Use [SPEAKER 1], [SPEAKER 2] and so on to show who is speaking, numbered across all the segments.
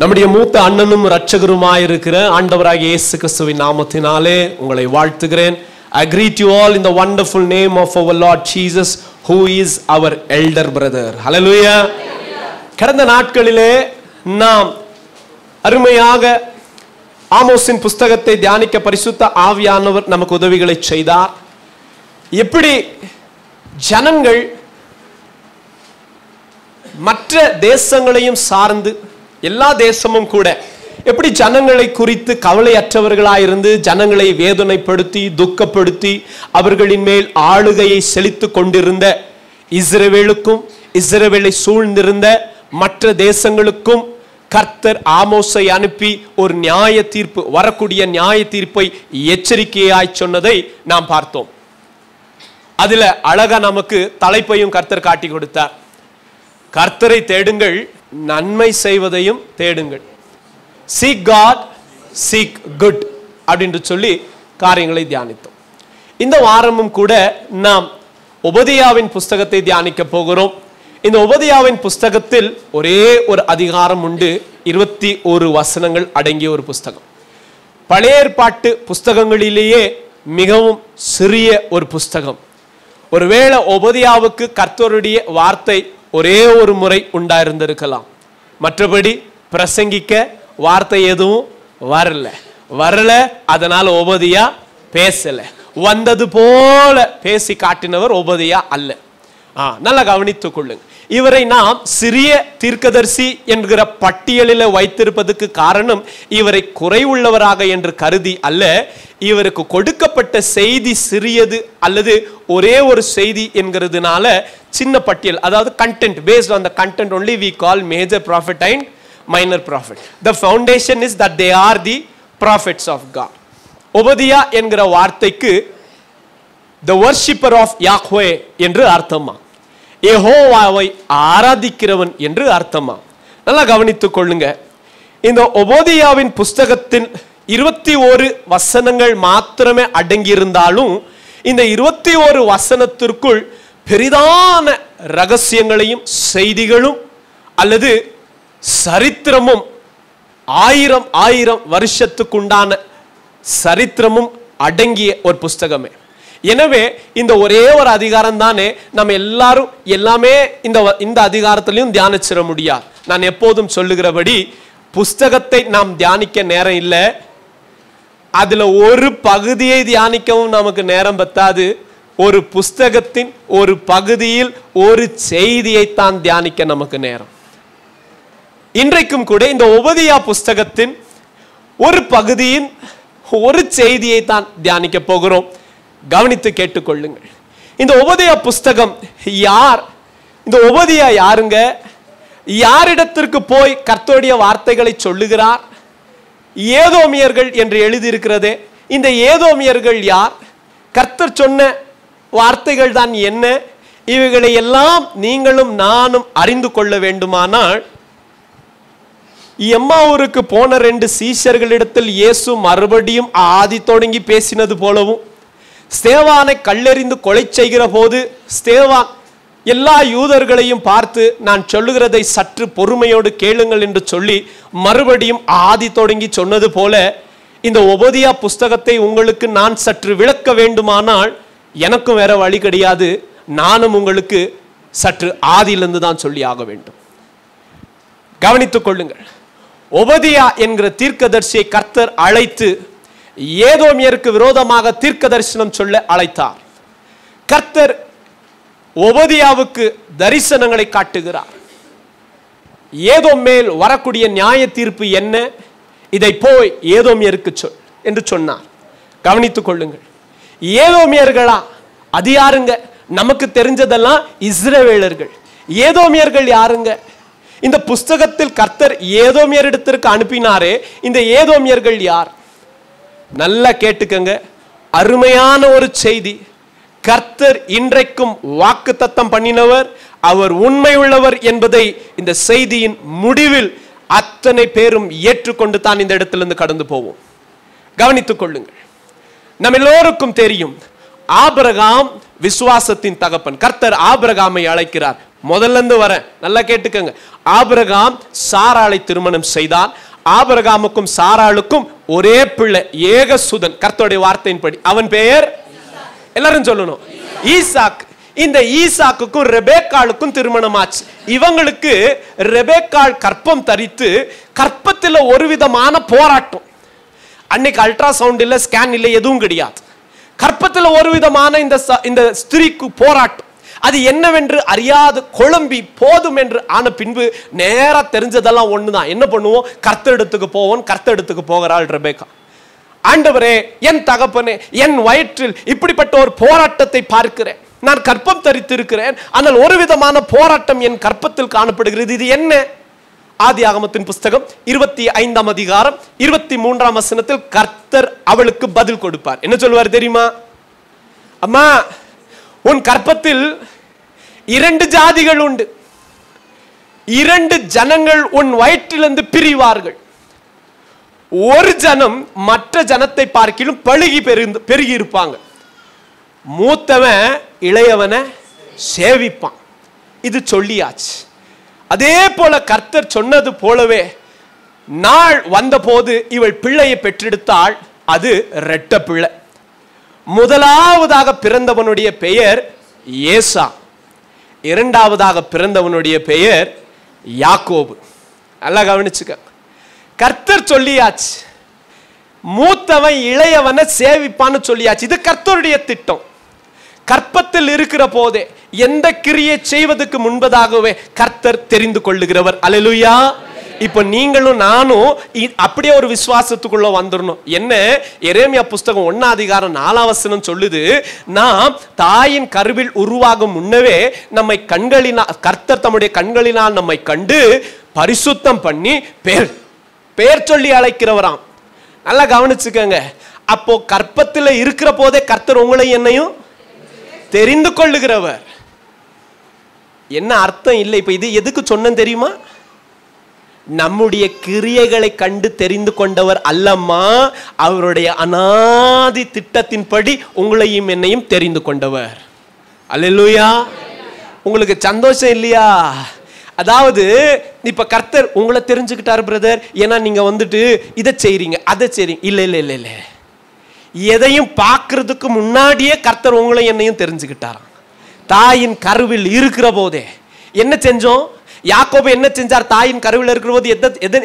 [SPEAKER 1] நம்முடைய மூத்த அண்ணனும் இரட்சகருமாயிருக்கிற ஆண்டவராகிய இயேசு கிறிஸ்துவின் நாமத்தினாலே உங்களை வாழ்த்துகிறேன். I greet you all in the wonderful name of our Lord Jesus, who is our elder brother. Hallelujah. கடந்த நாட்களிலே நாம் அருமையாக ஆமோஸின் புஸ்தகத்தை தியானிக்க பரிசுத்த ஆவியானவர் நமக்கு உதவிகளை செய்தார். எப்படி ஜனங்கள் மற்ற தேசங்களையும் சார்ந்து, எல்லா தேசமும் கூட எப்படி ஜனங்களை குறித்து கவலையற்றவர்களாயிருந்து ஜனங்களை வேதனைப்படுத்தி துக்கப்படுத்தி அவர்களின் மேல் ஆளுகையை செலுத்திக் கொண்டிருந்த இஸ்ரவேலுக்கும் இஸ்ரவேலை சூழ்ந்திருந்த மற்ற தேசங்களுக்கும் கர்த்தர் ஆமோஸை அனுப்பி ஒரு நியாய தீர்ப்பு, வரக்கூடிய நியாய தீர்ப்பை எச்சரிக்கையாய் சொன்னதை நாம் பார்த்தோம். அதுல அழகா நமக்கு தலைப்பையும் கர்த்தர் காட்டி கொடுத்தார். கர்த்தரை தேடுங்கள், நன்மை செய்வதையும் தேடுங்கள். Seek God, seek good அப்படின்னு சொல்லி காரியங்களை தியானித்தோம். இந்த வாரமும் கூட நாம் ஒபதியாவின் புஸ்தகத்தை தியானிக்க போகிறோம். இந்த ஒபதியாவின் புஸ்தகத்தில் ஒரே ஒரு அதிகாரம் உண்டு, 21 வசனங்கள் அடங்கிய ஒரு புஸ்தகம். பழைய ஏற்பாட்டு புஸ்தகங்களிலேயே மிகவும் சிறிய ஒரு புஸ்தகம். ஒருவேளை ஒபதியாவுக்கு கர்த்தருடைய வார்த்தை ஒரே ஒரு முறை உண்டாயிருந்திருக்கலாம், மற்றபடி பிரசங்கிக்க வார்த்தை எதுவும் வரல. அதனால ஒபதியா பேசல. வந்தது போல பேசி காட்டினவர் ஒபதியா அல்ல. நல்லா கவனித்துக் கொள்ளுங்க. இவரை நாம் சிறிய தீர்க்கதரிசி என்கிற பட்டியலில் வைத்திருப்பதற்கு காரணம் இவரை குறைவுள்ளவராக என்று கருதி அல்ல. இவருக்கு கொடுக்கப்பட்ட செய்தி சிறியது அல்லது ஒரே ஒரு செய்தி என்கிறதுனால சின்ன பட்டியல், அதாவது content, based on the content only we call major prophet and minor prophet. The foundation is that they are the prophets of God. ஒபதியா என்கிற வார்த்தைக்கு the worshipper of Yahweh என்று அர்த்தமா, யெகோவாவை ஆராதிக்கிறவன் என்று அர்த்தமா. நல்லா கவனித்துக் கொள்ளுங்க. இந்த ஒபதியாவின் புஸ்தகத்தின் 21 வசனங்கள் மாத்திரமே அடங்கியிருந்தாலும் இந்த 21 வசனத்திற்குள் பெரிதான ரகசியங்களையும் செய்திகளும் அல்லது சரித்திரமும் ஆயிரம் வருஷத்துக்குண்டான சரித்திரமும் அடங்கிய ஒரு புஸ்தகமே. எனவே இந்த ஒரே ஒரு அதிகாரம் தானே நம்ம எல்லாரும் எல்லாமே இந்த அதிகாரத்திலையும் தியானிச்சிட முடியாது. நான் எப்போதும் சொல்லுகிறபடி புஸ்தகத்தை நாம் தியானிக்க நேரம் இல்லை, அதுல ஒரு பகுதியை தியானிக்கவும் நமக்கு நேரம் பத்தாது. ஒரு புஸ்தகத்தின் ஒரு பகுதியில் ஒரு செய்தியை தான் தியானிக்க நமக்கு நேரம். இன்றைக்கும் கூட இந்த ஒபதியா புஸ்தகத்தின் ஒரு பகுதியின் ஒரு செய்தியை தான் தியானிக்க போகிறோம். கவனித்து கேட்டுக்கொள்ளுங்கள். இந்த ஒபதியா புஸ்தகம் யார்? இந்த ஒபதியா யாருங்க? யாரிடத்திற்கு போய் கர்த்தருடைய வார்த்தைகளை சொல்லுகிறார்? ஏதோமியர்கள் என்று எழுதியிருக்கிறதே, இந்த ஏதோமியர்கள் யார்? கர்த்தர் சொன்ன வார்த்தைகள் தான் என்ன? இவைகளை எல்லாம் நீங்களும் நானும் அறிந்து கொள்ள வேண்டுமானால் எம்மாவூருக்கு போன 2 சீஷர்களிடத்தில் இயேசு மறுபடியும் ஆதி தொடங்கி பேசினது போலவும், ஸ்தேவானை கல்லெறிந்து கொலை செய்கிற போது ஸ்தேவான் எல்லா யூதர்களையும் பார்த்து நான் சொல்லுகிறதை சற்று பொறுமையோடு கேளுங்கள் என்று சொல்லி மறுபடியும் ஆதி தொடங்கி சொன்னது போல இந்த ஒபதியா புஸ்தகத்தை உங்களுக்கு நான் சற்று விளக்க வேண்டுமானால் எனக்கும் வேற வழி கிடையாது. நானும் உங்களுக்கு சற்று ஆதியிலிருந்து தான் சொல்லி ஆக வேண்டும். கவனித்துக் கொள்ளுங்கள். ஒபதியா என்கிற தீர்க்கதரிசியை கர்த்தர் அழைத்து ஏதோமியருக்கு விரோதமாக தீர்க்க தரிசனம் சொல்ல அழைத்தார். கர்த்தர் ஒபதியாவுக்கு தரிசனங்களை காட்டுகிறார். ஏதோம் மேல் வரக்கூடிய நியாய தீர்ப்பு என்ன, இதை போய் ஏதோமியருக்கு சொல் என்று சொன்னார். கவனித்துக் கொள்ளுங்கள். ஏதோமியர்களா? அது யாருங்க? நமக்கு தெரிஞ்சதெல்லாம் இஸ்ரவேலர்கள். ஏதோமியர்கள் யாருங்க? இந்த புஸ்தகத்தில் கர்த்தர் ஏதோமியரிடத்திற்கு அனுப்பினாரே, இந்த ஏதோமியர்கள் யார்? நல்லா கேட்டுக்கங்க. அருமையான ஒரு செய்தி. கர்த்தர் இன்றைக்கும் வாக்குத்தத்தம் பண்ணினவர், அவர் உண்மை உள்ளவர் என்பதை இந்த செய்தியின் முடிவில் அத்தனை பேரும் ஏற்றுக்கொண்டு தான் இந்த இடத்திலிருந்து கடந்து போவோம். கவனித்துக் கொள்ளுங்கள். நம்ம எல்லோருக்கும் தெரியும், ஆபிரகாம் விசுவாசத்தின் தகப்பன். கர்த்தர் ஆபிரகாமை அழைக்கிறார், முதல்ல இருந்து வரேன், நல்லா கேட்டுக்கங்க. ஆபிரகாம் சாராளை திருமணம் செய்தான். ஆபிரகாமுக்கும் சாராளுக்கும் ஒரே பிள்ளை, ஏகசுதன், கர்த்தருடைய வார்த்தையின்படி. அவன் பெயர் எல்லாரும் சொல்லணும், ஈசாக். இந்த ஈசாக்குக்கும் ரெபேக்காளுக்கும் திருமணம் ஆச்சு. இவங்களுக்கு ரெபேக்காள் கற்பம் தரித்து கற்பத்தில் ஒரு விதமான போராட்டம். அன்னைக்கு அல்ட்ராசவுண்ட் இல்லை, ஸ்கேன் இல்லை, எதுவும் கிடையாது. கற்பத்தில் ஒரு விதமான இந்த ஸ்திரீக்கு போராட்டம். அது என்னவென்று அறியாது குழம்பி போதும் என்று ஆன பின்பு நேரா தெரிஞ்சதெல்லாம் ஒண்ணுதான். என்ன பண்ணுவோம்? கர்த்தரிடத்துக்கு போவோம். கர்த்தரிடத்துக்கு போகிறாள் ரெபேக்கா. ஆண்டவரே, என் தகப்பனே, என் வயிற்றில் இப்படிப்பட்ட ஒரு போராட்டத்தை பார்க்கிறேன். நான் கற்பம் தரித்திருக்கிறேன், ஆனால் ஒரு விதமான போராட்டம் என் கற்பத்தில் காணப்படுகிறது. இது என்ன? ஆதியாகமத்தின் புஸ்தகம் 25ஆம் அதிகாரம் 23ஆம் வசனத்தில் கர்த்தர் அவளுக்கு பதில் கொடுப்பார். என்ன சொல்வார் தெரியுமா? அம்மா, உன் கற்பத்தில் 2 ஜாதிகள் உண்டு. 2 ஜனங்கள் உன் வயிற்றிலிருந்து பிரிவார்கள். ஒரு ஜனம் மற்ற ஜனத்தை பார்க்கிலும் பெருகி இருப்பாங்க. மூத்தவன் இளையவனை சேவிப்பான். இது சொல்லியாச்சு. அதே போல கர்த்தர் சொன்னது போலவே நாள் வந்த போது இவள் பிள்ளையை பெற்றெடுத்தாள். அது இரட்ட பிள்ளை. முதலாவதாக பிறந்தவனுடைய பெயர் ஏசா, இரண்டாவதாக பிறந்தவனுடைய பெயர் யாக்கோபு. நல்லா கவனிச்சுக்க. கர்த்தர் சொல்லியாச்சு, மூத்தவன் இளையவனை சேவிப்பான்னு சொல்லியாச்சு. இது கர்த்தருடைய திட்டம். கற்பத்தில் இருக்கிற போதே எந்த கிரியை செய்வதற்கு முன்பதாகவே கர்த்தர் தெரிந்து கொள்ளுகிறவர். அல்லேலூயா. இப்ப நீங்களும் நானும் அப்படியே ஒரு விசுவாசத்துக்குள்ள வந்துடணும். என்ன? எரேமியா புஸ்தகம் 1ஆம் அதிகாரம் 4ஆம் வசனம் சொல்லுது, நாம் தாயின் கருவில் உருவாகும் முன்னவே நம்மை கண்களினால், கர்த்தர் தம்முடைய கண்களினால் நம்மை கண்டு பரிசுத்தம் பண்ணி பேர் சொல்லி அழைக்கிறவராம். நல்லா கவனிச்சுக்கங்க. அப்போ கற்பத்தில் இருக்கிற போதே கர்த்தர் உங்களை என்னையும் தெரிந்து கொள்ளுகிறவர். என்ன அர்த்தம் இல்லை. இப்ப இது எதுக்கு சொன்னேன் தெரியுமா? நம்முடைய கிரியைகளை கண்டு தெரிந்து கொண்டவர் அல்லம்மா, அவருடைய அநாதி திட்டத்தின்படி உங்களையும் என்னையும் தெரிந்து கொண்டவர். அல்லேலூயா. உங்களுக்கு சந்தோஷம் இல்லையா? அதாவது இப்ப கர்த்தர் உங்களை தெரிஞ்சுக்கிட்டாரு பிரதர், ஏன்னா நீங்க வந்துட்டு இதை செய்றீங்க அதை செய்றீங்க. இல்ல இல்ல இல்ல இல்ல, எதையும் பார்க்கறதுக்கு முன்னாடியே கர்த்தர் உங்களை என்னையும் தெரிஞ்சுக்கிட்டாராம். தாயின் கருவில் இருக்கிற போதே என்ன செஞ்சோம்? யாக்கோபு என்ன செஞ்சார்? தாயின் கருவில் இருக்கிற போது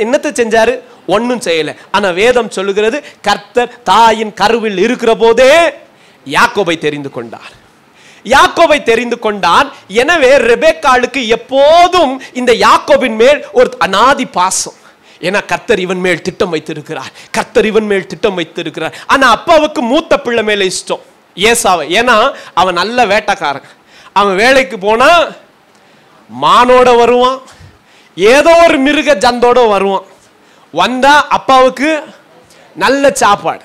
[SPEAKER 1] என்னத்தை செஞ்சாரு? ஒன்னும் செய்யல. ஆனா வேதம் சொல்லுகிறது, கர்த்தர் தாயின் கருவில் இருக்கிற போதே யாக்கோபை தெரிந்து கொண்டார். யாக்கோபை தெரிந்து கொண்டான். எனவே ரெபேக்காளுக்கு எப்போதும் இந்த யாக்கோபின் மேல் ஒரு அநாதி பாசம். ஏன்னா கர்த்தர் இவன் மேல் திட்டம் வைத்திருக்கிறார், கர்த்தர் இவன் மேல் திட்டம் வைத்திருக்கிறார். ஆனா அப்பாவுக்கு மூத்த பிள்ளை மேல இஷ்டம், ஏசாவை. ஏன்னா அவன் நல்ல வேட்டைக்காரன். அவன் வேலைக்கு போனா மானோட வருவான், ஏதோ ஒரு மிருக ஜந்தோட வருவான். வந்தா அப்பாவுக்கு நல்ல சாப்பாடு.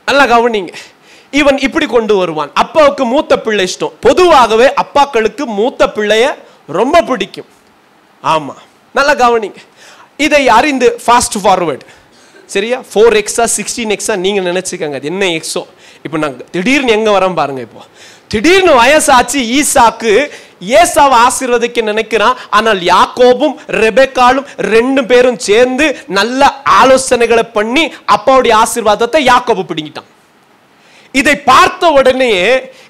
[SPEAKER 1] நல்லா கவனிங்க. இவன் இப்படி கொண்டு வருவான். அப்பாவுக்கு மூத்த பிள்ளை இஷ்டம். பொதுவாகவே அப்பாக்களுக்கு மூத்த பிள்ளைய ரொம்ப பிடிக்கும். ஆமா, நல்லா கவனிங்க. இதை அறிந்து ஃபாஸ்ட் ஃபார்வர்டு, சரியா? 4x 16x நீங்க நினைச்சுக்கங்க, அது என்ன எக்ஸோ. இப்போ நாங்க திடீர்னு எங்க வரோம் பாருங்க. இப்போ திடீர்னு வயசாச்சு ஈசாக்கு ஏசாவை ஆசீர்வதிக்க நினைக்கிறான். ஆனால் யாக்கோபும் ரெபெக்காலும் 2 பேரும் சேர்ந்து நல்ல ஆலோசனைகளை பண்ணி அப்பாவுடைய ஆசீர்வாதத்தை யாக்கோபு பிடிங்கிட்டான். இதை பார்த்த உடனே,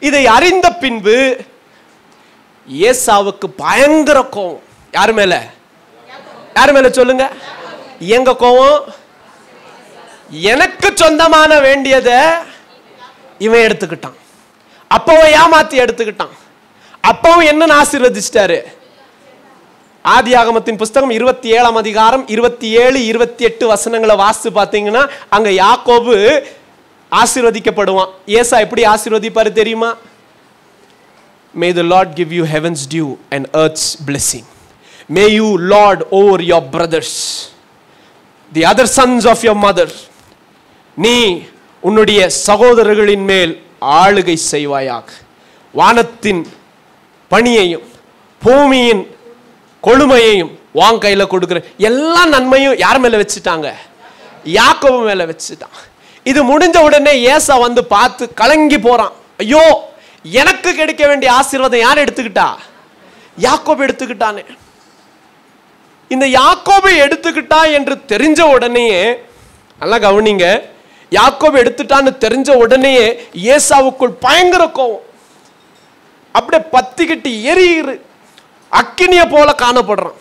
[SPEAKER 1] இதை அறிந்த பின்பு ஏசாவுக்கு பயங்கர கோபம். யார் மேல? யார் மேல சொல்லுங்க? எங்க கோபம்? எனக்கு சொந்தமான வேண்டியதை இவன் எடுத்துக்கிட்டான், அப்பாவை ஏமாத்தி எடுத்துக்கிட்டான். அப்பாவும் என்ன ஆசீர்வதிச்சிட்டாரு? ஆதியாகமத்தின் புஸ்தகம் 27ஆம் அதிகாரம் 27, 28 வசனங்களை வாசித்து பார்த்தீங்கன்னா அங்க யாக்கோபு ஆசீர்வதிக்கப்படுவான். ஏசா எப்படி ஆசீர்வதிப்பாரு தெரியுமா? May the Lord give you heaven's dew and earth's blessing. May you lord over your brothers, the other sons of your mother. நீ உன்னுடைய சகோதரர்களின் மேல் ஆளுகை செய்வாயாக. வானத்தின் பணியையும் பூமியின் கொழுமையையும் வான் கையில கொடுக்கிற எல்லா நன்மையும் யார் மேல வச்சுட்டாங்க? யாக்கோபு மேல வச்சுட்டான். இது முடிஞ்ச உடனே ஏசா வந்து பார்த்து கலங்கி போறான். ஐயோ, எனக்கு கிடைக்க வேண்டிய ஆசீர்வாதம் யார் எடுத்துக்கிட்டா? யாக்கோபு எடுத்துக்கிட்டானே. இந்த யாக்கோபை எடுத்துக்கிட்டா என்று தெரிஞ்ச உடனேயே, நல்லா கவனிங்க, யாக்கோபு எடுத்துட்டான்னு தெரிஞ்ச உடனேயே ஏசாவுக்குள் பயங்கர கோவம், அப்படியே பத்திக்கிட்டு எரியுது, அக்கினிய போல காணப்படுறான்.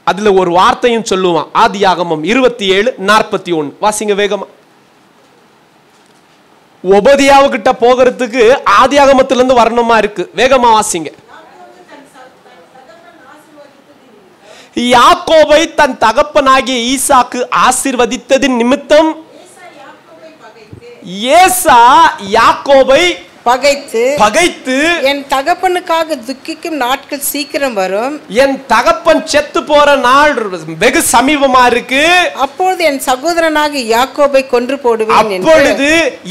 [SPEAKER 1] அதுல ஒரு வார்த்தையும் சொல்லுவான். ஆதியாகமம் 27:41 வாசிங்க வேகமா. ஒபதியாவுக்கிட்ட போகிறதுக்கு ஆதியாகமத்திலிருந்து வரணுமா இருக்கு, வேகமா வாசிங்க. யாக்கோபை தன் தகப்பனாகிய ஈசாக்கு ஆசீர்வதித்ததின் நிமித்தம் ஏசா யாக்கோபை பகைத்து
[SPEAKER 2] என் தகப்பனுக்காக துக்கிக்கும் நாட்கள் சீக்கிரம் வரும்,
[SPEAKER 1] என் தகப்பன் செத்து போற நாள் வெகு சமீபமா இருக்கு,
[SPEAKER 2] அப்பொழுது என் சகோதரனாகிய யாக்கோபை கொன்று போடுவேன்,
[SPEAKER 1] அப்பொழுது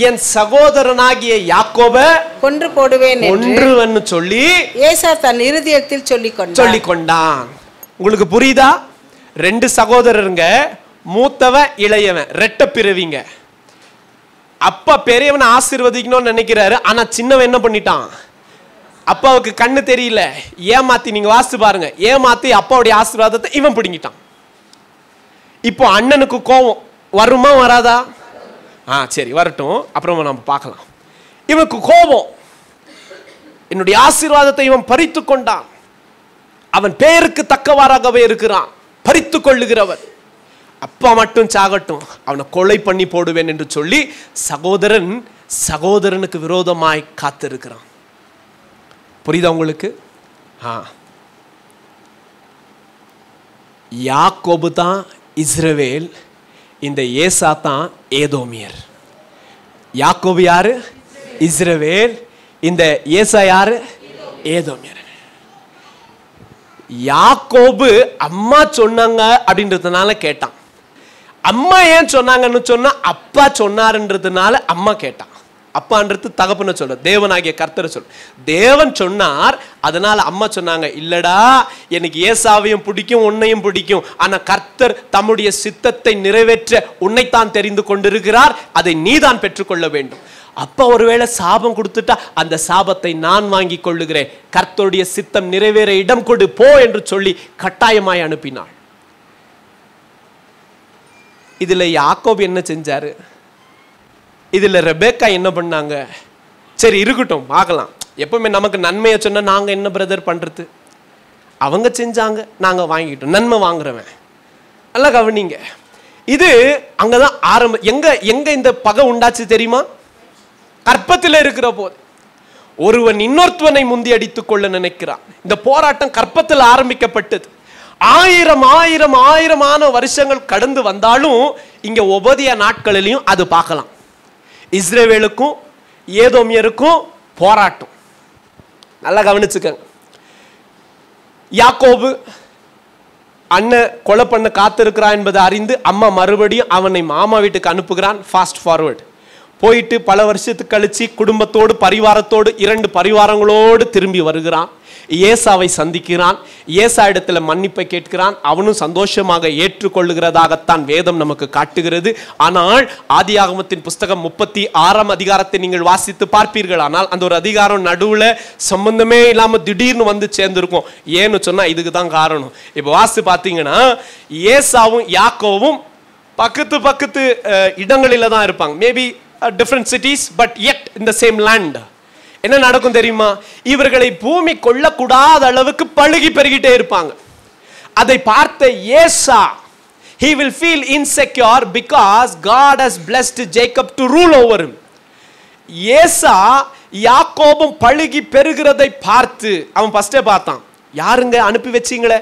[SPEAKER 1] என் சகோதரனாகிய யாக்கோபை
[SPEAKER 2] கொன்று போடுவேன் என்று
[SPEAKER 1] சொல்லி
[SPEAKER 2] ஏசா தன் இருதயத்தில் சொல்லிக் கொண்டான்.
[SPEAKER 1] உங்களுக்கு புரியுதா? 2 சகோதரருங்க, மூத்தவன் இளையவன், ரெட்ட பிறவிங்க. அப்பா பெரியவனை ஆசீர்வதிக்கணும்னு நினைக்கிறாரு, ஆனா சின்னவன் என்ன பண்ணிட்டான், அப்பாவுக்கு கண்ணு தெரியல, ஏமாத்தி, நீங்க வாசித்து பாருங்க, ஏமாத்தி அப்பாவுடைய ஆசீர்வாதத்தை இவன் பிடிங்கிட்டான். இப்போ அண்ணனுக்கு கோபம் வருமா வராதா? சரி வரட்டும், அப்புறமா நம்ம பார்க்கலாம். இவனுக்கு கோபம், என்னுடைய ஆசீர்வாதத்தை இவன் பறித்து கொண்டான், அவன் பேருக்கு தக்கவாறாகவே இருக்கிறான், பறித்து கொள்ளுகிறவன், அப்பா மட்டும் சாகட்டும், அவனை கொலை பண்ணி போடுவேன் என்று சொல்லி சகோதரனுக்கு விரோதமாய் காத்திருக்கிறான். புரியுதா உங்களுக்கு? யாக்கோபு தான் இஸ்ரவேல், இந்த ஏசா தான் ஏதோமியர். யாக்கோபு யாரு? இஸ்ரவேல். இந்த ஏசா யாரு? ஏதோமியர். யாக்கோபு அம்மா சொன்னாங்க அப்படின்றதுனால கேட்டான். அம்மா ஏன் சொன்னாங்கன்னு சொன்னா, அப்பா சொன்னாருன்றதுனால அம்மா கேட்டான். அப்பான்றது தகப்பன சொல்ல, தேவனாகிய கர்த்தரை சொல்ல. தேவன் சொன்னார், அதனால அம்மா சொன்னாங்க, இல்லடா எனக்கு ஏசாவையும் பிடிக்கும் உன்னையும் பிடிக்கும், ஆனா கர்த்தர் தம்முடைய சித்தத்தை நிறைவேற்ற உன்னைத்தான் தெரிந்து கொண்டிருக்கிறார், அதை நீதான் பெற்றுக்கொள்ள வேண்டும். அப்பா ஒருவேளை சாபம் கொடுத்துட்டா அந்த சாபத்தை நான் வாங்கி கொள்ளுகிறேன், கர்த்தருடைய சித்தம் நிறைவேற இடம் கொடு போ என்று சொல்லி கட்டாயமாய் அனுப்பினாள். இதுல யாக்கோபு என்ன செஞ்சாரு, இதுல ரெபேக்கா என்ன பண்ணாங்க? சரி இருக்கட்டும், பார்க்கலாம். எப்பவுமே நமக்கு நன்மையை சொன்னா நாங்க என்ன பிரதர் பண்றது, அவங்க செஞ்சாங்க நாங்க வாங்கிட்டோம், நன்மை வாங்குறவன். நல்லா கவனிங்க, இது அங்கதான் எங்க இந்த பகை உண்டாச்சு தெரியுமா? கற்பத்தில் இருக்கிற போது ஒருவன் இன்னொருத்தவனை முந்தி அடித்துக் கொள்ள நினைக்கிறான். இந்த போராட்டம் கற்பத்தில் ஆரம்பிக்கப்பட்டது. ஆயிரமான வருஷங்கள் கடந்து வந்தாலும் இங்க ஒபதியா நாட்களிலும் அது பார்க்கலாம். இஸ்ரவேலுக்கும் ஏதோமியருக்கும் போராட்டம். நல்லா கவனிச்சுக்கங்க. யாக்கோபு அண்ணன் கொலை பண்ண காத்திருக்கிறான் என்பதை அறிந்து அம்மா மறுபடியும் அவனை மாமா வீட்டுக்கு அனுப்புகிறான். ஃபாஸ்ட் ஃபார்வர்டு போயிட்டு பல வருஷத்துக்கு கழிச்சு குடும்பத்தோடு பரிவாரத்தோடு 2 பரிவாரங்களோடு திரும்பி வருகிறான். ஏசாவை சந்திக்கிறான். ஏசா இடத்துல மன்னிப்பை கேட்கிறான். அவனும் சந்தோஷமாக ஏற்றுக்கொள்ளுகிறதாகத்தான் வேதம் நமக்கு காட்டுகிறது. ஆனால் ஆதியாகமத்தின் புஸ்தகம் 36ஆம் அதிகாரத்தை நீங்கள் வாசித்து பார்ப்பீர்கள். ஆனால் அந்த ஒரு அதிகாரம் நடுவுல சம்பந்தமே இல்லாம திடீர்னு வந்து சேர்ந்திருக்கும். ஏன்னு சொன்னா இதுக்கு தான் காரணம். இப்ப வாசித்து பார்த்தீங்கன்னா ஏசாவும் யாக்கோவும் பக்கத்து இடங்களில தான் இருப்பாங்க. Maybe different cities but yet in the same land. என்ன நடக்கும் தெரியுமா? இவர்களை பூமி கொள்ளக்கூடாத அளவுக்கு பழுகி பெருகிட்டே இருப்பாங்க. அதை பார்த்த ஏசா, he will feel insecure because God has blessed Jacob to rule over him. ஏசா யாக்கோபும் பழுகி பெருகிறதை பார்த்து அவன் ஃபர்ஸ்டே பார்த்தான், யாருங்க அனுப்பி வச்சீங்களே,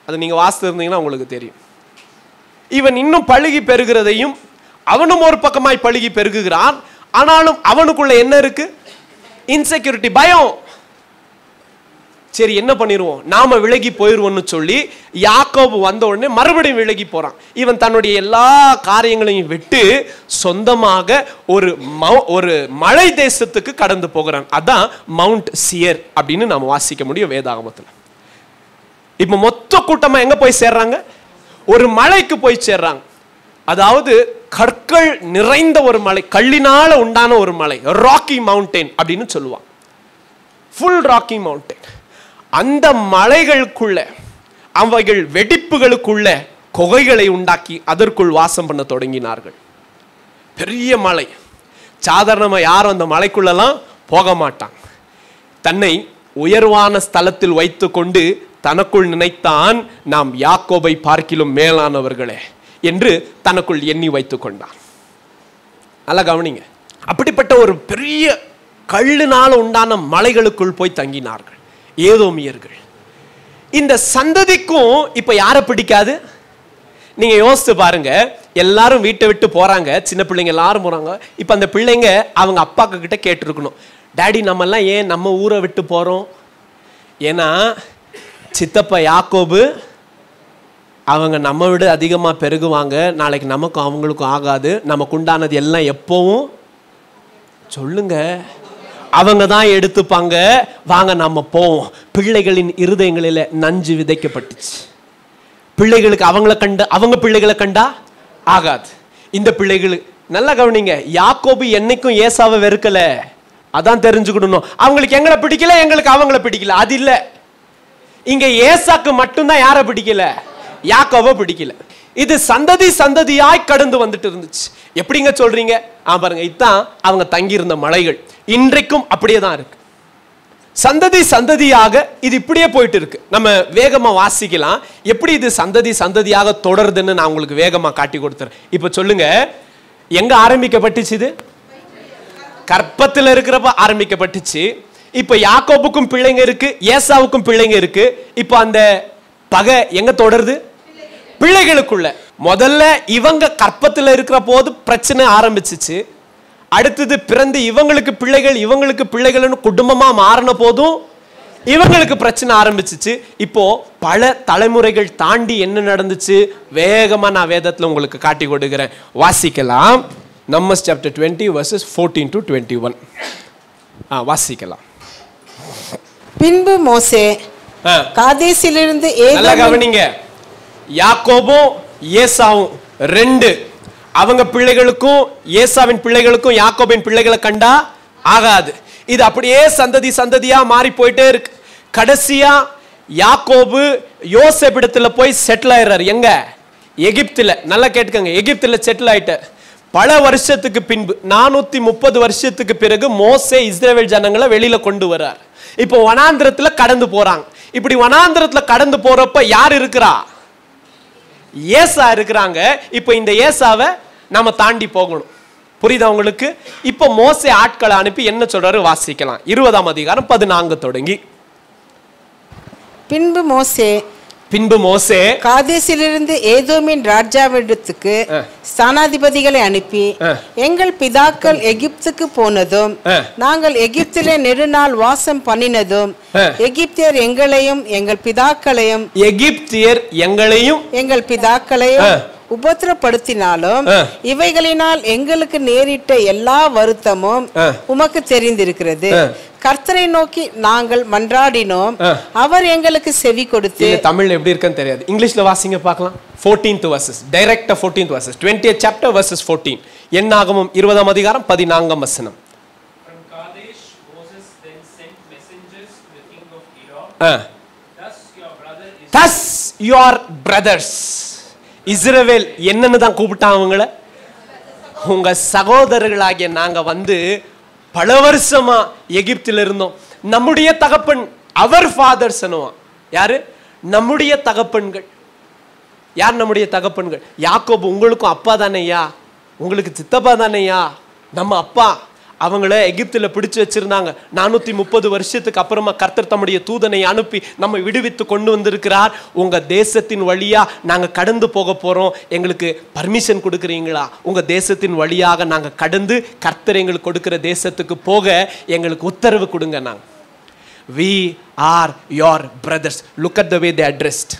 [SPEAKER 1] அது நீங்க வாசித்து இருந்தீங்கன்னா உங்களுக்கு தெரியும். இவன் இன்னும் பழுகி பெருகிறதையும் அவனும் ஒரு பக்கமாய் பழுகி பெருகுகிறான். ஆனாலும் அவனுக்குள்ள என்ன இருக்கு? இன்செக்யூரிட்டி, பயம். சரி என்ன பண்ணிடுவோம், நாம விலகி போயிடுவோம்னு சொல்லி யாக்கோபு வந்த உடனே மறுபடியும் விலகி போறான். இவன் தன்னுடைய எல்லா காரியங்களையும் விட்டு சொந்தமாக ஒரு மலை தேசத்துக்கு கடந்து போகிறான். அதான் மவுண்ட் சியர் அப்படின்னு நாம வாசிக்க முடியும் வேதாகமத்தில். இப்ப மொத்த கூட்டமா எங்க போய் சேர்றாங்க? ஒரு மலைக்கு போய் சேர்றாங்க. அதாவது கற்கள் நிறைந்த ஒரு மலை, கல்லினால உண்டான ஒரு மலை, ராக்கி மவுண்டன் அப்படின்னு சொல்லுவாங்க. Full Rocky Mountain. அந்த மலைகளுக்குள்ள அவைகள் வெடிப்புகளுக்குள்ள குகைகளை உண்டாக்கி அதற்குள் வாசம் பண்ண தொடங்கினார்கள். பெரிய மலை, சாதாரணமா யாரும் அந்த மலைக்குள்ளெல்லாம் போக மாட்டாங்க. தன்னை உயர்வான ஸ்தலத்தில் வைத்து கொண்டு தனக்குள் நினைத்தான், நாம் யாக்கோபை பார்க்கிலும் மேலானவர்களே என்று தனக்குள் எண்ணி வைத்துக் கொண்டான். நல்லா கவனிங்க. அப்படிப்பட்ட ஒரு பெரிய கல்லுனால உண்டான மலைகளுக்குள் போய் தங்கினார்கள் ஏதோமியர்கள். இந்த சந்ததிக்கும் இப்ப யாரை பிடிக்காது? நீங்க யோசித்து பாருங்க. எல்லாரும் வீட்டை விட்டு போறாங்க, சின்ன பிள்ளைங்க எல்லாரும் போறாங்க. இப்ப அந்த பிள்ளைங்க அவங்க அப்பா கிட்ட கேட்டிருக்கணும், டாடி நம்ம எல்லாம் ஏன் நம்ம ஊரை விட்டு போறோம்? ஏன்னா சித்தப்பா யாக்கோபு அவங்க நம்ம விட அதிகமா பெருகுவாங்க, நாளைக்கு நமக்கும் அவங்களுக்கும் ஆகாது, நமக்கு உண்டானது எல்லாம் எப்பவும் சொல்லுங்க அவங்க தான் எடுத்துப்பாங்க, வாங்க நம்ம போவோம். பிள்ளைகளின் இருதயங்களில நஞ்சு விதைக்கப்பட்டுச்சு. பிள்ளைகளுக்கு அவங்கள கண்டு அவங்க பிள்ளைகளை கண்டா ஆகாது. இந்த பிள்ளைகளுக்கு நல்லா கவனிங்க, யாக்கோபு என்னைக்கும் ஏசாவை வெறுக்கல, அதான் தெரிஞ்சுக்கணும். அவங்களுக்கு எங்களை பிடிக்கல, எங்களுக்கு அவங்கள பிடிக்கல, அது இல்ல. இங்க ஏசாக்கு மட்டும்தான் யாரை பிடிக்கல? யாக்கோபை பிடிக்கல. இது சந்ததி சந்ததியாய் கடந்து வந்துட்டு இருந்துச்சு. எப்படிங்க சொல்றீங்க? பாருங்க, இதுதான் அவங்க தங்கி இருந்த மலைகள். இன்றைக்கும் அப்படியே தான் இருக்கு. சந்ததி சந்ததியாக இது இப்படியே போயிட்டு இருக்கு. நம்ம வேகமா வாசிக்கலாம், எப்படி இது சந்ததி சந்ததியாக தொடருதுன்னு நான் உங்களுக்கு வேகமா காட்டி கொடுத்துறேன். இப்ப சொல்லுங்க, எங்க ஆரம்பிக்கப்பட்டுச்சு? இது கற்பத்தில் இருக்கிறப்ப ஆரம்பிக்கப்பட்டுச்சு. இப்ப யாக்கோபுக்கும் பிள்ளைங்க இருக்கு, ஏசாவுக்கும் பிள்ளைங்க இருக்கு. இப்ப அந்த பகை எங்க தொடருது? பிள்ளைகளுக்குள்ள. முதல்ல இவங்க கற்பத்தில் இருக்கிற போது பிரச்சனை ஆரம்பிச்சிச்சு. அடுத்தது பிறந்து இவங்களுக்கு பிள்ளைகள்னு குடும்பமா மாறின போதும் இவங்களுக்கு பிரச்சனை ஆரம்பிச்சிச்சு. இப்போ பல தலைமுறைகள் தாண்டி என்ன நடந்துச்சு வேகமா நான் வேதத்துல உங்களுக்கு காட்டி கொடுக்கிறேன். வாசிக்கலாம். Numbers chapter 20 verses 14 to 21. வாசிக்கலாம்.
[SPEAKER 2] பின்பு மோசே காதேசிலிருந்து
[SPEAKER 1] நல்லா கவனிங்க. யாக்கோபும் ஏசாவும் ரெண்டு, அவங்க பிள்ளைகளுக்கும் ஏசாவின் பிள்ளைகளுக்கும் யாக்கோபின் பிள்ளைகளை கண்டா ஆகாது. இது அப்படியே சந்ததி சந்ததியா மாறி போயிட்டே இருக்கு. கடைசியா யாக்கோபு யோசேப்பிடத்துல போய் செட்டில் ஆயிடுறாரு. எங்க? எகிப்துல. நல்லா கேட்டுக்கங்க, எகிப்துல செட்டில் ஆயிட்டார். பல வருஷத்துக்கு பின்பு 430 வருஷத்துக்கு பிறகு மோசே இஸ்ரவேல் ஜனங்களை வெளியில கொண்டு வர்றார். இப்போ வனாந்திரத்துல கடந்து போறாங்க. இப்படி வனாந்திரத்துல கடந்து போறப்ப யார் இருக்கிறா? ஏசா இருக்கிறாங்க. இப்போ இந்த ஏசாவை நாம தாண்டி போகணும். புரியுதா உங்களுக்கு? இப்போ மோசே ஆட்களை அனுப்பி என்ன சொல்றாரு வாசிக்கலாம். 20ஆம் அதிகாரம் 14 தொடங்கி. பின்பு மோசே
[SPEAKER 2] காதேசிலிருந்து ஏதோமின் ராஜாவிடத்துக்கு ஸ்தானாதிபதிகளை அனுப்பி, எங்கள் பிதாக்கள் எகிப்துக்கு போனதும் நாங்கள் எகிப்திலே நெடுநாள் வாசம் பண்ணினதும் எகிப்தியர் எங்களையும் எங்கள் பிதாக்களையும் உபத்திரப்படுத்தினாலும் இவைகளினால் எங்களுக்கு நேரிட்ட எல்லா வருத்தமும் உமக்கு தெரிந்திருக்கிறது. கர்த்தரை நோக்கி நாங்கள் மன்றாடினோம், அவர் எங்களுக்கு செவி கொடுத்து.
[SPEAKER 1] தமிழ் எப்படி இருக்குன்னு தெரியாது, இங்கிலீஷ்ல வாசிங்க பார்க்கலாம். 14th verses, direct 14th verses, 20th chapter verses 14. என்னாகமம் 20ஆம் அதிகாரம் 14ஆம் வசனம்.
[SPEAKER 3] From Kadesh Moses then sent messengers to the king of Edom. Thus your brothers.
[SPEAKER 1] இஸ்ரவேல் என்னன்னு தான் கூப்பிட்டான் அவங்கள? உங்க சகோதரர்களாகிய நாங்க வந்து பல வருஷமா எகிப்தில் இருந்தோம். நம்முடைய தகப்பன், அவர் ஃபாதர்ஸ் என்னவா? யாரு? நம்முடைய தகப்பன்கள். யார் நம்முடைய தகப்பன்கள்? யாக்கோபு உங்களுக்கும் அப்பா தானேயா, உங்களுக்கு சித்தப்பா தானேயா. நம்ம அப்பா அவங்கள எகிப்தில் பிடிச்சு வச்சிருந்தாங்க. 430 வருஷத்துக்கு அப்புறமா கர்த்தர் தம்முடைய தூதனை அனுப்பி நம்ம விடுவித்து கொண்டு வந்திருக்கிறார். உங்க தேசத்தின் வழியா நாங்க கடந்து போக போறோம், எங்களுக்கு பர்மிஷன் கொடுக்குறீங்களா? உங்க தேசத்தின் வழியாக நாங்க கடந்து கர்த்தர் எங்களுக்கு கொடுக்கிற தேசத்துக்கு போக எங்களுக்கு உத்தரவு கொடுங்க. நாங்க we are your brothers. Look at the way they addressed.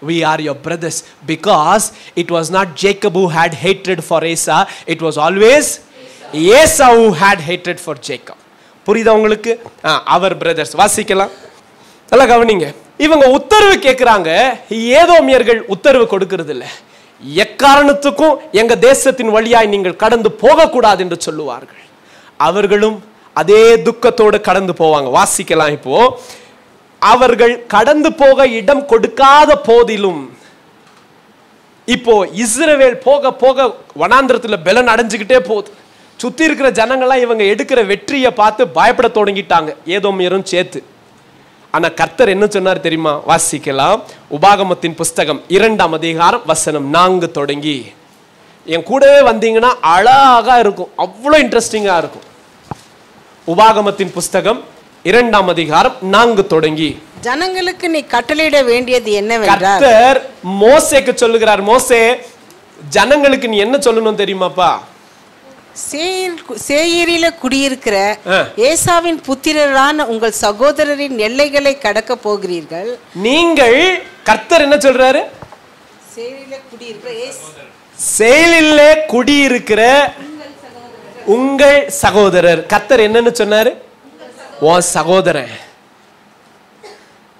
[SPEAKER 1] We are your brothers, because it was not Jacob who had hatred for Esau, it was always Esau who had hatred for Jacob. புரியுதா உங்களுக்கு? அவர் brothers. வாசிக்கலாம். நல்லா கவனிங்க. இவங்க உத்தரவு கேட்கிறாங்க, ஏதோமியர்கள் உத்தரவு கொடுக்கிறது இல்லை. எக்காரணத்துக்கும் எங்க தேசத்தின் வழியாய் நீங்கள் கடந்து போகக்கூடாது என்று சொல்லுவார்கள். அவர்களும் அதே துக்கத்தோடு கடந்து போவாங்க. வாசிக்கலாம். இப்போ அவர்கள் கடந்து போக இடம் கொடுக்காத போதிலும் இப்போ இஸ்ரவேல் போக போக வனாந்திரத்துல பலன் அடைஞ்சுக்கிட்டே போகுது. சுத்தி இருக்கிற ஜனங்கள்லாம் இவங்க எடுக்கிற வெற்றியை பார்த்து பயப்பட தொடங்கிட்டாங்க, ஏதோமியரும் சேர்த்து. ஆனா கர்த்தர் என்ன சொன்னார் தெரியுமா? வாசிக்கலாம். உபாகமத்தின் புஸ்தகம் 2ஆம் அதிகாரம் வசனம் 4 தொடங்கி. என் கூடவே வந்தீங்கன்னா அழகா இருக்கும், அவ்வளவு இன்ட்ரெஸ்டிங்கா இருக்கும். உபாகமத்தின் புஸ்தகம் 2ஆம் அதிகாரம் 4 தொடங்கி.
[SPEAKER 2] ஜனங்களுக்கு நீ கட்டளையிட வேண்டியது என்னவென்றால்,
[SPEAKER 1] கர்த்தர் மோசேக்கு சொல்லுகிறார், மோசே ஜனங்களுக்கு நீ என்ன சொல்லணும் தெரியுமாப்பா?
[SPEAKER 2] சேயீரில குடியிருக்கிற ஏசாவின் புத்திரரான உங்கள் சகோதரரின் எல்லைகளை கடக்க போகிறீர்கள்.
[SPEAKER 1] நீங்கள், கர்த்தர் என்ன சொல்றாரு? சேயிலே குடியிருக்கிற உங்கள் சகோதரர். கர்த்தர் என்னன்னு சொன்னாரு? உன் சகோதரன்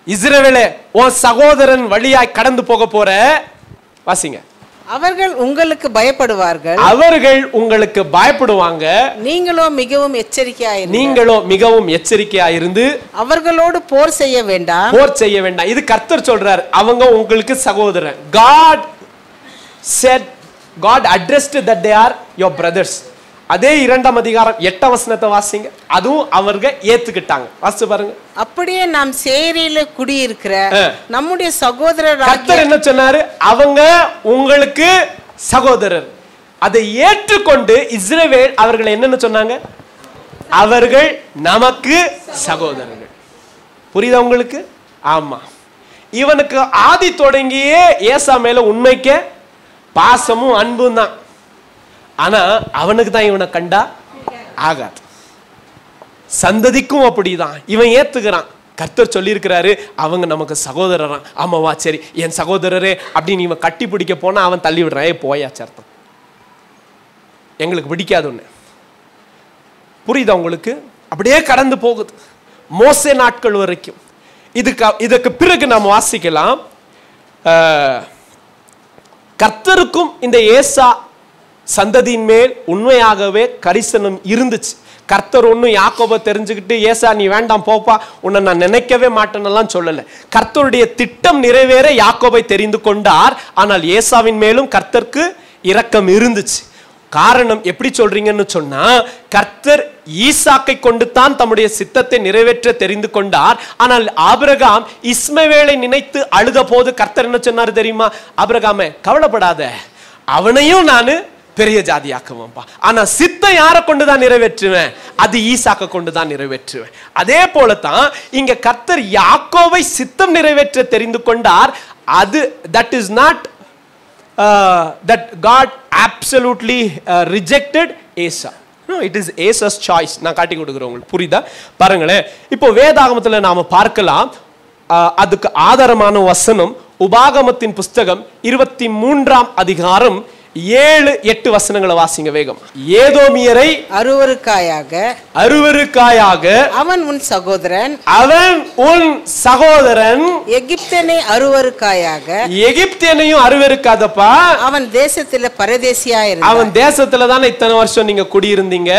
[SPEAKER 1] இஸ்ரவேலே, உன் சகோதரன் வழியாய் கடந்து போக போற. வாசிங்க.
[SPEAKER 2] அவர்கள் உங்களுக்கு பயப்படுவார்கள்.
[SPEAKER 1] அவர்கள் உங்களுக்கு பயப்படுவாங்க.
[SPEAKER 2] நீங்களோ மிகவும் எச்சரிக்கையாயிரு.
[SPEAKER 1] நீங்களோ மிகவும் எச்சரிக்கையாயிருந்து
[SPEAKER 2] அவர்களோடு போர் செய்ய வேண்டாம்.
[SPEAKER 1] போர் செய்ய வேண்டாம். இது கர்த்தர் சொல்றார். அவங்க உங்களுக்கு சகோதரன். God said, God addressed that they are your brothers. அதே 2ஆம் அதிகாரம் 8ஆம் வசனத்தை வாசிங்க. அதுவும் அவர்க ஏத்துக்கிட்டாங்க. வாசிச்சு பாருங்க.
[SPEAKER 2] அப்படியே நாம் சேரியில குடியிருக்கிற நம்முடைய சகோதரர்
[SPEAKER 1] கர்த்தர் என்ன சொன்னாரு? அவங்க உங்களுக்கு சகோதரர். அதை ஏற்றுக்கொண்டு இஸ்ரவேல் அவர்கள் என்னன்னு சொன்னாங்க? அவர்கள் நமக்கு சகோதரர்கள். புரியுதா உங்களுக்கு? ஆமா. இவனுக்கு ஆதி தொடங்கியே ஏசா மேல உண்மைக்கு பாசமும் அன்பும் தான். ஆனா அவனுக்கு தான் இவனை கண்டா ஆகாது. சந்ததிக்கும் அப்படிதான். இவன் ஏத்துக்கிறான். கர்த்தர் சொல்லி இருக்கிறாரு அவங்க நமக்கு சகோதரரா. ஆமாவா, சரி என் சகோதரரே அப்படின்னு இவன் கட்டி பிடிக்க போனா அவன் தள்ளி விடுறான். போயாச்சு அர்த்தம், எங்களுக்கு பிடிக்காது ஒண்ணு. புரியுதா உங்களுக்கு? அப்படியே கடந்து போகுது மோசே நாட்கள் வரைக்கும். இதுக்கு பிறகு நாம் வாசிக்கலாம். கர்த்தருக்கும் இந்த ஏசா சந்ததியின் மேல் உண்மையாகவே கரிசனம் இருந்துச்சு. கர்த்தர் ஒன்னும் யாக்கோபை தெரிஞ்சுக்கிட்டு ஏசா நீ வேண்டாம் போப்பா உன்னை நான் நினைக்கவே மாட்டேன்னெல்லாம் சொல்லல. கர்த்தருடைய திட்டம் நிறைவேற யாக்கோபை தெரிந்து கொண்டார். ஆனால் ஏசாவின் மேலும் கர்த்தருக்கு இரக்கம் இருந்துச்சு. காரணம் எப்படி சொல்றீங்கன்னு சொன்னா, கர்த்தர் ஈசாக்கை கொண்டு தான் தம்முடைய சித்தத்தை நிறைவேற்ற தெரிந்து கொண்டார். ஆனால் ஆபிரகாம் இஸ்மவேலை நினைத்து அழுத போது கர்த்தர் என்ன சொன்னார் தெரியுமா? ஆபிரகாமே கவலைப்படாத, அவனையும் நானு பெரிய ஜாதியாக்குவேன்பா. ஆனா சித்தம் யாரை கொண்டுதான் நிறைவேற்றுவேன்? அது ஈசாக்கை கொண்டுதான் நிறைவேற்றுவேன். அதே போலதான் இங்க கர்த்தர் யாக்கோவை சித்தம் நிறைவேற்ற தெரிந்து கொண்டார். அது that is not that God absolutely rejected Asa. No, it is Asa's choice. நான் காட்டி கொடுக்கிறேன் உங்களுக்கு. புரியுதா? பாருங்களேன். இப்போ வேதாகமத்துல நாம பார்க்கலாம். அதுக்கு ஆதாரமான வசனம் உபாகமத்தின் புஸ்தகம் 23ஆம் அதிகாரம் 7-8 வசனங்களை வாசிங்க வேகம். ஏதோமியரை அருவருக்காயாக
[SPEAKER 2] அவன் உன் சகோதரன்,
[SPEAKER 1] அவன் உன் சகோதரன்.
[SPEAKER 2] எகிப்தியனை அருவருக்காயாக,
[SPEAKER 1] எகிப்தியனையும் அருவருக்காதப்பா.
[SPEAKER 2] அவன் தேசத்துல பரதேசியா இருந்தான்.
[SPEAKER 1] அவன் தேசத்துல தானே இத்தனை வருஷம் நீங்க குடியிருந்தீங்க.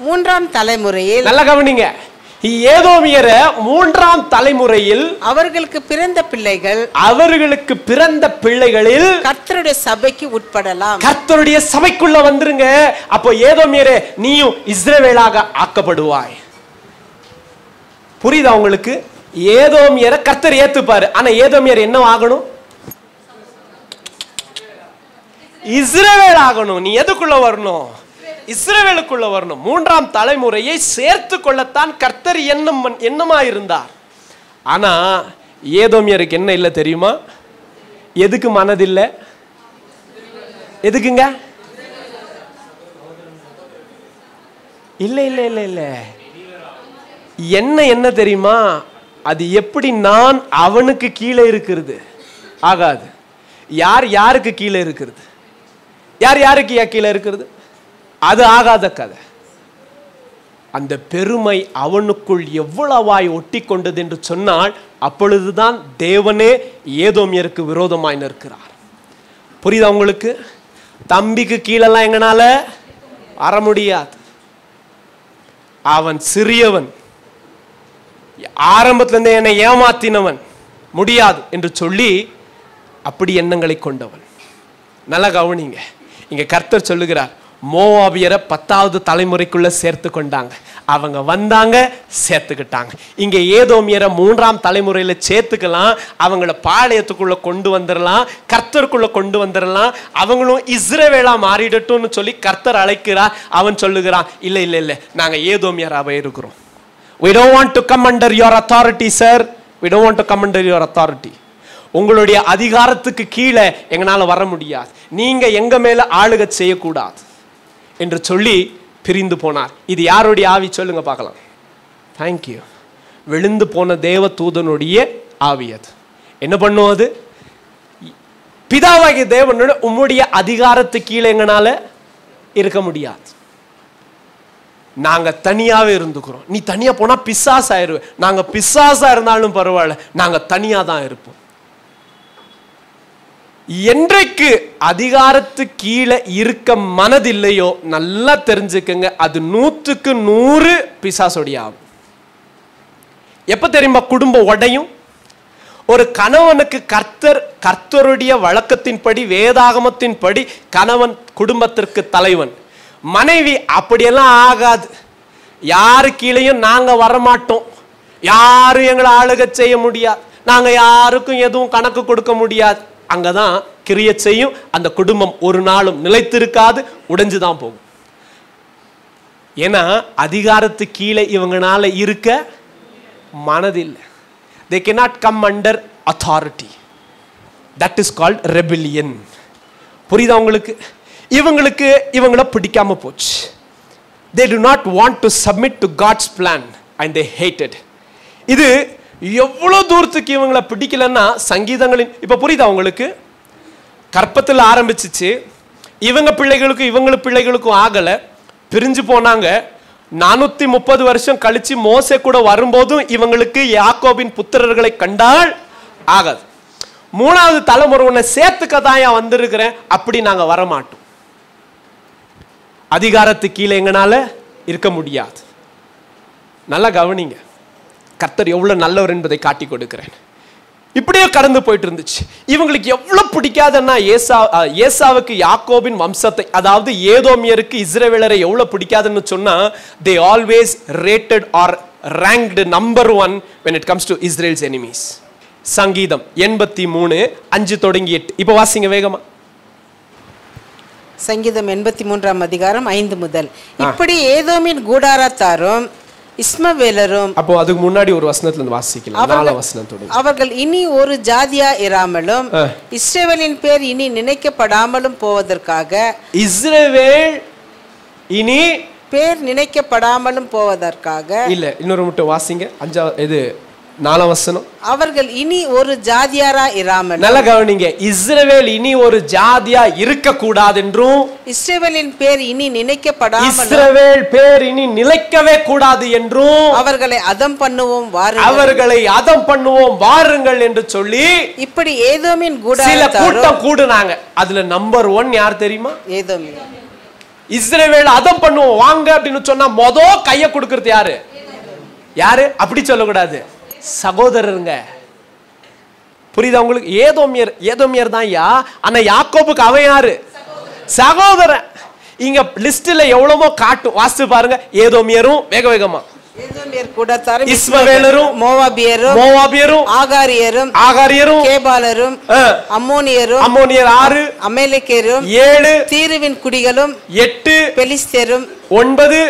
[SPEAKER 2] 3ஆம் தலைமுறையில்,
[SPEAKER 1] நல்லா கவனிங்க, ஏதோமியர 3ஆம் தலைமுறையில்
[SPEAKER 2] அவர்களுக்கு பிறந்த பிள்ளைகளில் கர்த்தருடைய சபைக்கு உட்படலாம்.
[SPEAKER 1] கர்த்தருடைய சபைக்குள்ள வந்துருங்க. அப்போ ஏதோமியரே நீயும் இஸ்ரவேலாக ஆக்கப்படுவாய். புரியுதா உங்களுக்கு? ஏதோமியர கர்த்தர் ஏத்துப்பாரு. ஆனா ஏதோமியர் என்ன ஆகணும்? இஸ்ரவேல் ஆகணும். நீ எதுக்குள்ள வரணும்? இஸ்ரவேலுக்குள்ள வரணும். 3ஆம் தலைமுறையை சேர்த்து கொள்ளத்தான் கர்த்தர் எண்ணமா இருந்தார். ஆனா ஏதோமியருக்கு என்ன இல்லை தெரியுமா? எதுக்கு மனதில்லை? எதுக்குங்க? இல்ல இல்ல இல்ல இல்ல என்ன தெரியுமா? அது எப்படி நான் அவனுக்கு கீழே இருக்கிறது ஆகாது. யார் யாருக்கு கீழே இருக்கிறது? யார் யாருக்கு கீழே இருக்கிறது? அது ஆகாத கதை. அந்த பெருமை அவனுக்குள் எவ்வளவாய் ஒட்டி கொண்டது என்று சொன்னால் அப்பொழுதுதான் தேவனே ஏதோமியருக்கு விரோதமாய் நிற்கிறார். புரியுதா உங்களுக்கு? தம்பிக்கு கீழெல்லாம் எங்கனால வர முடியாது. அவன் சிறியவன். ஆரம்பத்துல இருந்து என்னை ஏமாத்தினவன் முடியாது என்று சொல்லி அப்படி எண்ணங்களை கொண்டவன். நல்லா கவனிங்க, இங்க கர்த்தர் சொல்லுகிறார், மோவாபியரை 10வது தலைமுறைக்குள்ள சேர்த்து கொண்டாங்க. அவங்க வந்தாங்க, சேர்த்துக்கிட்டாங்க. இங்க ஏதோமியரை 3ஆம் தலைமுறையில சேர்த்துக்கலாம். அவங்கள பாளையத்துக்குள்ள கொண்டு வந்துடலாம், கர்த்தருக்குள்ள கொண்டு வந்துடலாம். அவங்களும் இஸ்ரவேலா மாறிடட்டும்னு சொல்லி கர்த்தர் அழைக்கிறார். அவன் சொல்லுகிறான், இல்ல இல்ல இல்ல, நாங்க ஏதோமியராவே இருக்கிறோம். We don't want to come under your authority, sir. We don't want to come under your authority. உங்களுடைய அதிகாரத்துக்கு கீழே எங்களால வர முடியாது, நீங்க எங்க மேல ஆளுகை செய்யக்கூடாது என்று சொல்லி பிரிந்து போனார். இது யாருடைய ஆவி சொல்லுங்க பார்க்கலாம். தேங்க்யூ. விழுந்து போன தேவ தூதனுடைய ஆவி. அது என்ன பண்ணும்? அது பிதாவாகிய தேவனோட உம்முடைய அதிகாரத்துக்கு கீழே எங்களால இருக்க முடியாது, நாங்க தனியாவே இருந்துக்கிறோம். நீ தனியா போனா பிசாசு ஆயிருவே. நாங்க பிசாசா இருந்தாலும் பரவாயில்ல, நாங்க தனியா தான் இருப்போம். என்றைக்கு அதிகாரத்து கீழே இருக்க மனதில்லையோ நல்லா தெரிஞ்சுக்கங்க, அது 100க்கு 100 பிசாசோடைய ஆவி. எப்ப தெரியுமா குடும்பம் உடையும்? ஒரு கணவனுக்கு கர்த்தருடைய வழக்கத்தின்படி, வேதாகமத்தின்படி கணவன் குடும்பத்திற்கு தலைவன். மனைவி அப்படியெல்லாம் ஆகாது, யாரு கீழையும் நாங்க வரமாட்டோம், யாரும் எங்களை ஆளுகை செய்ய முடியாது, நாங்க யாருக்கும் எதுவும் கணக்கு கொடுக்க முடியாது. அங்கதான் கிரிய செய்யும். அந்த குடும்பம் ஒரு நாளும் நிலைத்திருக்காது, உடைஞ்சுதான் போகும். ஏன்னா அதிகாரத்து கீழே இவங்கனால இருக்க மனதில்லை. they cannot come under authority. that is called rebellion. புரியுதா உங்களுக்கு? இவங்களுக்கு இவங்கள பிடிக்காம போச்சு. they do not want to submit to God's plan and they hated. இது எவ்வளவு தூரத்துக்கு இவங்களை பிடிக்கலன்னா, சங்கீதங்களின் இப்ப புரியுதா உங்களுக்கு? கற்பத்தில் ஆரம்பிச்சிச்சு, இவங்க பிள்ளைகளுக்கும் இவங்களுக்கு பிள்ளைகளுக்கும் ஆகல, பிரிஞ்சு போனாங்க. 430 வருஷம் கழிச்சு மோசே கூட வரும்போதும் இவங்களுக்கு யாக்கோபின் புத்திரர்களை கண்டால் ஆகாது. 3வது தலைமுறை உன்னை சேர்த்துக்கதான் வந்திருக்கிறேன், அப்படி நாங்க வரமாட்டோம். அதிகாரத்து கீழே எங்கனால இருக்க முடியாது. நல்லா கவனிங்க, கர்த்தர் எவ்வளவு நல்லவர் என்பதை காட்டி கொடுக்கிறேன். இப்படியே கடந்து போயிட்டு இருந்துச்சு. இவங்களுக்கு எவ்வளவு பிடிக்காதுன்னா, ஏசாவுக்கு யாக்கோபின் வம்சத்தை, அதாவது ஏதோமியருக்கு இஸ்ரவேலரை எவ்வளவு பிடிக்காதுன்னு சொன்னா, they always rated or ranked number 1 when it comes to Israel's enemies. சங்கீதம் 83 5 தொடங்கி 8. இப்ப வாசிங்க வேகமா.
[SPEAKER 2] சங்கீதம் 83ஆம் அதிகாரம் 5 முதல். இப்படி ஏதோமின் கூடாரத்தாரும் இஸ்மவேலரும்,
[SPEAKER 1] அப்போ அதுக்கு முன்னாடி ஒரு வசனத்துல இருந்து வாசிக்கலாம். 4ஆம் வசனத்தோட,
[SPEAKER 2] அவர்கள் இனி ஒரு ஜாதியா இராமலும் இஸ்ரவேலின் பேர் இனி நினைக்கப்படாமலும் போவதற்காக,
[SPEAKER 1] இஸ்ரவேல் இனி
[SPEAKER 2] பேர் நினைக்கப்படாமலும் போவதற்காக,
[SPEAKER 1] இல்ல இன்னொரு மட்டும் வாசிங்க. 4ஆம் வசனம், அவர்கள்
[SPEAKER 2] இனி ஒரு ஜாதியாரா இராமல்.
[SPEAKER 1] நல்ல கவனிங்க, இஸ்ரவேல் இனி ஒரு ஜாதியா இருக்க கூடாது என்றும்,
[SPEAKER 2] இஸ்ரவேலின் பேர் இனி நினைக்கப்படாமல்,
[SPEAKER 1] இஸ்ரவேல் பேர் இனி நிலைக்கவே கூடாது என்றும்,
[SPEAKER 2] அவர்களை அதம் பண்ணுவோம் வாருங்கள்,
[SPEAKER 1] அவர்களை அதம் பண்ணுவோம் வாருங்கள் என்று சொல்லி இப்படி ஏதோமின் கூட்டம் கூடுனாங்க. அதுல நம்பர் 1 யார் தெரியுமா?
[SPEAKER 2] ஏதோமின்.
[SPEAKER 1] இஸ்ரவேல் அதம் பண்ணுவோம் வாங்க அப்படின்னு சொன்னா மொத கைய கொடுக்கிறது யாரு? யாரு? அப்படி சொல்லக்கூடாது, சகோதரருங்க. புரியுதா உங்களுக்கு? ஏதோமியர் தான் யா, ஆனா யாக்கோபுக்கு அவன் யாரு? சகோதரன். இங்க லிஸ்ட்ல எவ்வளவோ காட்டும், வாசித்து பாருங்க. ஏதோமியரும் வேக வேகமா,
[SPEAKER 2] ஏதோமியர் கூட்டத்தாரும்
[SPEAKER 1] இஸ்மவேலரும் மோவாபியரும் ஆகாரியரும் கேபாலரும் அம்மோனியரும் 6
[SPEAKER 2] அமலேக்கியரும்
[SPEAKER 1] 7
[SPEAKER 2] தீருவின் குடிகளும்
[SPEAKER 1] 8
[SPEAKER 2] பெலிஸ்தரும்
[SPEAKER 1] 9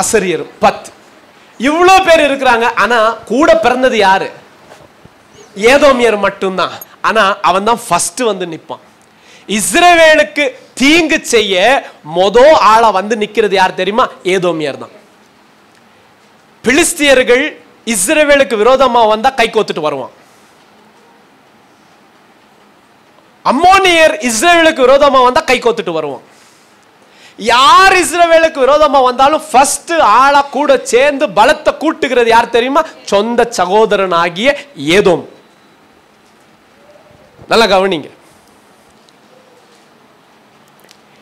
[SPEAKER 1] அசரியரும் 10. இவ்வளோ பேர் இருக்கிறாங்க. ஆனா கூட பிறந்தது யாரு? ஏதோமியர் மட்டும்தான். ஆனா அவன் தான் ஃபர்ஸ்ட் வந்து நிற்பான். இஸ்ரவேலுக்கு தீங்கு செய்ய மொதல் ஆளா வந்து நிக்கிறது யார் தெரியுமா? ஏதோமியர் தான். பிலிஸ்தியர்கள் இஸ்ரவேலுக்கு விரோதமா வந்தா கை கோத்துட்டு வருவான். அம்மோனியர் இஸ்ரவேலுக்கு விரோதமா வந்தா கை கோத்துட்டு வருவான். யார் இஸ்ரவேலுக்கு விரோதமா வந்தாலும் ஃபர்ஸ்ட் ஆளா கூட சேர்ந்து பலத்தை கூட்டுகிறது யார் தெரியுமா? சொந்த சகோதரன் ஆகிய ஏதோம். நல்லா கவனிங்க.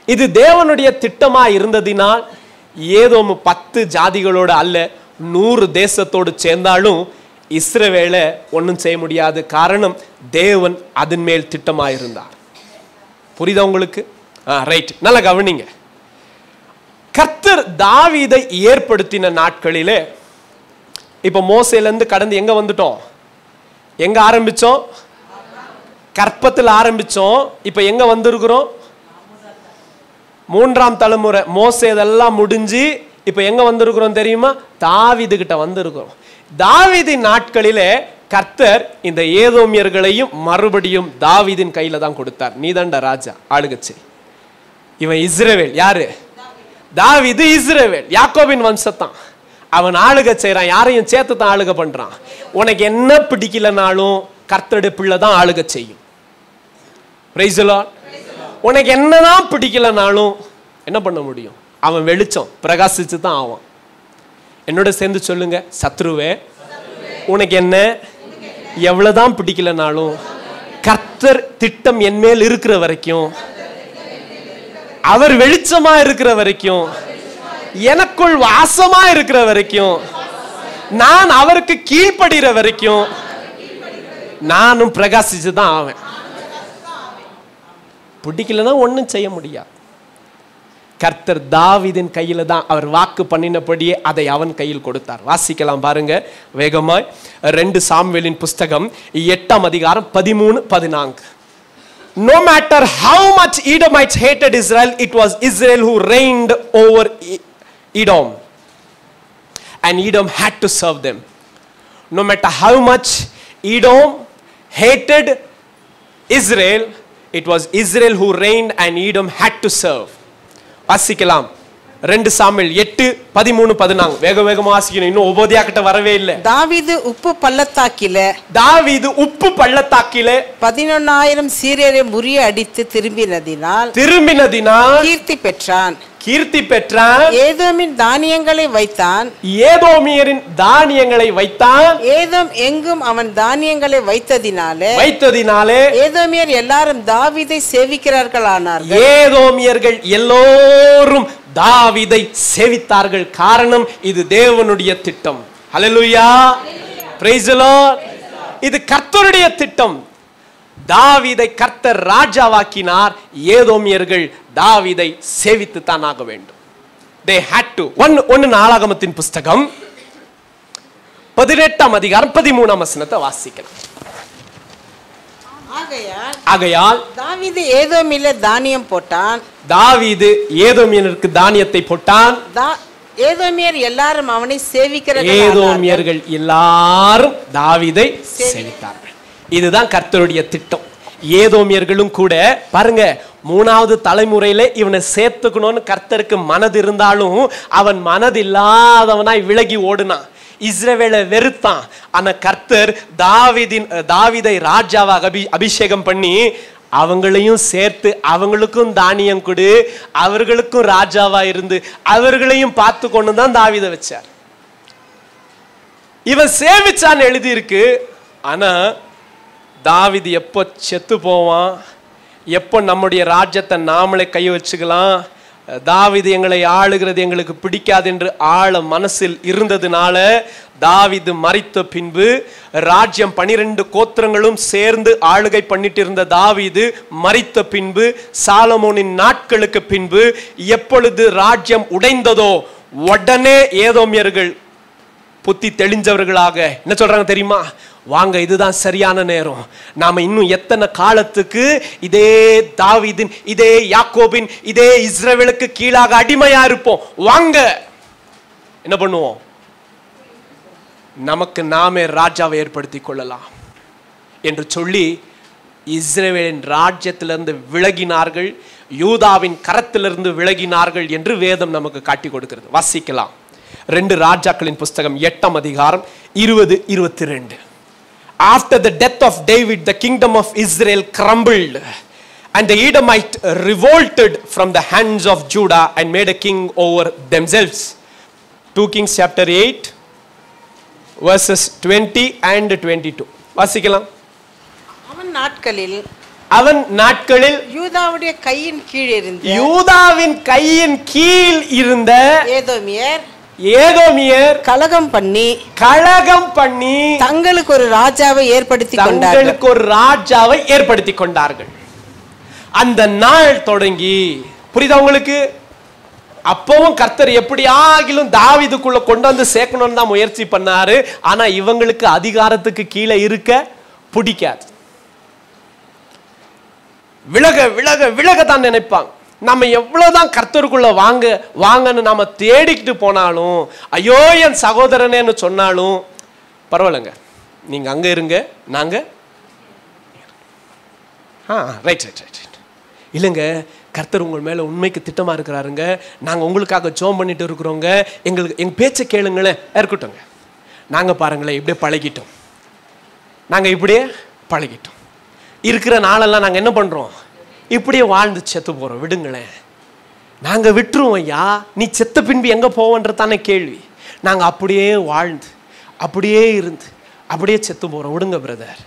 [SPEAKER 1] இது தேவனுடைய திட்டமா இருந்ததினால் ஏதோம் 10 ஜாதிகளோட அல்ல, 100 தேசத்தோடு சேர்ந்தாலும் இஸ்ரவேலை ஒன்றும் செய்ய முடியாது. காரணம் தேவன் அதன் மேல் திட்டமாயிருந்தார். புரியுதா உங்களுக்கு? ரைட், நல்லா கவனிங்க. கர்த்தர் தாவீதை ஏற்படுத்தின நாட்களிலே, இப்ப மோசேலேருந்து கடந்து எங்க வந்துட்டோம்? எங்க ஆரம்பிச்சோம்? கற்பத்தில் ஆரம்பிச்சோம். இப்ப எங்க வந்திருக்கிறோம்? 3ஆம் தலைமுறை. மோசே இதெல்லாம் முடிஞ்சு இப்ப எங்க வந்திருக்கிறோம் தெரியுமா? தாவீது கிட்ட வந்திருக்கிறோம். தாவீதின் நாட்களிலே கர்த்தர் இந்த ஏதோமியர்களையும் மறுபடியும் தாவீதின் கையில தான் கொடுத்தார். நீதான்டா ராஜா, ஆளுகச்சை. இவன் இஸ்ரவேல். யாரு? தாவீது இஸ்ரவேல், யாக்கோபின் வம்சத்தான். அவன் ஆளுகை செய்யறான், யாரையும் சேர்த்து தான் ஆளுகை பண்றான். உனக்கு என்ன பிடிக்கலனாலும் கர்த்தருடைய பிள்ளை தான் ஆளுகை செய்யும். Praise the Lord. உனக்கு என்னதான் பிடிக்கலனாலும் என்ன பண்ண முடியும்? அவன் வெளிச்சம் பிரகாசிச்சு தான் ஆவான். என்னோட சேர்ந்து சொல்லுங்க, சத்ருவே உனக்கு என்ன எவ்வளவுதான் பிடிக்கலனாலும் கர்த்தர் திட்டம் என் மேல் இருக்கிற வரைக்கும், அவர் வெளிச்சமா இருக்கிற வரைக்கும், எனக்குள் வாசமா இருக்கிற வரைக்கும், நான் அவருக்கு கீழ்ப்படுகிற வரைக்கும் நானும் பிரகாசிச்சு தான் ஆவேன். பிடிக்கலன்னா ஒன்றும் செய்ய முடியாது. கர்த்தர் தாவீதின் கையில தான் அவர் வாக்கு பண்ணினபடியே அதை அவன் கையில் கொடுத்தார். வாசிக்கலாம் பாருங்க வேகமாய். 2 சாமுவேலின் புஸ்தகம் 8ஆம் அதிகாரம் 13-14. No matter how much Edomites hated Israel, it was Israel who reigned over Edom, and Edom had to serve them. No matter how much Edom hated Israel, it was Israel who reigned and Edom had to serve. வாசிக்கலாம் 2 Samuel 8:13-14. வேக வேகமா வாசிக்கணும், இன்னும் உபோதியா கிட்ட வரவே இல்லை.
[SPEAKER 2] தாவீது உப்பு பள்ளத்தாக்கிலே 11,000 சீரியரை முறிய அடித்து திரும்பினதினால் கீர்த்தி பெற்றான். ஏதோமின் தானியங்களை வைத்தான். ஏதோம் எங்கும் அவன் தானியங்களை வைத்ததினாலே ஏதோமியர் எல்லாரும் தாவீதை சேவிக்கிறார்கள் ஆனார்கள்.
[SPEAKER 1] ஏதோமியர்கள் எல்லோரும் தாவீதை சேவித்தார்கள். காரணம், இது தேவனுடைய திட்டம். ஹல்லேலூயா, பிரைஸ் தி லார்ட். இது கர்த்தருடைய திட்டம். தாவீதை கர்த்தர் ராஜாவாக்கினார். ஏதோமியர்கள் தாவீதை சேவித்து தான் ஆக வேண்டும். they had to. 1 நாளாகமத்தின் புஸ்தகம் 18ஆம் அதிகாரம் 13ஆம் வசனத்தை வாசிக்கலாம். ஆகையால்
[SPEAKER 2] தாவீது ஏதோமிலே தானியம் போட்டான்.
[SPEAKER 1] தாவீது ஏதோமியருக்கு தானியத்தை போட்டான்.
[SPEAKER 2] ஏதோமியர் எல்லாரும் அவனை சேவிக்கிறார்கள்.
[SPEAKER 1] ஏதோமியர்கள் எல்லாரும் தாவீதை சேவித்தார்கள். இதுதான் கர்த்தருடைய திட்டம். ஏதோமியர்களும் கூட பாருங்க, 3வது தலைமுறையில இவனை சேர்த்துக்கணும்னு கர்த்தருக்கு மனது இருந்தாலும் அவன் மனது இல்லாதவனாய் விலகி ஓடுனான். இஸ்ரவேலை வெறுத்தான். ஆனா கர்த்தர் தாவீதை ராஜாவாக அபிஷேகம் பண்ணி அவங்களையும் சேர்த்து அவங்களுக்கும் தானியம் கொடு, அவர்களுக்கும் ராஜாவா இருந்து அவர்களையும் பார்த்து கொண்டு தான் தாவீதை வச்சார். இவன் சேவிச்சான்னு எழுதி இருக்கு. ஆனா தாவீது எப்போ செத்து போவான், எப்போ நம்முடைய ராஜ்யத்தை நாமளே கை வச்சுக்கலாம், தாவீது எங்களை ஆளுகிறது எங்களுக்கு பிடிக்காது என்று ஆழ மனசில் இருந்ததுனால தாவீது மரித்த பின்பு ராஜ்யம் 12 கோத்திரங்களும் சேர்ந்து ஆளுகை பண்ணிட்டு இருந்த தாவீது மரித்த பின்பு சாலமோனின் நாட்களுக்கு பின்பு எப்பொழுது ராஜ்யம் உடைந்ததோ உடனே ஏதோமியர்கள் புத்தி தெளிஞ்சவர்களாக என்ன சொல்றாங்க தெரியுமா? வாங்க, இதுதான் சரியான நேரம். நாம இன்னும் எத்தனை காலத்துக்கு இதே தாவீதின், இதே யாக்கோபின், இதே இஸ்ரவேலுக்கு கீழாக அடிமையா இருப்போம்? வாங்க, என்ன பண்ணுவோம்? நமக்கு நாமே ராஜாவை ஏற்படுத்திக் கொள்ளலாம் என்று சொல்லி இஸ்ரவேலின் ராஜ்யத்திலிருந்து விலகினார்கள், யூதாவின் கரத்திலிருந்து விலகினார்கள் என்று வேதம் நமக்கு காட்டி கொடுக்கிறது. வாசிக்கலாம் 2 ராஜாக்களின் புஸ்தகம் 8ஆம் அதிகாரம் 20-22. After the death of David, the kingdom of Israel crumbled, and the Edomites revolted from the hands of Judah and made a king over themselves. 2 Kings chapter 8 verses 20 and 22. வாசிக்கலாம். அவன் நாட்களில்
[SPEAKER 2] யூதாவின் கையின் கீழ் இருந்த
[SPEAKER 1] ஏதோமியர்
[SPEAKER 2] கலகம் பண்ணி தங்களுக்கு ஒரு ராஜாவை ஏற்படுத்தி கொண்டார்கள்.
[SPEAKER 1] அந்த நாள் தொடங்கி புரியுதா உங்களுக்கு? அப்பவும் கர்த்தர் எப்படி ஆகிலும் தாவீதுக்குள்ள கொண்டு வந்து சேர்க்கணும்னு தான் முயற்சி பண்ணாரு. ஆனா இவங்களுக்கு அதிகாரத்துக்கு கீழே இருக்க பிடிக்காது. விலக விலக விலக தான் நினைப்பாங்க. நம்ம எவ்வளவுதான் கர்த்தருக்குள்ள வாங்கன்னு நாம தேடிக்கிட்டு போனாலும், ஐயோ என் சகோதரனேன்னு சொன்னாலும் பரவாயில்லைங்க, நீங்க அங்க இருங்க, நாங்க ரைட் ரைட் ரைட் இல்லைங்க, கர்த்தர் உங்கள் மேல உண்மைக்கு திட்டமா இருக்கிறாருங்க, நாங்க உங்களுக்காக ஜெபம் பண்ணிட்டு இருக்கிறோங்க, எங்க பேச்சை கேளுங்களேன். இருக்கட்டும்ங்க, நாங்க பாருங்களேன் இப்படியே பழகிட்டோம். இருக்கிற நாளெல்லாம் நாங்க என்ன பண்றோம்? இப்படியே வாழ்ந்து செத்து போறோம். விடுங்களேன், நாங்க விட்டுருவோம் ஐயா. நீ செத்த பின்பு எங்க போவன்ற தானே கேள்வி. நாங்க அப்படியே வாழ்ந்து அப்படியே இருந்து அப்படியே செத்து போறோம். விடுங்க பிரதர்.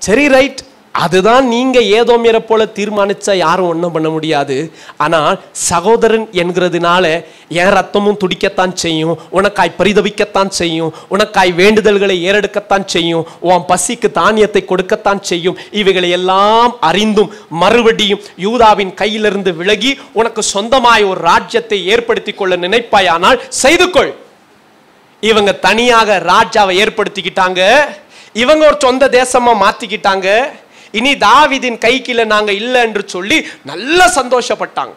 [SPEAKER 1] சரி ரைட், அதுதான் நீங்க ஏதோமியரை போல தீர்மானிச்சா யாரும் ஒன்றும் பண்ண முடியாது. ஆனால் சகோதரன் என்கிறதுனால என் ரத்தமும் துடிக்கத்தான் செய்யும், உனக்காய் பரிதவிக்கத்தான் செய்யும், உனக்காய் வேண்டுதல்களை ஏறெடுக்கத்தான் செய்யும், உன் பசிக்கு தானியத்தை கொடுக்கத்தான் செய்யும். இவைகளை எல்லாம் அறிந்தும் மறுபடியும் யூதாவின் கையிலிருந்து விலகி உனக்கு சொந்தமாய் ஒரு ராஜ்யத்தை ஏற்படுத்தி கொள்ள நினைப்பாயானால் செய்து கொள். இவங்க தனியாக ராஜாவை ஏற்படுத்திக்கிட்டாங்க. இவங்க ஒரு சொந்த தேசமா மாத்திக்கிட்டாங்க. இனி தாவீதின் கைக்குள்ள நாங்க இல்லை என்று சொல்லி நல்ல சந்தோஷப்பட்டாங்க.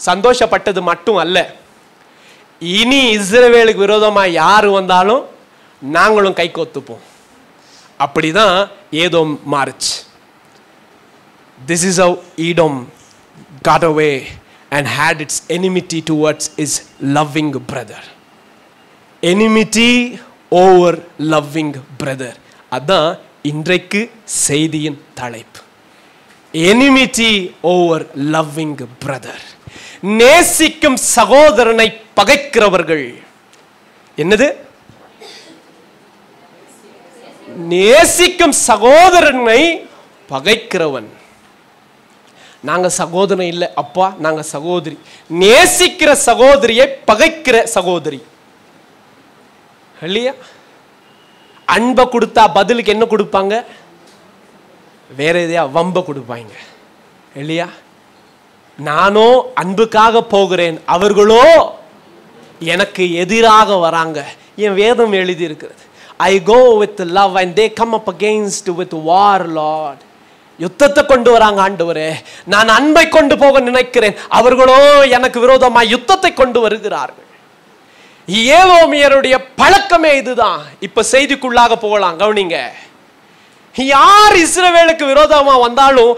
[SPEAKER 1] சந்தோஷப்பட்டது மட்டும் அல்ல, இனி இஸ்ரவேலுக்கு விரோதமா யாரு வந்தாலும் நாங்களும் கை கோத்துப்போம். அப்படிதான் ஏதோம் மாறுச்சு. This is how Edom got away and had its enmity towards his loving brother. Enmity over loving brother. அதான் இன்றைக்கு செய்தியின் தலைப்பு. Enmity over loving brother. நேசிக்கும் சகோதரனை பகைக்கிறவர்கள். என்னது? நேசிக்கும் சகோதரனை பகைக்கிறவன். நாங்க சகோதரன் இல்லை அப்பா, நாங்க சகோதரி. நேசிக்கிற சகோதரியை பகைக்கிற சகோதரி இல்லையா? அன்பை கொடுத்தா பதிலுக்கு என்ன கொடுப்பாங்க? வேற எதையா வம்ப கொடுப்பாங்க இல்லையா? நானோ அன்புக்காக போகிறேன், அவர்களோ எனக்கு எதிராக வராங்க. என் வேதம் எழுதி இருக்கிறது, I go with love and they come up against with war, Lord. யுத்தத்தை கொண்டு வராங்க ஆண்டவரே. நான் அன்பை கொண்டு போக நினைக்கிறேன், அவர்களோ எனக்கு விரோதமாக யுத்தத்தை கொண்டு வருகிறார்கள். ஏதோமியருடைய பழக்கமே இதுதான். இப்ப செய்திக்குள்ளாக போகலாம், கவனிங்க. யார் இஸ்ரவேலுக்கு விரோதமா வந்தாலும்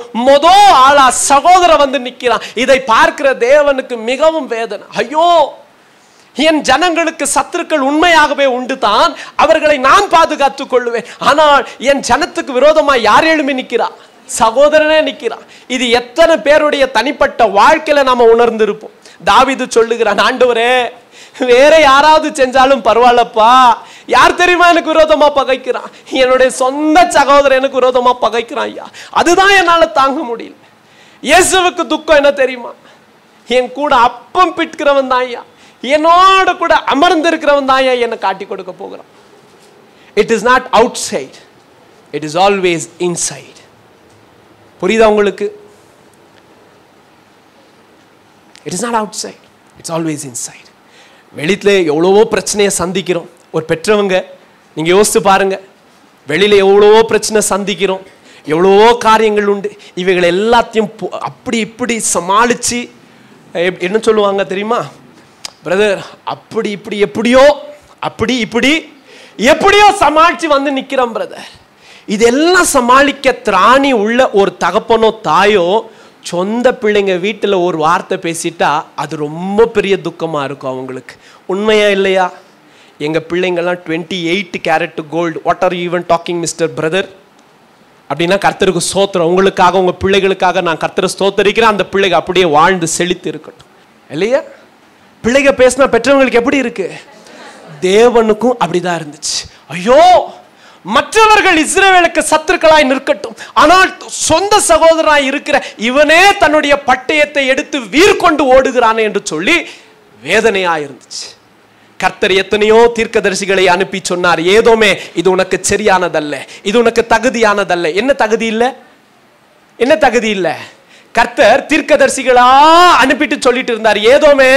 [SPEAKER 1] ஆளா சகோதரன் வந்து நிக்கிறான். இதை பார்க்கிற தேவனுக்கு மிகவும் வேதனை. ஐயோ, என் ஜனங்களுக்கு சத்துருக்கள் உண்மையாகவே உண்டு தான், அவர்களை நான் பாதுகாத்துக் கொள்ளுவேன். ஆனால் என் ஜனத்துக்கு விரோதமா யார் எழும்பி நிக்கிறா? சகோதரனே நிக்கிறான். இது எத்தனை பேருடைய தனிப்பட்ட வாழ்க்கையில நாம உணர்ந்திருப்போம். தாவீது சொல்லுகிறான், ஆண்டவரே வேற யாராவது செஞ்சாலும் பரவாயில்லப்பா, யார் தெரியுமா எனக்கு விரோதமா பகைக்கிறான்? என்னுடைய சொந்த சகோதரன் எனக்கு விரோதமா பகைக்கிறான் ஐயா, அதுதான் என்னால தாங்க முடியல. இயேசுவுக்கு துக்கம் என்ன தெரியுமா? என் கூட அப்பம் பிட்கிறவன் தான் ஐயா, என்னோட கூட அமர்ந்திருக்கிறவன் தான் ஐயா என்னை காட்டி கொடுக்க போகிறான். It is not outside, it is always inside. புரியுதா உங்களுக்கு? It is not outside, it's always inside. வெளியில எவ்வளவோ பிரச்சனையை சந்திக்கிறோம். ஒரு பெற்றவங்க நீங்க யோசிச்சு பாருங்க, வெளியில எவ்வளவோ பிரச்சனை சந்திக்கிறோம், எவ்வளவோ காரியங்கள் உண்டு. இவைகள் எல்லாத்தையும் அப்படி இப்படி சமாளிச்சு என்ன சொல்லுவாங்க தெரியுமா? பிரதர் அப்படி இப்படி எப்படியோ அப்படி இப்படி எப்படியோ சமாளிச்சு வந்து நிக்கிறோம் பிரதர். இதெல்லாம் சமாளிக்க திராணி உள்ள ஒரு தகப்பனோ தாயோ சொந்த பிள்ளைங்க வீட்டில் ஒரு வார்த்தை பேசிட்டா அது ரொம்ப பெரிய துக்கமாக இருக்கும் அவங்களுக்கு. உண்மையா இல்லையா? எங்கள் பிள்ளைங்கள்லாம் 28 carat gold. What are you even talking mister brother? அப்படின்னா கர்த்தருக்கு ஸ்தோத்திரம். உங்களுக்காக உங்கள் பிள்ளைகளுக்காக நான் கர்த்தரை ஸ்தோத்தரிக்கிறேன். அந்த பிள்ளைங்க அப்படியே வாழ்ந்து செழித்து இருக்கட்டும் இல்லையா? பிள்ளைங்க பேசினா பெற்றவங்களுக்கு எப்படி இருக்கு? தேவனுக்கும் அப்படிதான் இருந்துச்சு. ஐயோ, மற்றவர்கள் இஸ்ரவேலுக்கு சத்துருக்களாய் நிற்கட்டும், ஆனால் சொந்த சகோதரனாய் இருக்கிற இவனே தன்னுடைய பட்டயத்தை எடுத்து வீர் கொண்டு ஓடுகிறானே என்று சொல்லி வேதனையா இருந்துச்சு. கர்த்தர் எத்தனையோ தீர்க்கதரிசிகளை அனுப்பி சொன்னார், ஏதோமே இது உனக்கு சரியானதல்ல, இது உனக்கு தகுதியானதல்ல. என்ன தகுதி இல்ல? என்ன தகுதி இல்ல? கர்த்தர் தீர்க்கதரிசிகளா அனுப்பிட்டு சொல்லிட்டு இருந்தார், ஏதோமே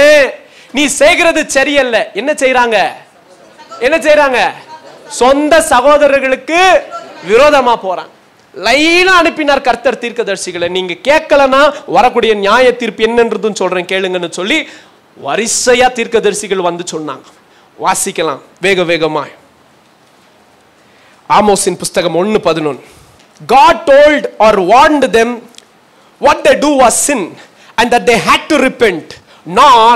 [SPEAKER 1] நீ செய்கிறது சரியல்ல. என்ன செய்யறாங்க? என்ன செய்யறாங்க? சொந்த சகோதரர்களுக்கு விரோதமா போறாங்க. லைனா அனுப்பினார் கர்த்தர் தீர்க்கதரிசிகளை. நீங்க கேட்கலன்னா வரக்கூடிய நியாய தீர்ப்பு என்னன்றதும் சொல்றேன் கேளுங்கன்னு சொல்லி வரிசையா தீர்க்கதரிசிகள் வந்து சொன்னாங்க. வாசிக்கலாம் வேக வேகமாய். ஆமோஸின் புஸ்தகம் 1:11. God told or warned them what they do was sin and that they had to repent, nor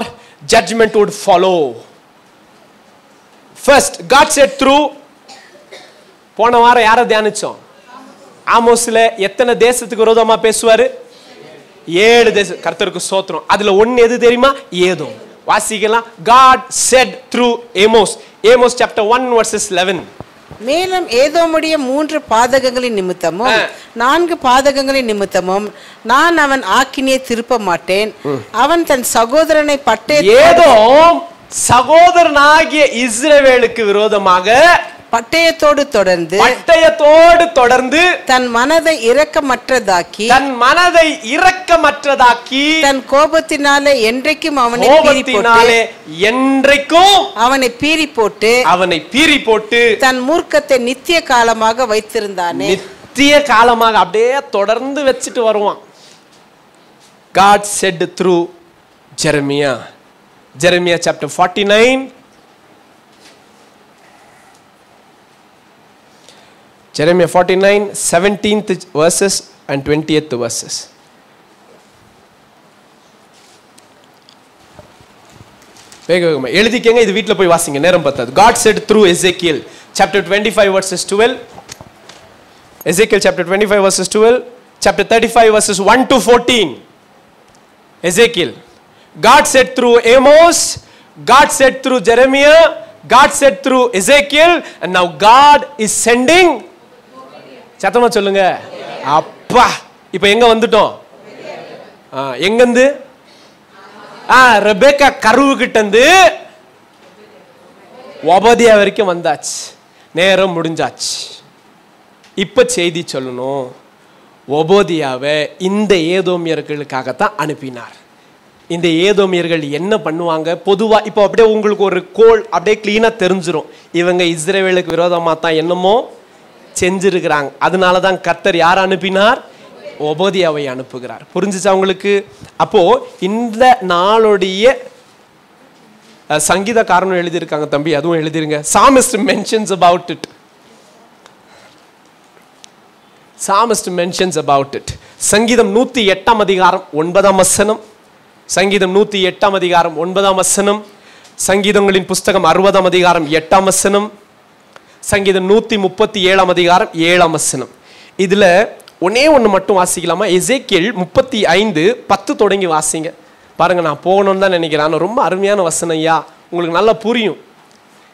[SPEAKER 1] judgment would follow. First, God said through, போன வாரம் யாரை தியானிச்சோம்? ஆமோஸ்ல எத்தனை தேசத்துக்கு விரோதமா பேசுவாரு? 7 தேசம். கர்த்தருக்கு ஸ்தோத்திரம். அதுல ஒன்னு எது தெரியுமா? ஏதோம். வாசிக்கலாம். God said through Amos. Amos chapter 1 verses 11.
[SPEAKER 2] மேலும் ஏதோமுடைய 3 பாதகங்களின் நிமித்தமும் 4 பாதகங்களின் நிமித்தமும் நான் அவன் ஆக்கினியை திருப்ப மாட்டேன். அவன் தன் சகோதரனை
[SPEAKER 1] ஏதோம் சகோதரனாகிய இஸ்ரவேலுக்கு விரோதமாக
[SPEAKER 2] பட்டயத்தோடு தொடர்ந்து
[SPEAKER 1] தன் மனதை இரக்கமற்றதாக்கி
[SPEAKER 2] தன் கோபத்தினாலே என்றைக்கும் அவனை பீறி போட்டு தன் மூர்க்கத்தை நித்திய காலமாக வைத்திருந்தானே.
[SPEAKER 1] நித்திய காலமாக அப்படியே தொடர்ந்து வச்சிட்டு வருவான். God said through Jeremiah. Jeremiah chapter 49. Jeremiah 49, 17th verses and 20th verses. வேகமா எழுதிக்கங்க, இது வீட்ல போய் வாசிங்க, நேரம் பத்தாது. God said through Ezekiel chapter 25 verses 12. Ezekiel chapter 25 verses 12, chapter 35 verses 1 to 14. Ezekiel. God said through Amos, God said through Jeremiah, God said through Ezekiel, and now God is sending. சத்தமா சொல்லுங்க. அப்பா இப்போ எங்க வந்துட்டோம்? எங்கந்து? ரெபேக்கா கருவு கிட்ட இருந்து ஒபதியா வரைக்கும் வந்தாச்சு. நேரம் முடிஞ்சாச்சு. இப்ப செய்தி சொல்லணும். ஒபதியாவை இந்த ஏதோமியர்களுக்காகத்தான் அனுப்பினார். இந்த ஏதோமியர்கள் என்ன பண்ணுவாங்க பொதுவா இப்போ அப்படியே உங்களுக்கு ஒரு கோல் அப்படியே கிளீனா தெரிஞ்சிரும். இவங்க இஸ்ரவேலுக்கு விரோதமா தான் என்னமோ செஞ்சிருக்கிறாங்க. அதனாலதான் கர்த்தர் யார் அனுப்பினார்? ஒபதியாவை அனுப்புகிறார். புரிஞ்சுச்சா உங்களுக்கு? அப்போ இந்த நாளுடைய சங்கீதக்காரனும் எழுதியிருக்காங்க தம்பி, அதுவும் எழுதிருங்க. Psalmist mentions about it. Psalmist mentions about it. சங்கீதம் 108 அதிகாரம் 9 வசனம். சங்கீதம் 108 அதிகாரம் 9 வசனம். சங்கீதங்களின் புஸ்தகம் 60 அதிகாரம் 8 வசனம். சங்கீதம் 137 அதிகாரம் 7 வசனம். இதுல ஒன்னே ஒன்று மட்டும் வாசிக்கலாமா? எசேக்கியேல் 35:10 தொடங்கி வாசிங்க. பாருங்க, நான் போகணும்னு தான் நினைக்கிறேன். ரொம்ப அருமையான வசனம் ஐயா, உங்களுக்கு நல்லா புரியும்.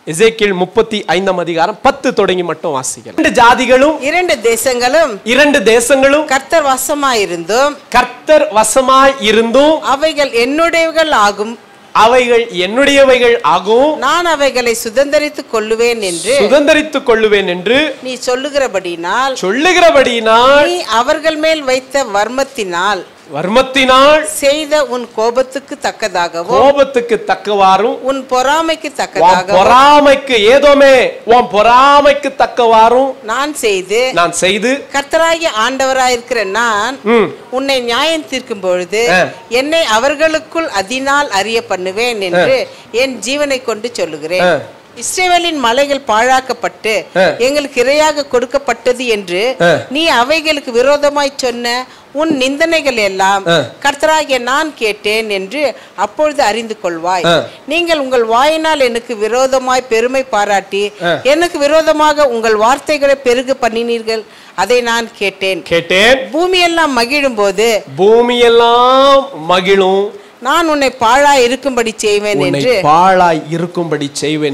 [SPEAKER 1] எசேக்கியேல் 35 அதிகாரம் 10 தொடங்கி மட்டும் வாசிக்கலாம். 2 ஜாதிகளும் 2 தேசங்களும்
[SPEAKER 2] கர்த்தர் வசமாய் இருந்தும் அவைகள் என்னுடையவைகள் ஆகும். நான் அவைகளை சுதந்தரித்துக் கொள்ளுவேன் என்று நீ சொல்லுகிறபடினால் நீ அவர்கள் மேல் வைத்த வர்மத்தினால் செய்த உன் கோபத்துக்கு தக்கவாறும் உன் பொறாமைக்கு தக்கவாறும் நான் செய்து கர்த்தராகிய ஆண்டவராயிருக்கிற நான் உன்னை நியாயம் தீர்க்கும் பொழுது என்னை அவர்களுக்குள் அதனால் அறிய பண்ணுவேன் என்று என் ஜீவனை கொண்டு சொல்லுகிறேன். இஸ்ரவேலின் மலைகள் பாழாக்கப்பட்டு எங்களுக்கு இரையாக கொடுக்கப்பட்டது என்று நீ அவைகளுக்கு விரோதமாய் சொன்ன உன் நிந்தனைகள் எல்லாம் கர்த்தராகிய நான் கேட்டேன் என்று அப்பொழுது அறிந்து கொள்வாய். நீங்கள் உங்கள் வாயினால் எனக்கு விரோதமாய் பெருமை பாராட்டி எனக்கு விரோதமாக உங்கள் வார்த்தைகளை பெருக பண்ணினீர்கள். அதை நான் கேட்டேன். பூமியெல்லாம் மகிழும் போது நான் உன்னை பாழாய் இருக்கும்படி செய்வேன்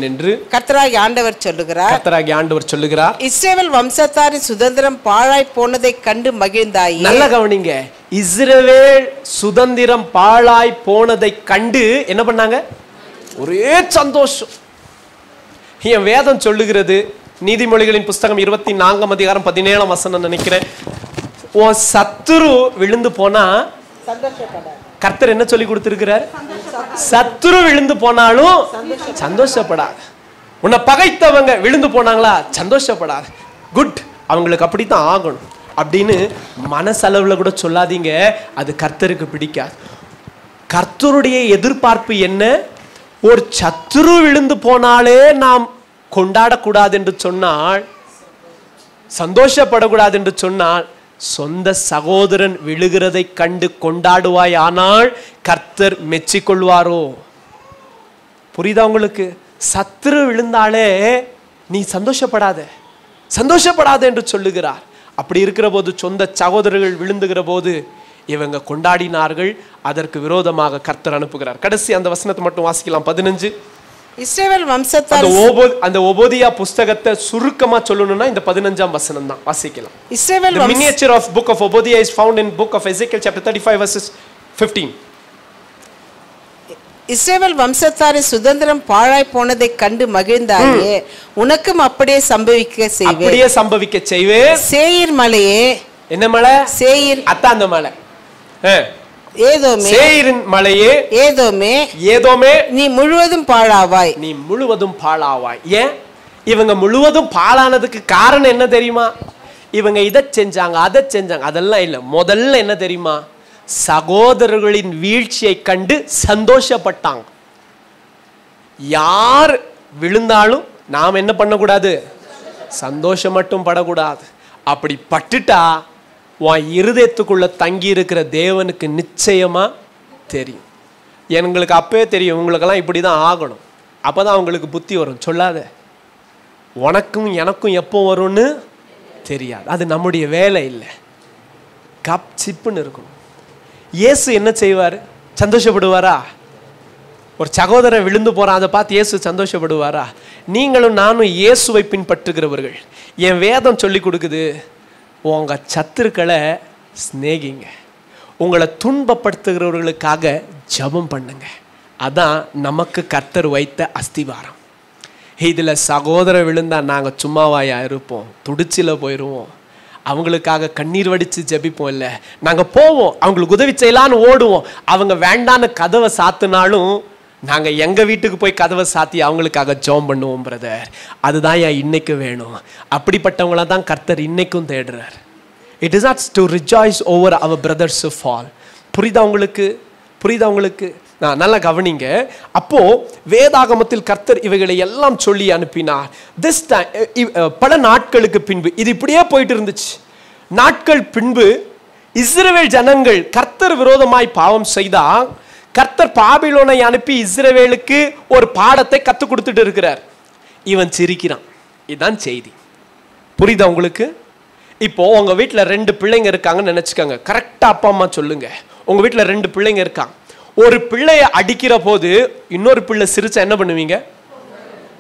[SPEAKER 2] என்று கர்த்தராகிய ஆண்டவர் சொல்லுகிறார். இஸ்ரவேல் வம்சத்தாரின் சுதந்திரம் பாழாய் போனதை கண்டு மகிழ்ந்தாயே.
[SPEAKER 1] நல்ல கவனிங்க. இஸ்ரவேல் சுதந்திரம் பாழாய் போனதை கண்டு என்ன பண்ணாங்க? ஒரே சந்தோஷம். என் வேதம் சொல்லுகிறது, நீதிமொழிகளின் புஸ்தகம் 24 அதிகாரம் 17 வசனம் நினைக்கிறேன், உன் சத்துரு விழுந்து போனா கர்த்தர் என்ன சொல்லி கொடுத்திருக்கிறார்? சத்துரு விழுந்து போனாலும் சந்தோஷப்படாது. உன்னை பகைத்தவங்க விழுந்து போனாங்களா, சந்தோஷப்படாது. குட், அவங்களுக்கு அப்படித்தான் ஆகணும் அப்படின்னு மனசளவுல கூட சொல்லாதீங்க, அது கர்த்தருக்கு பிடிக்காது. கர்த்தருடைய எதிர்பார்ப்பு என்ன? ஒரு சத்துரு விழுந்து போனாலே நாம் கொண்டாடக்கூடாது என்று சொன்னால், சந்தோஷப்படக்கூடாது என்று சொன்னால், சொந்த சகோதரன் விழுகிறதை கண்டு கொண்டாடுவாய் ஆனால் கர்த்தர் மெச்சிக்கொள்வாரோ? புரியுதா உங்களுக்கு? சத்துரு விழுந்தாலே நீ சந்தோஷப்படாத சந்தோஷப்படாத என்று சொல்லுகிறார். அப்படி இருக்கிற போது சொந்த சகோதரர்கள் விழுந்துகிற போது இவங்க கொண்டாடினார்கள், அதற்கு விரோதமாக கர்த்தர் அனுப்புகிறார். கடைசி அந்த வசனத்தை மட்டும் வாசிக்கலாம். 15.
[SPEAKER 2] இஸ்ரவேல் வம்சத்தார்,
[SPEAKER 1] அந்த ஓபதியா புத்தகத்தை சுருக்கமா சொல்லணும்னா இந்த 15ஆம் வசனம் தான் வாசிக்கலாம்.
[SPEAKER 2] இஸ்ரவேல்
[SPEAKER 1] The miniature of book of Obadiah is found in book of Ezekiel chapter 35 verses 15.
[SPEAKER 2] இஸ்ரவேல் வம்சத்தாரின் சுதந்திரம் பாழாய் போனதை கண்டு மகிழ்ந்தாயே, உனக்கும் அப்படியே சம்பவிக்க செய்வேன்.
[SPEAKER 1] அப்படியே சம்பவிக்க செய்வேன்.
[SPEAKER 2] சேயீர் மலையே,
[SPEAKER 1] என்ன மலை?
[SPEAKER 2] சேயீர்,
[SPEAKER 1] அதான் அந்த மலை.
[SPEAKER 2] ஏதோமே,
[SPEAKER 1] சேயீரின் மலையே,
[SPEAKER 2] ஏதோமே,
[SPEAKER 1] ஏதோமே,
[SPEAKER 2] நீ முழுவதும் பாழாவாய்,
[SPEAKER 1] நீ முழுவதும் பாழாவாய். ஏன் இவங்க முழுவதும் பாழானதுக்கு காரணம் என்ன தெரியுமா? இவங்க இதை செஞ்சாங்க அதை செஞ்சாங்க, அதெல்லாம் இல்லை. முதல்ல என்ன தெரியுமா? சகோதரர்களின் வீழ்ச்சியை கண்டு சந்தோஷப்பட்டாங்க. யார் விழுந்தாலும் நாம் என்ன பண்ணக்கூடாது? சந்தோஷம் மட்டும் படக்கூடாது. அப்படி பட்டுட்டா உன் இருதயத்துக்குள்ள தங்கி இருக்கிற தேவனுக்கு நிச்சயமா தெரியும். எங்களுக்கு அப்பவே தெரியும், உங்களுக்கெல்லாம் இப்படிதான் ஆகணும். அப்பதான் அவங்களுக்கு புத்தி வரும். சொல்லாத, உனக்கும் எனக்கும் எப்போ வரும்னு தெரியாது. அது நம்முடைய வேலை இல்லை. கப் சிப்புன்னு இருக்கணும். இயேசு என்ன செய்வார்? சந்தோஷப்படுவாரா? ஒரு சகோதரன் விழுந்து போறான், அதை பார்த்து இயேசு சந்தோஷப்படுவாரா? நீங்களும் நானும் இயேசுவை பின்பற்றுகிறவர்கள். என் வேதம் சொல்லி கொடுக்குது, உங்க சத்துருக்களை சிநேகிங்க, உங்களை துன்பப்படுத்துகிறவர்களுக்காக ஜெபம் பண்ணுங்க. அதான் நமக்கு கர்த்தர் வைத்த அஸ்திவாரம். இதுல சகோதரன் விழுந்தா நாங்க சும்மாவாயா இருப்போம்? துடிச்சில போயிடுவோம். அவங்களுக்காக கண்ணீர் வடித்து ஜெபிப்போம். இல்லை, நாங்கள் போவோம், அவங்களுக்கு உதவி செய்யலான்னு ஓடுவோம். அவங்க வேண்டான்னு கதவை சாத்தினாலும் நாங்கள் எங்கள் வீட்டுக்கு போய் கதவை சாத்தி அவங்களுக்காக ஜெபம் பண்ணுவோம். பிரதர், அதுதான் இன்னைக்கு வேணும். அப்படிப்பட்டவங்கள தான் கர்த்தர் இன்னைக்கும் தேடுறார். It is not to rejoice over our brothers fall. புரியுதா உங்களுக்கு? புரியுதா உங்களுக்கு? நான் நல்லா கவனிங்க. அப்போ வேதாகமத்தில் கர்த்தர் இவைகளை எல்லாம் சொல்லி அனுப்பினார். திஸ் டைம் பல நாட்களுக்கு பின்பு இது இப்படியே போயிட்டு இருந்துச்சு. நாட்கள் பின்பு இஸ்ரவேல் ஜனங்கள் கர்த்தர் விரோதமாய் பாவம் செய்தா, கர்த்தர் பாபிலோனை அனுப்பி இஸ்ரவேலுக்கு ஒரு பாடத்தை கற்றுக் கொடுத்துட்டு இருக்கிறார். இவன் சிரிக்கிறான். இதுதான் செய்தி. புரியுதா உங்களுக்கு? இப்போ உங்க வீட்டுல 2 பிள்ளைங்க இருக்காங்கன்னு நினைச்சுக்கோங்க. கரெக்டா அப்பா அம்மா சொல்லுங்க. உங்க வீட்டுல 2 பிள்ளைங்க இருக்காங்க. ஒரு பிள்ளைய அடிக்கிற போது இன்னொரு பிள்ளை சிரிச்சா என்ன பண்ணுவீங்க?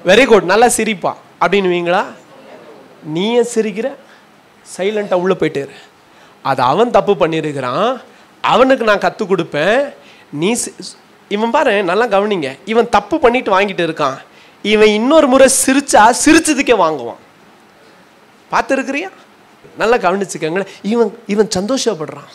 [SPEAKER 1] வெரி குட், நல்லா சிரிப்பா அப்படின்னுவீங்களா? நீயே சிரிக்கிற, சைலண்டா உள்ள போயிட்டு. அது அவன் தப்பு பண்ணிருக்கிறான், அவனுக்கு நான் கற்றுக் கொடுப்பேன். நீ இவன் பாரு, நல்லா கவனிங்க. இவன் தப்பு பண்ணிட்டு வாங்கிட்டு இருக்கான். இவன் இன்னொரு முறை சிரிச்சா சிரிச்சதுக்கே வாங்குவான். பார்த்துருக்கிறியா? நல்லா கவனிச்சுக்கங்களேன். இவன் சந்தோஷப்படுறான்.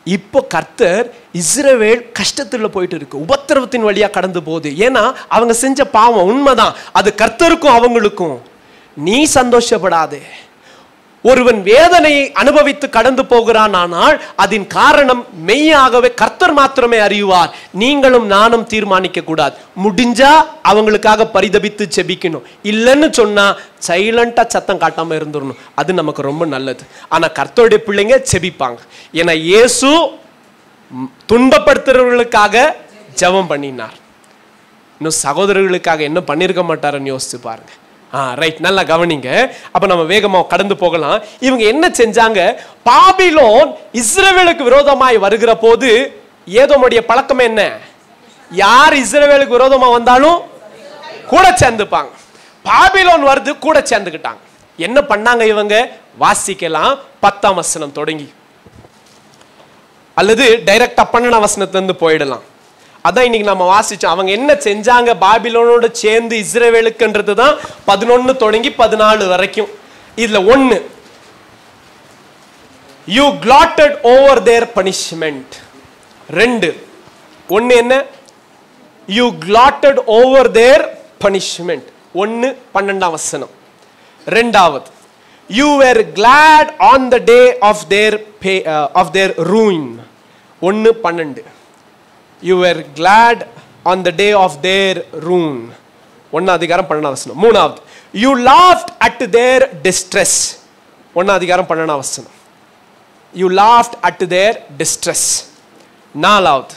[SPEAKER 1] இப்போ கர்த்தர் இஸ்ரவேல் கஷ்டத்துல போயிட்டு இருக்கு, உபத்திரவத்தின் வழியா கடந்து போகுது. ஏன்னா அவங்க செஞ்ச பாவம் உண்மைதான், அது கர்த்தருக்கும் அவங்களுக்கும். நீ சந்தோஷப்படாதே. ஒருவன் வேதனையை அனுபவித்து கடந்து போகிறான், ஆனால் அதன் காரணம் மெய்யாகவே கர்த்தர் மாத்திரமே அறிவார். நீங்களும் நானும் தீர்மானிக்க கூடாது. முடிஞ்சா அவங்களுக்காக பரிதபித்து செபிக்கணும். இல்லைன்னு சொன்னா சைலண்டா சத்தம் காட்டாம இருந்துடணும். அது நமக்கு ரொம்ப நல்லது. ஆனா கர்த்தருடைய பிள்ளைங்க செபிப்பாங்க. ஏன்னா இயேசு துன்பப்படுத்துறவர்களுக்காக ஜெபம் பண்ணினார். இன்னும் சகோதரர்களுக்காக என்ன பண்ணிருக்க மாட்டாருன்னு யோசிச்சு பாருங்க. ரைட், நல்லா கவனிங்க. அப்ப நம்ம வேகமா கடந்து போகலாம். இவங்க என்ன செஞ்சாங்க? பாபிலோன் இஸ்ரவேலுக்கு விரோதமாய் வருகிற போது ஏதோமுடைய பழக்கம் என்ன? யார் இஸ்ரவேலுக்கு விரோதமா வந்தாலும் கூட சேர்ந்துப்பாங்க. பாபிலோன் வருது, கூட சேர்ந்துக்கிட்டாங்க. என்ன பண்ணாங்க இவங்க? வாசிக்கலாம் 10ஆம் வசனம் தொடங்கி, அல்லது டைரக்டா 12ஆம் வசனத்துல இருந்து போயிடலாம். அதான் இன்னைக்கு நம்ம வாசிச்சோம். அவங்க என்ன செஞ்சாங்க பாபிலோனோட சேர்ந்து இஸ்ரவேலுக்குன்றது தான் 11 தொடங்கி 14 வரைக்கும். இதுல 1, you glotted over their punishment. 2, 1 என்ன, you glotted over their punishment. 1 12ஆம் வசனம். 2வது, you were glad on the day of their ruin. 1 12, you were glad on the day of their ruin. 1 அதிகாரம் 12ஆம் வசனம். 3வது, you laughed at their distress. 1 அதிகாரம் 12ஆம் வசனம். You laughed at their distress. 4வது,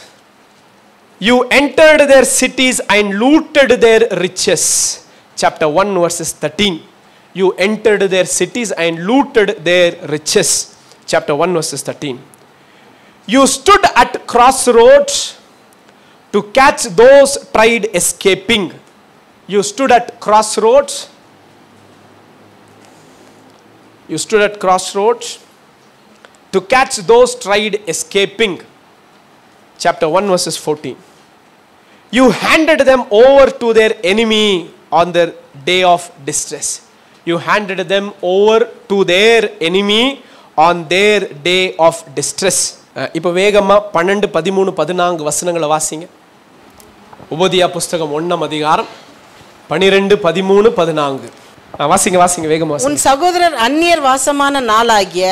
[SPEAKER 1] you entered their cities and looted their riches. Chapter 1 verses 13. You entered their cities and looted their riches. Chapter 1 verses 13. You stood at crossroads to catch those tried escaping. You stood at crossroads. You stood at crossroads to catch those tried escaping. Chapter 1 verses 14. You handed them over to their enemy on their day of distress. You handed them over to their enemy on their day of distress. இப்போ வேகமா 12, 13, 14 வசனங்களை வாசிங்க. உபதியா புஸ்தகம் 1ஆம் அதிகாரம் 12, 13, 14. வாசிங்க வேகமா வாசிங்க.
[SPEAKER 2] உன் சகோதரர் அந்நியர் வாசமான நாளாகிய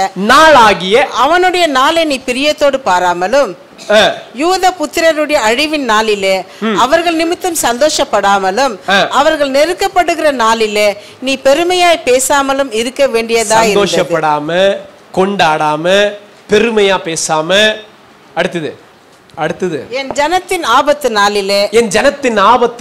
[SPEAKER 2] அவனுடைய நாளை நீ பிரியத்தோடு பாராமலும் யூத புத்திரருடைய அழிவின் நாளிலே அவர்கள் நிமித்தம் சந்தோஷப்படாமலும் அவர்கள் நெருக்கப்படுகிற நாளிலே நீ பெருமையாய் பேசாமலும் இருக்க வேண்டியதா.
[SPEAKER 1] சந்தோஷப்படாம, கொண்டாடாம, பெருமையா பேசாம. அடுத்தது
[SPEAKER 2] என் ஜனத்தின் ஆபத்து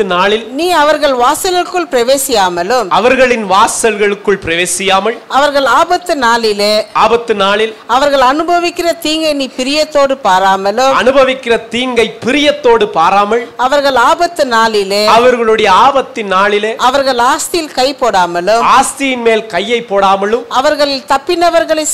[SPEAKER 2] நாளில் நீ அவர்கள் வாசலுக்குள் பிரவேசியாமலும்
[SPEAKER 1] அவர்களின் வாசல்களுக்குள் பிரவேசியாமல்
[SPEAKER 2] அவர்கள் ஆபத்து நாளில் அவர்கள் அனுபவிக்கிற தீங்கை நீ பிரியத்தோடு பாராமல் அவர்கள் ஆபத்து நாளிலே அவர்களுடைய ஆபத்தின் நாளிலே அவர்கள் ஆஸ்தியில் கை போடாமலும்
[SPEAKER 1] ஆஸ்தியின் மேல் கையை போடாமலும்
[SPEAKER 2] அவர்கள் தப்பினவர்களை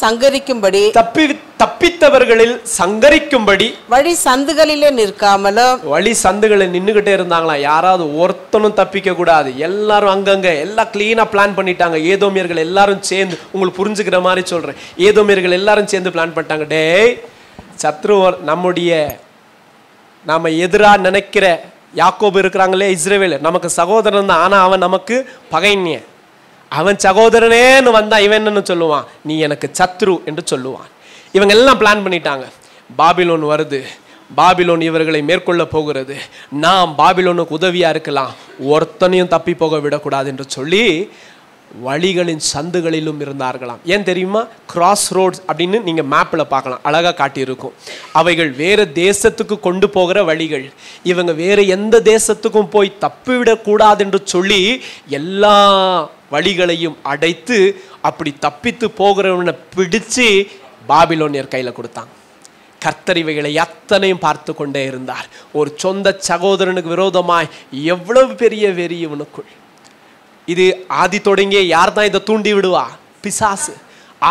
[SPEAKER 1] தப்பித்தவர்களில் சங்கரிக்கும்படி
[SPEAKER 2] வழி சந்துகளிலே நிற்காமலும்.
[SPEAKER 1] வழி சந்துகளில் நின்னுகிட்டே இருந்தாங்களா? யாராவது ஒருத்தனும் தப்பிக்க கூடாது. எல்லாரும் அங்கங்க எல்லாம் கிளீனா பிளான் பண்ணிட்டாங்க. ஏதோமியர்கள் எல்லாரும் சேர்ந்து, உங்களுக்கு புரிஞ்சுக்கிற மாதிரி சொல்றேன், ஏதோமியர்கள் எல்லாரும் சேர்ந்து பிளான் பண்ணிட்டாங்க. டேய், சத்ரு நாம எதிரா நினைக்கிற யாக்கோபு இருக்கிறாங்களே, இஸ்ரவேல் நமக்கு சகோதரன் தான், ஆனா அவன் நமக்கு பகைஞ. அவன் சகோதரனேன்னு வந்தா இவன் என்னன்னு சொல்லுவான்? நீ எனக்கு சத்ரு என்று சொல்லுவான். இவங்க எல்லாம் பிளான் பண்ணிட்டாங்க. பாபிலோன் வருது, பாபிலோன் இவர்களை மேற்கொள்ள போகிறது, நாம் பாபிலோனுக்கு உதவியா இருக்கலாம், ஒருத்தனையும் தப்பி போக விடக்கூடாது என்று சொல்லி வழிகளின் சந்துகளிலும் இருந்தார்களாம். ஏன் தெரியுமா? கிராஸ் ரோட்ஸ் அப்படின்னு நீங்க மேப்ல பார்க்கலாம், அழகா காட்டியிருக்கும். அவைகள் வேற தேசத்துக்கு கொண்டு போகிற வழிகள். இவங்க வேற எந்த தேசத்துக்கும் போய் தப்பிவிடக்கூடாது என்று சொல்லி எல்லா வழிகளையும் அடைத்து அப்படி தப்பித்து போகிறவனை பிடிச்சு பாபிலோனியர் கையில கொடுத்தாங்க. கர்த்தர் இவைகளை அத்தனையும் பார்த்து கொண்டே இருந்தார். ஒரு சொந்த சகோதரனுக்கு விரோதமாய் எவ்வளவு பெரிய வெறி இவனுக்குள். இது ஆதி தொடங்கிய யார் தான் இதை தூண்டி விடுவா? பிசாசு.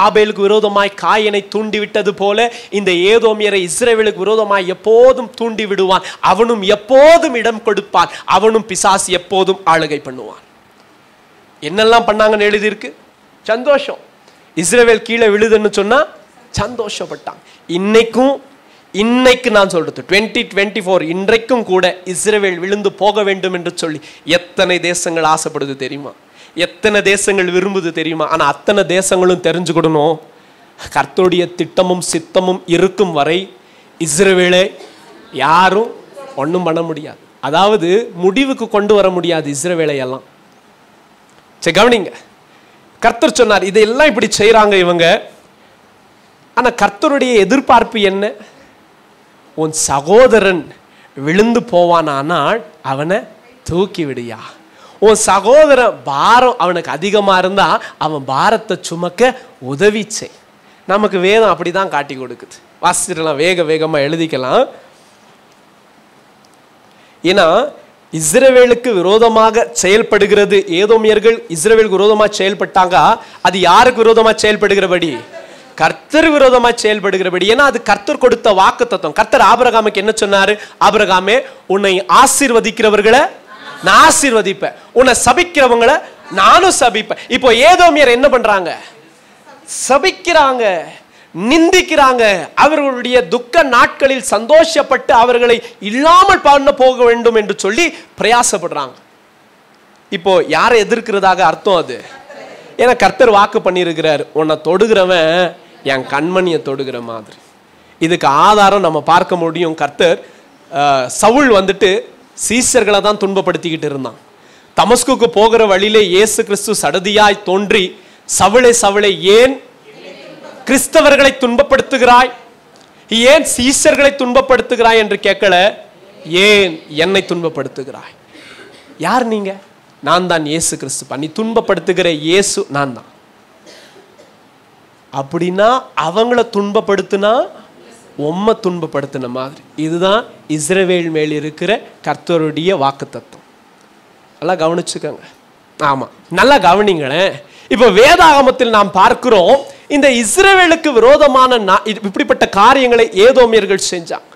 [SPEAKER 1] ஆபேலுக்கு விரோதமாய் காயனை தூண்டி விட்டது போல இந்த ஏதோமியரை இஸ்ரவேலுக்கு விரோதமாய் எப்போதும் தூண்டி விடுவான். அவனும் எப்போதும் இடம் கொடுப்பான். அவனும் பிசாசு எப்போதும் ஆளுகை பண்ணுவான். என்னெல்லாம் பண்ணாங்கன்னு எழுதியிருக்கு. சந்தோஷம். இஸ்ரவேல் கீழே விழுதுன்னு சொன்னா சந்தோஷப்பட்டாங்க. இன்னைக்கு நான் சொல்றது 2024 இன்றைக்கும் கூட இஸ்ரவேல் விழுந்து போக வேண்டும் என்று சொல்லி எத்தனை தேசங்கள் ஆசைப்படுது தெரியுமா? எத்தனை தேசங்கள் விரும்புது தெரியுமா? ஆனா அத்தனை தேசங்களும் தெரிஞ்சுக்கணும், கர்த்தருடைய திட்டமும் சித்தமும் இருக்கும் வரை இஸ்ரவேலை யாரும் ஒன்றும் பண்ண முடியாது. அதாவது முடிவுக்கு கொண்டு வர முடியாது இஸ்ரவேலை எல்லாம். சரி கவனிங்க, கர்த்தர் சொன்னார் இதெல்லாம் இப்படி செய்யறாங்க இவங்க. ஆனா கர்த்தருடைய எதிர்பார்ப்பு என்ன? உன் சகோதரன் விழுந்து போவானால் அவனை தூக்கி விடியா. உன் சகோதரன் பாரம் அவனுக்கு அதிகமா இருந்தா அவன் பாரத்தை சுமக்க உதவி செய். நமக்கு வேதம் அப்படிதான் காட்டி கொடுக்குது. வாசிக்கலாம், வேகமா எழுதிக்கலாம். ஏன்னா இஸ்ரவேலுக்கு விரோதமாக செயல்படுகிறது. ஏதோமியர்கள் இஸ்ரவேலுக்கு விரோதமாக செயல்பட்டாங்க. அது யாருக்கு விரோதமாக செயல்படுகிறபடி? கர்த்தர் விரோதமா செயல்படுகிறபடி. ஏன்னா அது கர்த்தர் கொடுத்த வாக்குத்தத்தம். கர்த்தர் ஆபிரகாமுக்கு என்ன சொன்னாரு? ஆபிரகாமே, உன்னை ஆசீர்வதிக்கிறவர்களை நான் ஆசீர்வதிப்பேன், உன்னை சபிக்கிறவங்களை நானும் சபிப்பேன். இப்போ ஏதோமியர் என்ன பண்றாங்க? சபிக்கிறாங்க, நிந்திக்கிறாங்க. அவர்களுடைய துக்க நாட்களில் சந்தோஷப்பட்டு அவர்களை இல்லாமல் பண்ண போக வேண்டும் என்று சொல்லி பிரயாசப்படுறாங்க. இப்போ யாரை எதிர்க்கிறதாக அர்த்தம் அது? ஏன்னா கர்த்தர் வாக்கு பண்ணியிருக்கிறார், உன்னை தொடுகிறவன் என் கண்மணியை தொடுகிற மாதிரி. இதுக்கு ஆதாரம் நம்ம பார்க்க முடியும். கர்த்தர் சவுல் வந்துட்டு சீஷர்களை தான் துன்பப்படுத்திக்கிட்டு இருந்தான். தமஸ்குக்கு போகிற வழியிலே இயேசு கிறிஸ்து சடதியாய் தோன்றி, சவுளே சவுளே, ஏன் கிறிஸ்தவர்களை துன்பப்படுத்துகிறாய், ஏன் சீஷர்களை துன்பப்படுத்துகிறாய் என்று கேட்கல, ஏன் என்னை துன்பப்படுத்துகிறாய்? யார் நீங்க? நான் தான் இயேசு கிறிஸ்து. பண்ணி துன்பப்படுத்துகிற இயேசு நான் தான். அப்படின்னா அவங்கள துன்பப்படுத்தினா உம்மை துன்பப்படுத்தின மாதிரி. இதுதான் இஸ்ரவேல் மேல் இருக்கிற கர்த்தருடைய வாக்குத்தத்தம். நல்லா கவனிச்சுக்கோங்க. ஆமா, நல்லா கவனிங்களேன். இப்ப வேதாகமத்தில் நாம் பார்க்கிறோம், இந்த இஸ்ரவேலுக்கு விரோதமான இப்படிப்பட்ட காரியங்களை ஏதோமியர்கள் செஞ்சாங்க.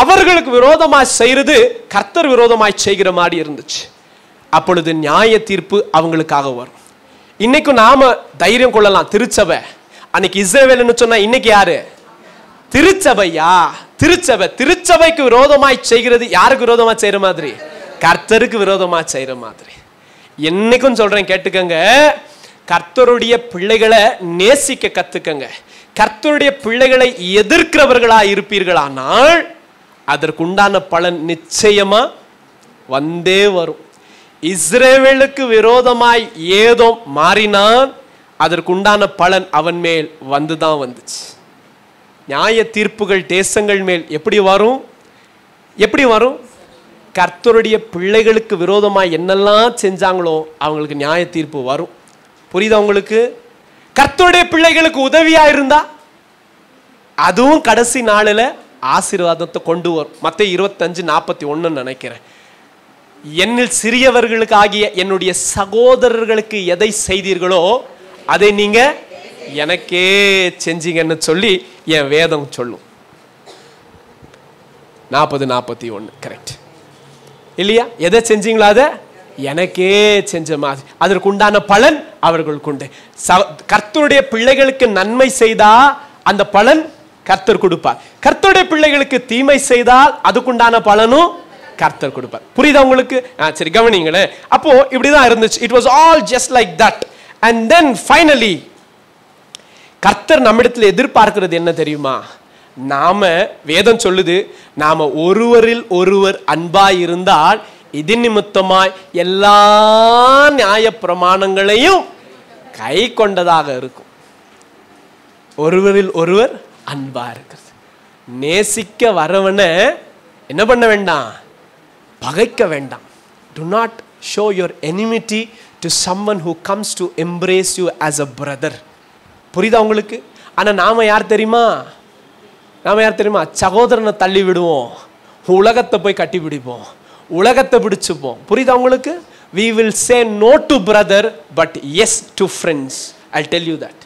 [SPEAKER 1] அவர்களுக்கு விரோதமாய் செய்யறது கர்த்தர் விரோதமாய் செய்கிற மாதிரி இருந்துச்சு. அப்பொழுது நியாய தீர்ப்பு அவங்களுக்காக வரும். இன்னைக்கும் நாம தைரியம் கொள்ளலாம். திருச்சபை அன்னைக்கு இஸ்ரவேல்னு சொன்னா இன்னைக்கு யாரு? திருச்சபையா? திருச்சபை. திருச்சபைக்கு விரோதமாய் செய்கிறது யாருக்கு விரோதமா செய்யற மாதிரி? கர்த்தருக்கு விரோதமா செய்யற மாதிரி. என்னைக்கும் சொல்றேன், கேட்டுக்கங்க. கர்த்தருடைய பிள்ளைகளை நேசிக்க கத்துக்கங்க. கர்த்தருடைய பிள்ளைகளை எதிர்க்கிறவர்களா இருப்பீர்களானால் அதற்குண்டான பலன் நிச்சயமா வந்தே வரும். இஸ்ரவேலுக்கு விரோதமாய் ஏதோ மாறினான், அதற்குண்டான பலன் அவன் மேல் வந்துதான் வந்துச்சு. நியாய தீர்ப்புகள் தேசங்கள் மேல் எப்படி வரும்? எப்படி வரும்? கர்த்தருடைய பிள்ளைகளுக்கு விரோதமாய் என்னெல்லாம் செஞ்சாங்களோ அவங்களுக்கு நியாய தீர்ப்பு வரும். புரியுதா உங்களுக்கு? கர்த்தருடைய பிள்ளைகளுக்கு உதவியா இருந்தா அதுவும் கடைசி நாளில் ஆசீர்வாதத்தை கொண்டு வரும். மத்தேயு 25:41 நினைக்கிறேன். என்னில் சிறியவர்களுக்கு ஆகிய என்னுடைய சகோதரர்களுக்கு எதை செய்தீர்களோ அதை நீங்க எனக்கே செஞ்சீங்கன்னு சொல்லி என் வேதம் சொல்லும். 40:41 கரெக்ட் இல்லையா? எதை செஞ்சீங்களா? அதை எனக்கே செஞ்ச மாதிரி. அதற்குண்டான பலன் அவர்களுக்கு உண்டு. கர்த்தருடைய பிள்ளைகளுக்கு நன்மை செய்தா அந்த பலன் கர்த்தர் கொடுப்பார். கர்த்தருடைய பிள்ளைகளுக்கு தீமை செய்தால் அதுக்குண்டான பலனும் கர்த்தர் கொடுப்பார். புரியுதா உங்களுக்கு? சரி, கவனிங்களேன். அப்போ இப்படிதான் இருந்துச்சு. It was all just like that. And then finally கர்த்தர் நம்மிடத்தில் எதிர்பார்க்கிறது என்ன தெரியுமா? நாம, வேதம் சொல்லுது, நாம ஒருவரில் ஒருவர் அன்பாய் இருந்தால் இது நிமித்தமாய் எல்லா நியாய பிரமாணங்களையும் கை கொண்டதாக இருக்கும். ஒருவரில் ஒருவர் அன்பா இருக்கிறது. நேசிக்க வரவனை என்ன பண்ண வேண்டாம்? பகைக்க வேண்டாம். Do not show your enmity to someone who comes to embrace you as a brother. புரியுதா உங்களுக்கு? ஆனா நாம யார் தெரியுமா? நாம யார் தெரியுமா? சகோதரனை தள்ளி விடுவோம், உலகத்தை போய் கட்டி பிடிப்போம், உலகத்தை பிடிச்சுப்போம். புரியுதா உங்களுக்கு? We will say no to brother but yes to friends. I'll tell you that.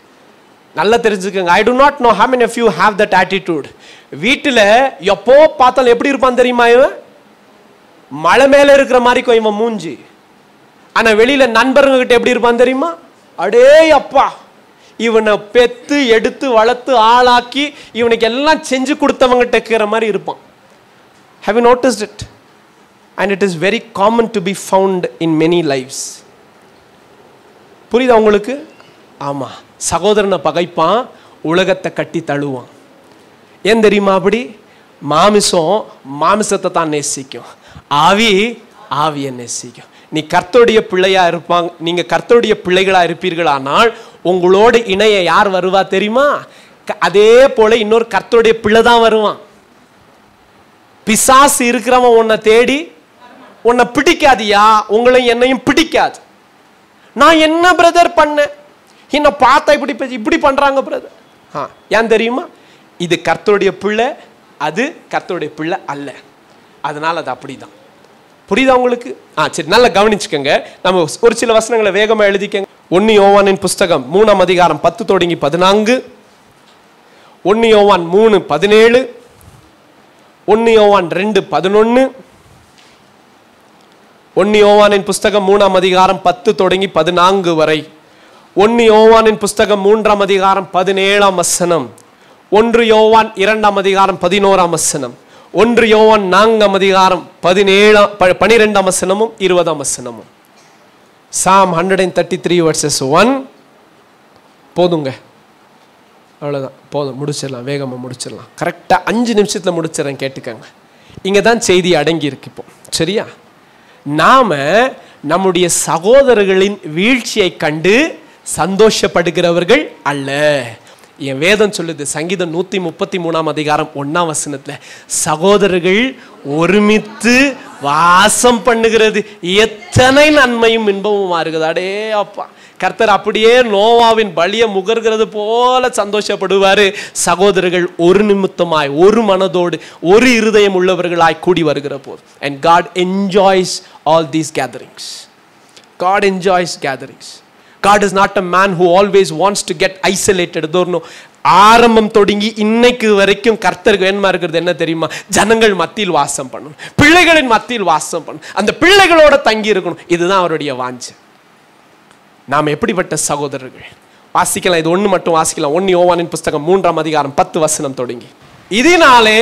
[SPEAKER 1] நல்லா தெரிஞ்சுக்கங்க. I do not know how many of you have that attitude. வீட்டில் எப்போ பார்த்தாலும் எப்படி இருப்பான் தெரியுமா? இவன் மலை மேல இருக்கிற மாதிரி இவன் மூஞ்சி. ஆனா வெளியில நண்பர்கள் கிட்ட எப்படி இருப்பான் தெரியுமா? அடே அப்பா, இவனை பெத்து எடுத்து வளர்த்து ஆளாக்கி இவனுக்கு எல்லாம் செஞ்சு கொடுத்தவங்கிட்ட இருக்கிற மாதிரி இருப்பான். Have you noticed it? And it is very common to be found in many lives. புரியுதா உங்களுக்கு? ஆமா, சகோதரனை பகைப்பான், உலகத்தை கட்டி தழுவான். ஏன் தெரியுமா? அப்படி மாமிசம் மாமிசத்தை தான் நேசிக்கும், ஆவி ஆவியை நேசிக்கும். நீ கர்த்தருடைய பிள்ளையா இருப்பாங்க, நீங்க கர்த்தருடைய பிள்ளைகளா இருப்பீர்களானால் உங்களோட இணைய யார் வருவா தெரியுமா? அதே போல இன்னொரு கர்த்தருடைய பிள்ளை தான் வருவான். பிசாசு இருக்கிறவன் உன்னை தேடி உன்னை பிடிக்காதியா? உங்களை என்னையும் பிடிக்காது. நான் என்ன பிரதர் பண்ண, என்ன பார்த்தா இப்படி இப்படி பண்றாங்க பிரதர். ஏன் தெரியுமா? இது கர்த்தருடைய பிள்ளை, அது கர்த்தருடைய பிள்ளை அல்ல. அதனால அது அப்படிதான். புரியுதா உங்களுக்கு? சரி, நல்லா கவனிச்சுக்கோங்க. நம்ம ஒரு சில வசனங்களை வேகமா எழுதிக்கங்க. 1 யோவானின் புஸ்தகம் 3 அதிகாரம் 10 தொடங்கி 14. 1 யோவான் 3:17, 1 யோவான் 2:11, 1 யோவானின் புஸ்தகம் 3ஆம் அதிகாரம் 10 தொடங்கி 14 வரை, 1 யோவானின் புஸ்தகம் 3ஆம் அதிகாரம் 17ஆம் வசனம், 1 யோவான் 2ஆம் அதிகாரம் 11ஆம் வசனம், 1 யோவான் 4ஆம் அதிகாரம் 12ஆம் வசனமும் 20ஆம் வசனமும். Psalm 133 verses 1. போதுங்க, அவ்வளோதான், போதும், முடிச்சிடலாம், வேகமாக முடிச்சிடலாம். கரெக்டாக 5 நிமிஷத்தில் முடிச்சிடறேன், கேட்டுக்கங்க. இங்கே தான் செய்தி அடங்கி இருக்கு இப்போ, சரியா? நாம நம்முடைய சகோதரர்களின் வீழ்ச்சியை கண்டு சந்தோஷப்படுகிறவர்கள் அல்ல. என் வேதம் சொல்லுது, சங்கீதம் 133ஆம் அதிகாரம் 1ஆம் வசனத்துல, சகோதரர்கள் ஒருமித்து வாசம் பண்ணுகிறது எத்தனை நன்மையும் இன்பமுமா இருக்குது. அடே அப்பா, கர்த்தர் அப்படியே நோவாவின் பலியை முகர்கிறது போல சந்தோஷப்படுவாரு. சகோதரர்கள் ஒரு நிமித்தமாய், ஒரு மனதோடு, ஒரு இருதயம் உள்ளவர்களாய் கூடி வருகிற போது. And God enjoys all these gatherings. God enjoys gatherings. God is not a man who always wants to get isolated. ஆரம்பம் தொடங்கி இன்னைக்கு வரைக்கும் கர்த்தருக்கு வேணுமா இருக்கிறது என்ன தெரியுமா? ஜனங்கள் மத்தியில் வாசம் பண்ணணும், பிள்ளைகளின் மத்தியில் வாசம் பண்ணணும், அந்த பிள்ளைகளோட தங்கி இருக்கணும். இதுதான் அவருடைய வாஞ்சை. நாம் எப்படிப்பட்ட சகோதரர்கள்? வாசிக்கலாம், இது ஒன்று மட்டும் வாசிக்கலாம். 1 யோவானின் புஸ்தகம் 3ஆம் அதிகாரம் 10 வசனம் தொடங்கி, இதனாலே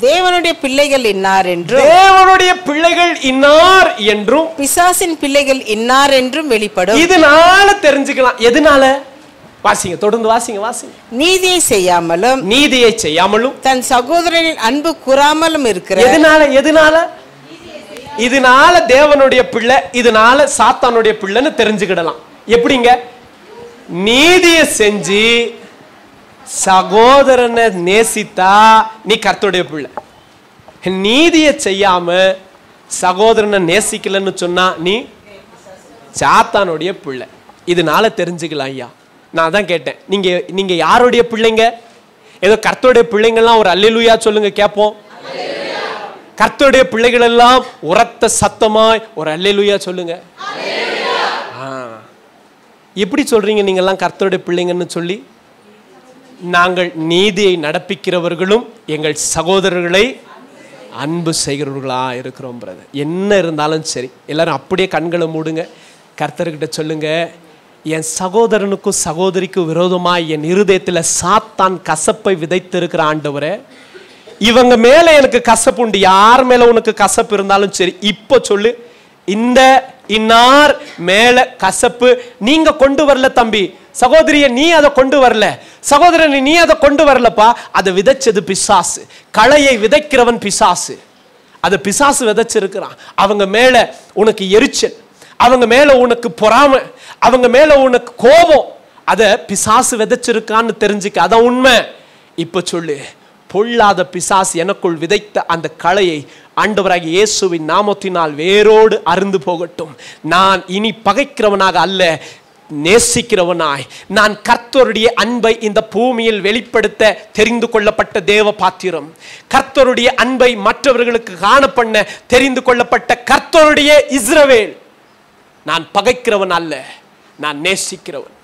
[SPEAKER 2] தேவனுடைய பிள்ளைகள் இன்னார் என்றும்,
[SPEAKER 1] தேவனுடைய பிள்ளைகள் இன்னார் என்றும்,
[SPEAKER 2] பிசாசின் பிள்ளைகள் இன்னார் என்றும் வெளிப்படும்.
[SPEAKER 1] இதனால தெரிஞ்சுக்கலாம். எதனால? வாசிங்க, தொடர்ந்து வாசிங்க, வாசிங்க.
[SPEAKER 2] நீதியை செய்யாமலும்,
[SPEAKER 1] நீதியை செய்யாமலும்,
[SPEAKER 2] தன் சகோதரனின் அன்பு கூறாமலும் இருக்கிற.
[SPEAKER 1] எதனால? எதனால? இதனால தேவனுடைய பிள்ளை, இதனால சாத்தானுடைய பிள்ளைன்னு தெரிஞ்சுக்கிடலாம். எப்படிங்க? நீதியை செஞ்சு சகோதரனை நேசித்தா நீ கர்த்தருடைய பிள்ளை. நீதியை செய்யாம சகோதரனை நேசிக்கலன்னு சொன்னா நீ சாத்தானுடைய பிள்ளை. இதனால தெரிஞ்சுக்கலாம். ஐயா, நான் தான் கேட்டேன், நீங்க யாருடைய பிள்ளைங்க? ஏதோ கர்த்தருடைய பிள்ளைங்கள்லாம் ஒரு அல்லேலூயா சொல்லுங்க கேட்போம். கர்த்தருடைய பிள்ளைகள் எல்லாம் உரத்த சத்தமாய் ஒரு அல்லேலூயா சொல்லுங்க. எப்படி சொல்றீங்க நீங்க எல்லாம் கர்த்தருடைய பிள்ளைங்கன்னு சொல்லி? நாங்கள் நீதியை நடப்பிக்கிறவர்களும் எங்கள் சகோதரர்களை அன்பு செய்கிறவர்களா இருக்கிறோம். பிரதர், என்ன இருந்தாலும் சரி, எல்லாரும் அப்படியே கண்களை மூடுங்க, கர்த்தர்கிட்ட சொல்லுங்க, என் சகோதரனுக்கும் சகோதரிக்கும் விரோதமாய் என் இருதயத்தில் சாத்தான் கசப்பை விதைத்திருக்கிற ஆண்டவரே, இவங்க மேல எனக்கு கசப்பு உண்டு. யார் மேல உனக்கு கசப்பு இருந்தாலும் சரி, இப்போ சொல்லு, இந்த இன்னார் மேல கசப்பு நீங்க கொண்டு வரல தம்பி, சகோதரிய நீ அதை கொண்டு வரல, சகோதரன் நீ அதை கொண்டு வரலப்பா, அதை விதைச்சது பிசாசு. களையை விதைக்கிறவன் பிசாசு, அதை பிசாசு விதைச்சிருக்கிறான். அவங்க மேல உனக்கு எரிச்சல், அவங்க மேல உனக்கு பொறாமை, அவங்க மேல உனக்கு கோபம், அதை பிசாசு விதைச்சிருக்கான்னு தெரிஞ்சுக்க. அதான் உண்மை. இப்ப சொல்லு, பொல்லாத பிசாசு எனக்குள் விதைத்த அந்த களையை ஆண்டவராகிய இயேசுவின் நாமத்தினால் வேரோடு அருந்து போகட்டும். நான் இனி பகைக்கிறவனாக அல்ல, நேசிக்கிறவனாய், நான் கர்த்தருடைய அன்பை இந்த பூமியில் வெளிப்படுத்த தெரிந்து கொள்ளப்பட்ட தேவ பாத்திரம், கர்த்தருடைய அன்பை மற்றவர்களுக்கு காணப்பண்ண தெரிந்து கொள்ளப்பட்ட கர்த்தருடைய இஸ்ரவேல். நான் பகைக்கிறவன் அல்ல, நான் நேசிக்கிறவன்.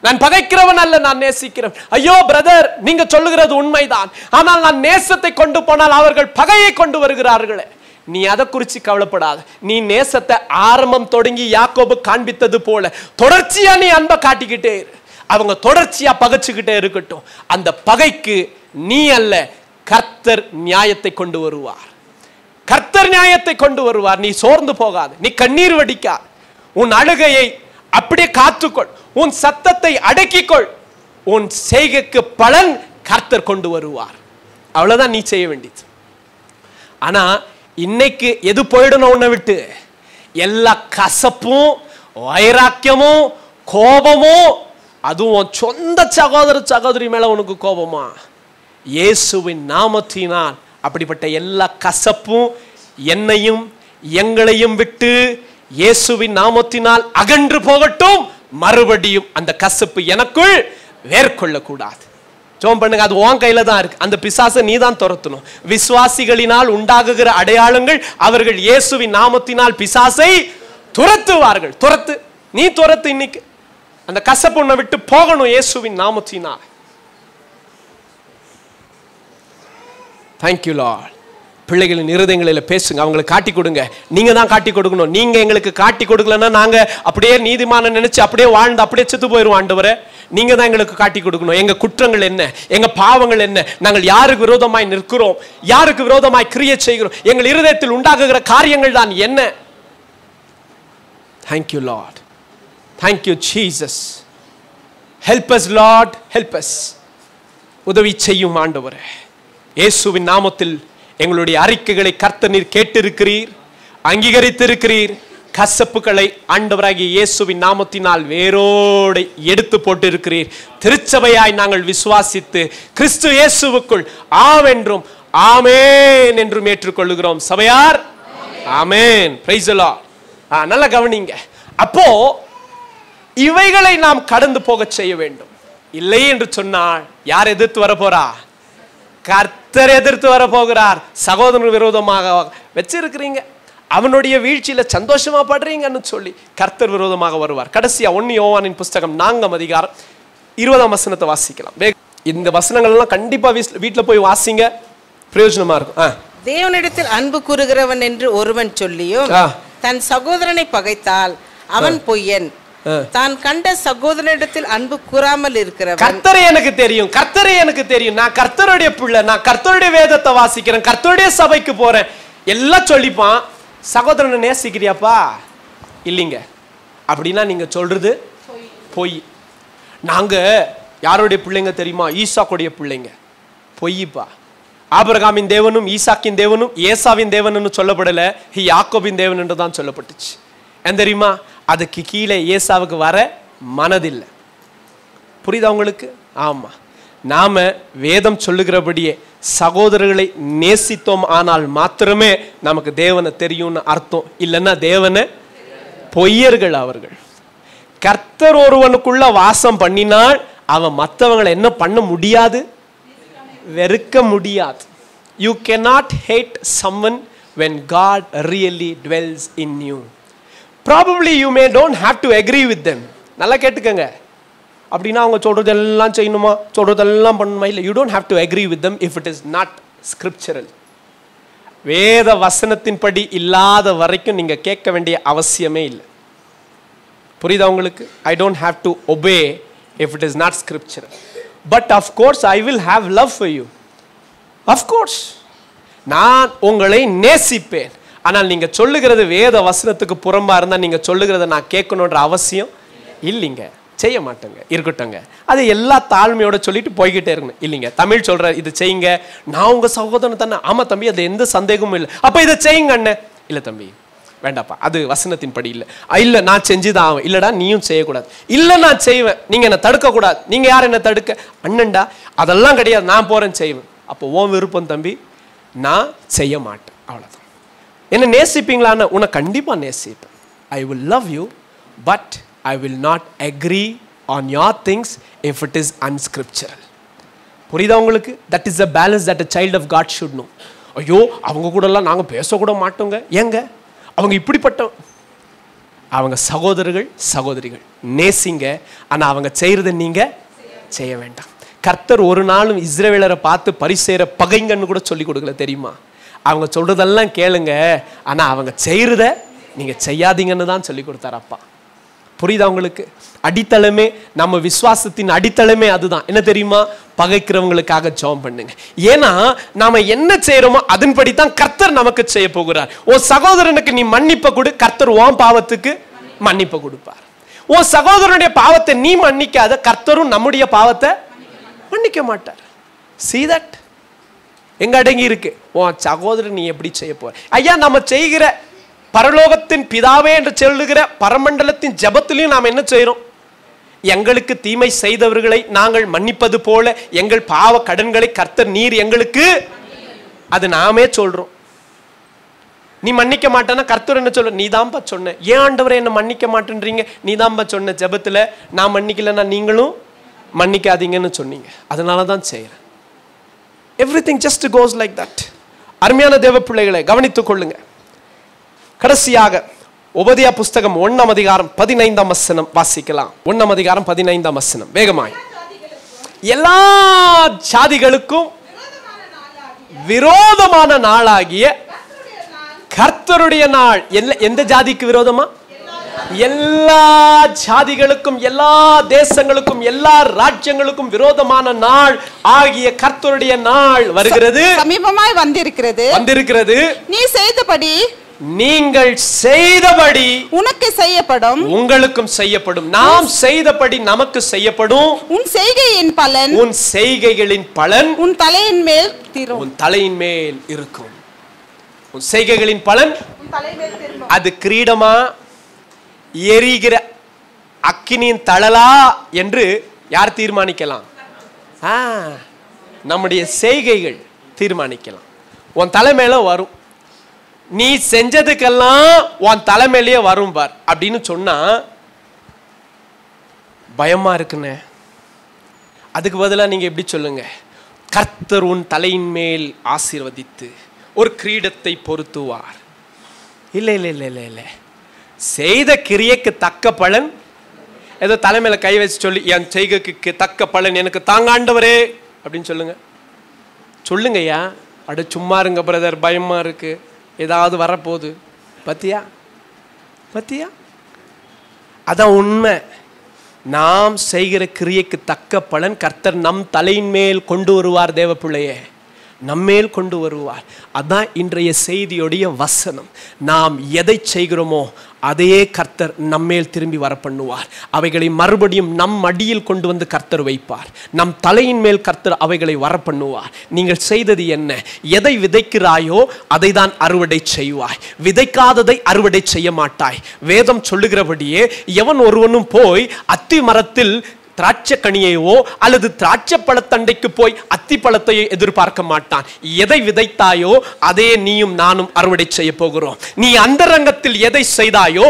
[SPEAKER 1] நான் பகைக்கிறவன் அல்ல, நான் நேசிக்கிறவன். ஐயோ பிரதர், நீங்க சொல்லுகிறது உண்மைதான், ஆனால் நான் நேசத்தை கொண்டு போனால் அவர்கள் பகையை கொண்டு வருகிறார்களே. நீ அதை குறித்து கவலைப்படாத. நீ நேசத்தை ஆரம்பம் தொடங்கி யாக்கோபு காண்பித்தது போல தொடர்ச்சியா நீ அன்பை காட்டிக்கிட்டே இரு. அவங்க தொடர்ச்சியா பகைச்சுக்கிட்டே இருக்கட்டும். அந்த பகைக்கு நீ அல்ல, கர்த்தர் நியாயத்தை கொண்டு வருவார். கர்த்தர் நியாயத்தை கொண்டு வருவார். நீ சோர்ந்து போகாத, நீ கண்ணீர் வடிக்காத, உன் அழுகையை அப்படியே காத்துக்கொள், உன் சத்தத்தை அடக்கிக்கொள். உன் செய்கைக்கு பலன் கர்த்தர் கொண்டு வருவார். அவ்வளவுதான் நீ செய்ய வேண்டியது. ஆனா இன்னைக்கு எது போயிடணும் உன்னை விட்டு? எல்லா கசப்பும் வைராக்கியமும் கோபமும். அதுவும் சொந்த சகோதர சகோதரி மேல உனக்கு கோபமா? இயேசுவின் நாமத்தினால் அப்படிப்பட்ட எல்லா கசப்பும் என்னையும் எங்களையும் விட்டு இயேசுவின் நாமத்தினால் அகன்று போகட்டும். மறுபடியும் அந்த கசப்பு எனக்குள் வேர்கொள்ள கூடாது. ஜெபம் பண்ணுங்க. அது உன் கையில தான் இருக்கு. அந்த பிசாசை நீ தான் துரத்தணும். விசுவாசிகளினால் உண்டாகுகிற அடையாளங்கள், அவர்கள் இயேசுவின் நாமத்தினால் பிசாசை துரத்துவார்கள். துரத்து, நீ துரத்து. இன்னைக்கு அந்த கசப்பு உன்னை விட்டு போகணும் இயேசுவின் நாமத்தினால். Thank you Lord. பிள்ளைகளின் இருதயங்களில் பேசுங்க, அவங்களுக்கு காட்டி கொடுங்க. நீங்க தான் காட்டி கொடுக்கணும். நீங்க எங்களுக்கு காட்டி கொடுக்கலன்னா நாங்க அப்படியே நீதிமான நினைச்சு அப்படியே வாழ்ந்து அப்படியே செத்து போயிடுவோம். ஆண்டவரே, நீங்க தான் எங்களுக்கு காட்டி கொடுக்கணும். எங்க குற்றங்கள் என்ன, எங்க பாவங்கள் என்ன, நாங்கள் யாருக்கு விரோதமாய் நிற்கிறோம், யாருக்கு விரோதமாய் கிரியை செய்கிறோம், எங்கள் இருதயத்தில் உண்டாகுகிற காரியங்கள் தான் என்ன. Thank you Lord. Thank you Jesus. Help us Lord, help us. உதவி செய்யும் ஆண்டவரே. இயேசுவின் நாமத்தில் எங்களுடைய அறிக்கைகளை கர்த்தர் நீர் கேட்டிருக்கிறீர், அங்கீகரித்திருக்கிறீர். கசப்புகளை ஆண்டவராகிய இயேசுவின் நாமத்தினால் வேரோடு எடுத்து போட்டிருக்கிறீர். திருச்சபையாய் நாங்கள் விசுவாசித்து கிறிஸ்து இயேசுவுக்குள் ஆமென்றும் ஆமென் என்றும் ஏற்றுக்கொள்கிறோம். சபையார் ஆமென். Praise the Lord. நல்லா கவனிங்க. அப்போ இவைகளை நாம் கடந்து போக செய்ய வேண்டும். இல்லை என்று சொன்னால் யார் எதிர்த்து வர போறா? கர்த்தர் எதிர்த்து வர போகிறார். சகோதரன் விரோதமாக வச்சிருக்கிறீங்க, அவனுடைய வீழ்ச்சியில சந்தோஷமா படுறீங்கன்னு சொல்லி கர்த்தர் விரோதமாக வருவார். கடைசியா 1 யோவானின் புஸ்தகம் 4ஆம் அதிகாரம் 20ஆம் வசனத்தை வாசிக்கலாம். இந்த வசனங்கள் எல்லாம் கண்டிப்பா வீட்டுல போய் வாசிங்க, பிரயோஜனமா இருக்கும்.
[SPEAKER 2] தேவனிடத்தில் அன்பு கூறுகிறவன் என்று ஒருவன் சொல்லியும் தன் சகோதரனை பகைத்தால் அவன் பொய்யன். தான் கண்ட சகோதரனிடத்தில் அன்பு கூறாமல் இருக்கிறவன்.
[SPEAKER 1] கர்த்தரே எனக்கு தெரியும், கர்த்தரே எனக்கு தெரியும், நான் கர்த்தருடைய பிள்ளை, நான் கர்த்தருடைய வேதத்தை வாசிக்கிறேன், கர்த்தருடைய சபைக்கு போறேன் எல்லாம் சொல்லிப்பான். சகோதரனை நேசிக்கிறியாப்பா? இல்லைங்க. அப்படின்னா நீங்க சொல்றது பொய். நாங்க யாருடைய பிள்ளைங்க தெரியுமா? ஈசாக்குடைய பிள்ளைங்க. பொய்ப்பா. ஆபிரகாமின் தேவனும் ஈசாக்கின் தேவனும் ஏசாவின் தேவன் சொல்லப்படல, யாக்கோபின் தேவன் என்று தான் சொல்லப்பட்டுச்சு. ஏன் தெரியுமா? அதுக்கு கீழே ஏசாவுக்கு வர மனதில்லை. புரியுதா உங்களுக்கு? ஆமா, நாம வேதம் சொல்லுகிறபடியே சகோதரர்களை நேசித்தோம் ஆனால் மாத்திரமே நமக்கு தேவனை தெரியும்னு அர்த்தம். இல்லைன்னா தேவனை பொய்யர்கள் அவர்கள். கர்த்தர் ஒருவனுக்குள்ள வாசம் பண்ணினால் அவன் மற்றவங்களை என்ன பண்ண முடியாது? வெறுக்க முடியாது. You cannot hate someone when God really dwells in you. Probably you may don't have to agree with them. நல்லா கேட்டுக்கங்க. அப்படின்னா அவங்க சொல்றதெல்லாம் செய்யணுமா, சொல்றதெல்லாம் பண்ணணுமா? இல்லை. You don't have to agree with them if it is not scriptural. வேத வசனத்தின்படி இல்லாத வரைக்கும் நீங்க கேட்க வேண்டிய அவசியமே இல்லை. புரியுதா உங்களுக்கு? I don't have to obey if it is not scriptural. But of course I will have love for you. Of course நான் உங்களை நேசிப்பேன். ஆனால் நீங்க சொல்லுகிறது வேத வசனத்துக்கு புறம்பா இருந்தா நீங்க சொல்லுகிறத நான் கேட்கணுன்ற அவசியம் இல்லைங்க. செய்ய மாட்டேங்க, இருக்கட்டுங்க. அது எல்லா தாழ்மையோட சொல்லிட்டு போய்கிட்டே இருக்கணும். இல்லைங்க, தமிழ் சொல்ற இது செய்யுங்க, நான் உங்க சகோதரன் தானே. ஆமா தம்பி, அது எந்த சந்தேகமும் இல்லை. அப்ப இதை செய்யுங்க அண்ணன். இல்லை தம்பி, வேண்டாப்பா, அது வசனத்தின் படி இல்லை. இல்லை நான் செஞ்சுதான் ஆகும். இல்லடா நீயும் செய்யக்கூடாது. இல்லை நான் செய்வேன், நீங்க என்ன தடுக்க கூடாது. நீங்க யார் என்ன தடுக்க? அண்ணன்டா, அதெல்லாம் கிடையாது, நான் போறேன் செய்வேன். அப்போ உன் விருப்பம் தம்பி, நான் செய்ய மாட்டேன். அவ்வளவுதான். என்ன நேசிப்பீங்களான்னு? உன்னை கண்டிப்பா நேசிப்பேன். I will love you, but I will not agree on your things if it is unscriptural. புரியுதா உங்களுக்கு? That is a balance that a child of God should know. ஐயோ அவங்க கூடலாம் நாங்கள் பேசக்கூட மாட்டோங்க. ஏங்க அவங்க இப்படிப்பட்ட? அவங்க சகோதரர்கள் சகோதரிகள், நேசிங்க. ஆனால் அவங்க செய்யறதை நீங்க செய்ய வேண்டாம். கர்த்தர் ஒரு நாளும் இஸ்ரவேலரை பார்த்து பரிசேர பகைங்கன்னு கூட சொல்லி கொடுக்கல, தெரியுமா? அவங்க சொல்றதெல்லாம் கேளுங்க, ஆனா அவங்க செய்யறத நீங்க செய்யாதீங்கன்னு தான் சொல்லி கொடுத்தாரு அப்பா. புரியுதா உங்களுக்கு? அடித்தளமே, நம்ம விசுவாசத்தின் அடித்தளமே அதுதான். என்ன தெரியுமா? பகைக்கிறவங்களுக்காக ஜெபம் பண்ணுங்க. ஏன்னா நாம என்ன செய்யறோமோ அதன்படி தான் கர்த்தர் நமக்கு செய்ய போகிறார். ஓ சகோதரனுக்கு நீ மன்னிப்பை கொடு, கர்த்தர் உன் பாவத்துக்கு மன்னிப்பை கொடுப்பார். ஓ சகோதரனுடைய பாவத்தை நீ மன்னிக்காத, கர்த்தரும் நம்முடைய பாவத்தை மன்னிக்க மாட்டார். See that? எங்க அடங்கி இருக்கு? உன் சகோதரன் நீ எப்படி செய்ய போற? ஐயா, நம்ம செய்கிற பரலோகத்தின் பிதாவே என்று சொல்லுகிற பரமண்டலத்தின் ஜெபத்திலையும் நாம் என்ன செய்யறோம்? எங்களுக்கு தீமை செய்தவர்களை நாங்கள் மன்னிப்பது போல எங்கள் பாவ கடன்களை கர்த்தர் நீர் எங்களுக்கு, அது நாமே சொல்றோம். நீ மன்னிக்க மாட்டேன்னா கர்த்தர் என்ன சொல்ற? நீ தான்பா சொன்ன. ஏன் ஆண்டவரே என்ன மன்னிக்க மாட்டேன்றீங்க? நீ தான்பா சொன்ன ஜெபத்துல, நான் மன்னிக்கலன்னா நீங்களும் மன்னிக்காதீங்கன்னு சொன்னீங்க. அதனால தான் செய்யறேன். Everything just cos like that. அருமையான தேவ பிள்ளைகளை கவனித்துக் கொள்ளுங்க. கடைசியாக உபதியா புஸ்தகம் 1ஆம் அதிகாரம் 15ஆம் வசனம் வாசிக்கலாம். 1ஆம் அதிகாரம் 15ஆம் வசனம் வேகமாய். எல்லா ஜாதிகளுக்கும் விரோதமான நாளாகிய கர்த்தருடைய நாள். எந்த ஜாதிக்கு விரோதமா? எல்லா ஜாதிகளுக்கும், எல்லா தேசங்களுக்கும், எல்லா ராஜ்யங்களுக்கும் விரோதமான நாள் ஆகிய கர்த்தருடைய நாள் வருகிறது,
[SPEAKER 4] சமீபமாய் வந்திருக்கிறது.
[SPEAKER 2] நீ செய்தபடி,
[SPEAKER 1] நீங்கள் செய்தபடி
[SPEAKER 4] உனக்கு செய்யப்படும்,
[SPEAKER 1] உங்களுக்கும் செய்யப்படும். நாம் செய்தபடி நமக்கு செய்யப்படும்.
[SPEAKER 4] உன் செய்கையின் பலன்,
[SPEAKER 1] உன் செய்கைகளின் பலன்
[SPEAKER 4] உன் தலையின் மேல் தீரும்.
[SPEAKER 1] உன் தலையின் மேல் இருக்கும். உன் செய்கைகளின் பலன் அது கிரீடமா, எரிகிற அக்கினியின் தழலா என்று யார் தீர்மானிக்கலாம்? நம்முடைய செய்கைகள் தீர்மானிக்கலாம். உன் தலைமையில வரும். நீ செஞ்சதுக்கெல்லாம் உன் தலைமையிலேயே வரும் பார் அப்படின்னு சொன்னா பயமா இருக்குன்னு. அதுக்கு பதிலா நீங்க எப்படி சொல்லுங்க? கர்த்தர் உன் தலையின் மேல் ஆசீர்வதித்து ஒரு கிரீடத்தை பொருத்துவார். இல்லை இல்லை இல்லை இல்லை இல்லை, செய்த கிரியைக்கு தக்க பலன். ஏதோ தலைமையில கை வச்சு சொல்லி என் செய்கைக்கு தக்க பலன் எனக்கு தாங்க ஆண்டவரே அப்படின்னு சொல்லுங்க. சொல்லுங்கய்யா. அட சும்மா இருங்க பிரதர், பயமா இருக்கு, ஏதாவது வரப்போகுது. பத்தியா பத்தியா? அதான் உண்மை. நாம் செய்கிற கிரியைக்கு தக்க பலன் கர்த்தர் நம் தலையின் மேல் கொண்டு வருவார். தேவ பிள்ளையே, நம்மேல் கொண்டு வருவார். அதான் இன்றைய செய்தியுடைய வசனம். நாம் எதை செய்கிறோமோ அதையே கர்த்தர் நம்மேல் திரும்பி வர பண்ணுவார். அவைகளை மறுபடியும் நம் அடியில் கொண்டு வந்து கர்த்தர் வைப்பார். நம் தலையின் மேல் கர்த்தர் அவைகளை வர பண்ணுவார். நீங்கள் செய்தது என்ன? எதை விதைக்கிறாயோ அதை தான் அறுவடை செய்வாய். விதைக்காததை அறுவடை செய்ய மாட்டாய். வேதம் சொல்லுகிறபடியே எவன் ஒருவனும் போய் அத்தி மரத்தில் திராட்சை கனியையோ அல்லது திராட்சை பழத்தண்டைக்கு போய் அத்தி பழத்தையோ எதிர்பார்க்க மாட்டான். எதை விதைத்தாயோ அதே நீயும் நானும் அறுவடை செய்ய போகிறோம். நீ அந்தரங்கத்தில் எதை செய்தாயோ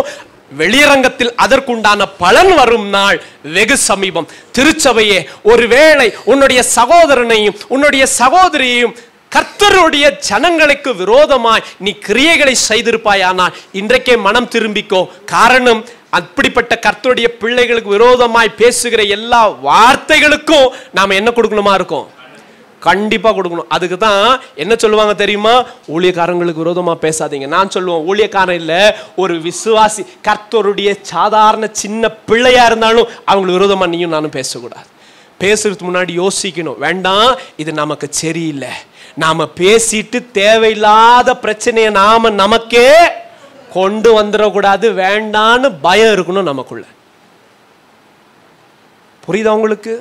[SPEAKER 1] வெளியரங்கத்தில் அதற்குண்டான பலன் வரும் நாள் வெகு சமீபம். திருச்சபையே, ஒருவேளை உன்னுடைய சகோதரனையும் உன்னுடைய சகோதரியையும் கர்த்தருடைய ஜனங்களுக்கு விரோதமாய் நீ கிரியைகளை செய்திருப்பாயானால் இன்றைக்கே மனம் திரும்பிக்கோ. காரணம், அப்படிப்பட்ட கர்த்தருடைய பிள்ளைகளுக்கு விரோதமாய் பேசுகிற எல்லா வார்த்தைகளுக்கும் நாம என்ன கொடுக்கணுமா இருக்கும்? கண்டிப்பா கொடுக்கணும். அதுக்கு தான் என்ன சொல்லுவாங்க தெரியுமா? ஊழியக்காரங்களுக்கு விரோதமா பேசாதீங்க. நான் சொல்லுவேன், ஊழியக்காரன் இல்ல, ஒரு விசுவாசி கர்த்தருடைய சாதாரண சின்ன பிள்ளையா இருந்தாலும் அவங்களுக்கு விரோதமா நீயும் நானும் பேசக்கூடாது. பேசுறதுக்கு முன்னாடி யோசிக்கணும். வேண்டாம், இது நமக்கு சரியில்லை, நாம பேசிட்டு தேவையில்லாத பிரச்சனையை நாம நமக்கே கொண்டு வந்துடக்கூடாது, வேண்டான்னு பயம் இருக்கணும் நமக்குள்ள. புரியுதா உங்களுக்கு?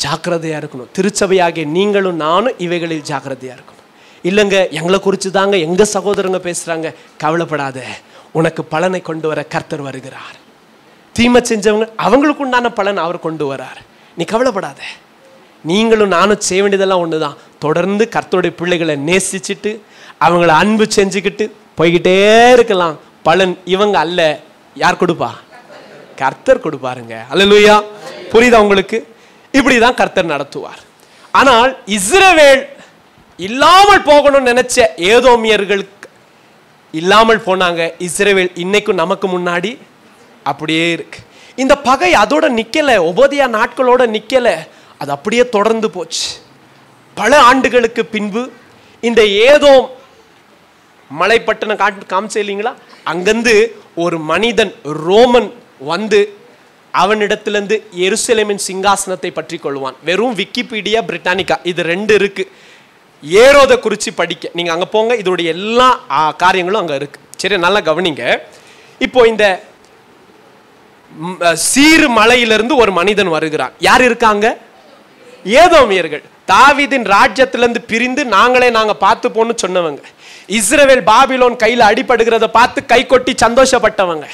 [SPEAKER 1] ஜாக்கிரதையா இருக்கணும். திருச்சபையாகிய நீங்களும் நானும் இவைகளில் ஜாக்கிரதையா இருக்கணும். இல்லைங்க, எங்களை குறித்து தாங்க எங்க சகோதரங்க பேசுறாங்க, கவலைப்படாத, உனக்கு பலனை கொண்டு வர கர்த்தர் வருகிறார். தீமை செஞ்சவங்க அவங்களுக்கு உண்டான பலன் அவர் கொண்டு வரார். நீ கவலைப்படாத. நீங்களும் நானும் செய்ய வேண்டியதெல்லாம் ஒண்ணுதான். தொடர்ந்து கர்த்தருடைய பிள்ளைகளை நேசிச்சுட்டு அவங்கள அன்பு செஞ்சுக்கிட்டு போய்கிட்டே இருக்கலாம். பலன் இவங்க அல்ல, யார் கொடுப்பா? கர்த்தர் கொடுப்பாருங்க. அல்லேலூயா. புரியுதா உங்களுக்கு? இப்படிதான் கர்த்தர் நடத்துவார். ஆனால் இஸ்ரவேல் இல்லாமல் போகணும்னு நினைச்ச ஏதோமியர்களுக்கு இல்லாமல் போனாங்க. இஸ்ரவேல் இன்னைக்கும் நமக்கு முன்னாடி அப்படியே இருக்கு. இந்த பகை அதோட நிக்கல, உபோதியா நாட்களோட நிக்கல, அது அப்படியே தொடர்ந்து போச்சு. பல ஆண்டுகளுக்கு பின்பு இந்த ஏதோம் மலைப்பட்டணம் காமிச்சே இல்லைங்களா, அங்கிருந்து ஒரு மனிதன் ரோமன் வந்து அவனிடத்திலிருந்து எருசலேமின் சிங்காசனத்தை பற்றி கொள்வான். வெறும் விக்கிபீடியா பிரிட்டானிக்கா இது ரெண்டு இருக்கு. ஏரோத குறிச்சி படிக்க நீங்க அங்க போங்க, இதோடைய எல்லா காரியங்களும் அங்க இருக்கு. சரி, நல்லா கவனிங்க. இப்போ இந்த சீரு மலையிலிருந்து ஒரு மனிதன் வருகிறான். யார் இருக்காங்க? ஏதோமியர்கள். தாவீதின் ராஜ்யத்திலிருந்து பிரிந்து நாங்க பார்த்து போன்னு சொன்னவங்க. இஸ்ரவேல் பாபிலோன் கையில அடிபடுகிறத பார்த்து கை கொட்டி சந்தோஷப்பட்டவங்க.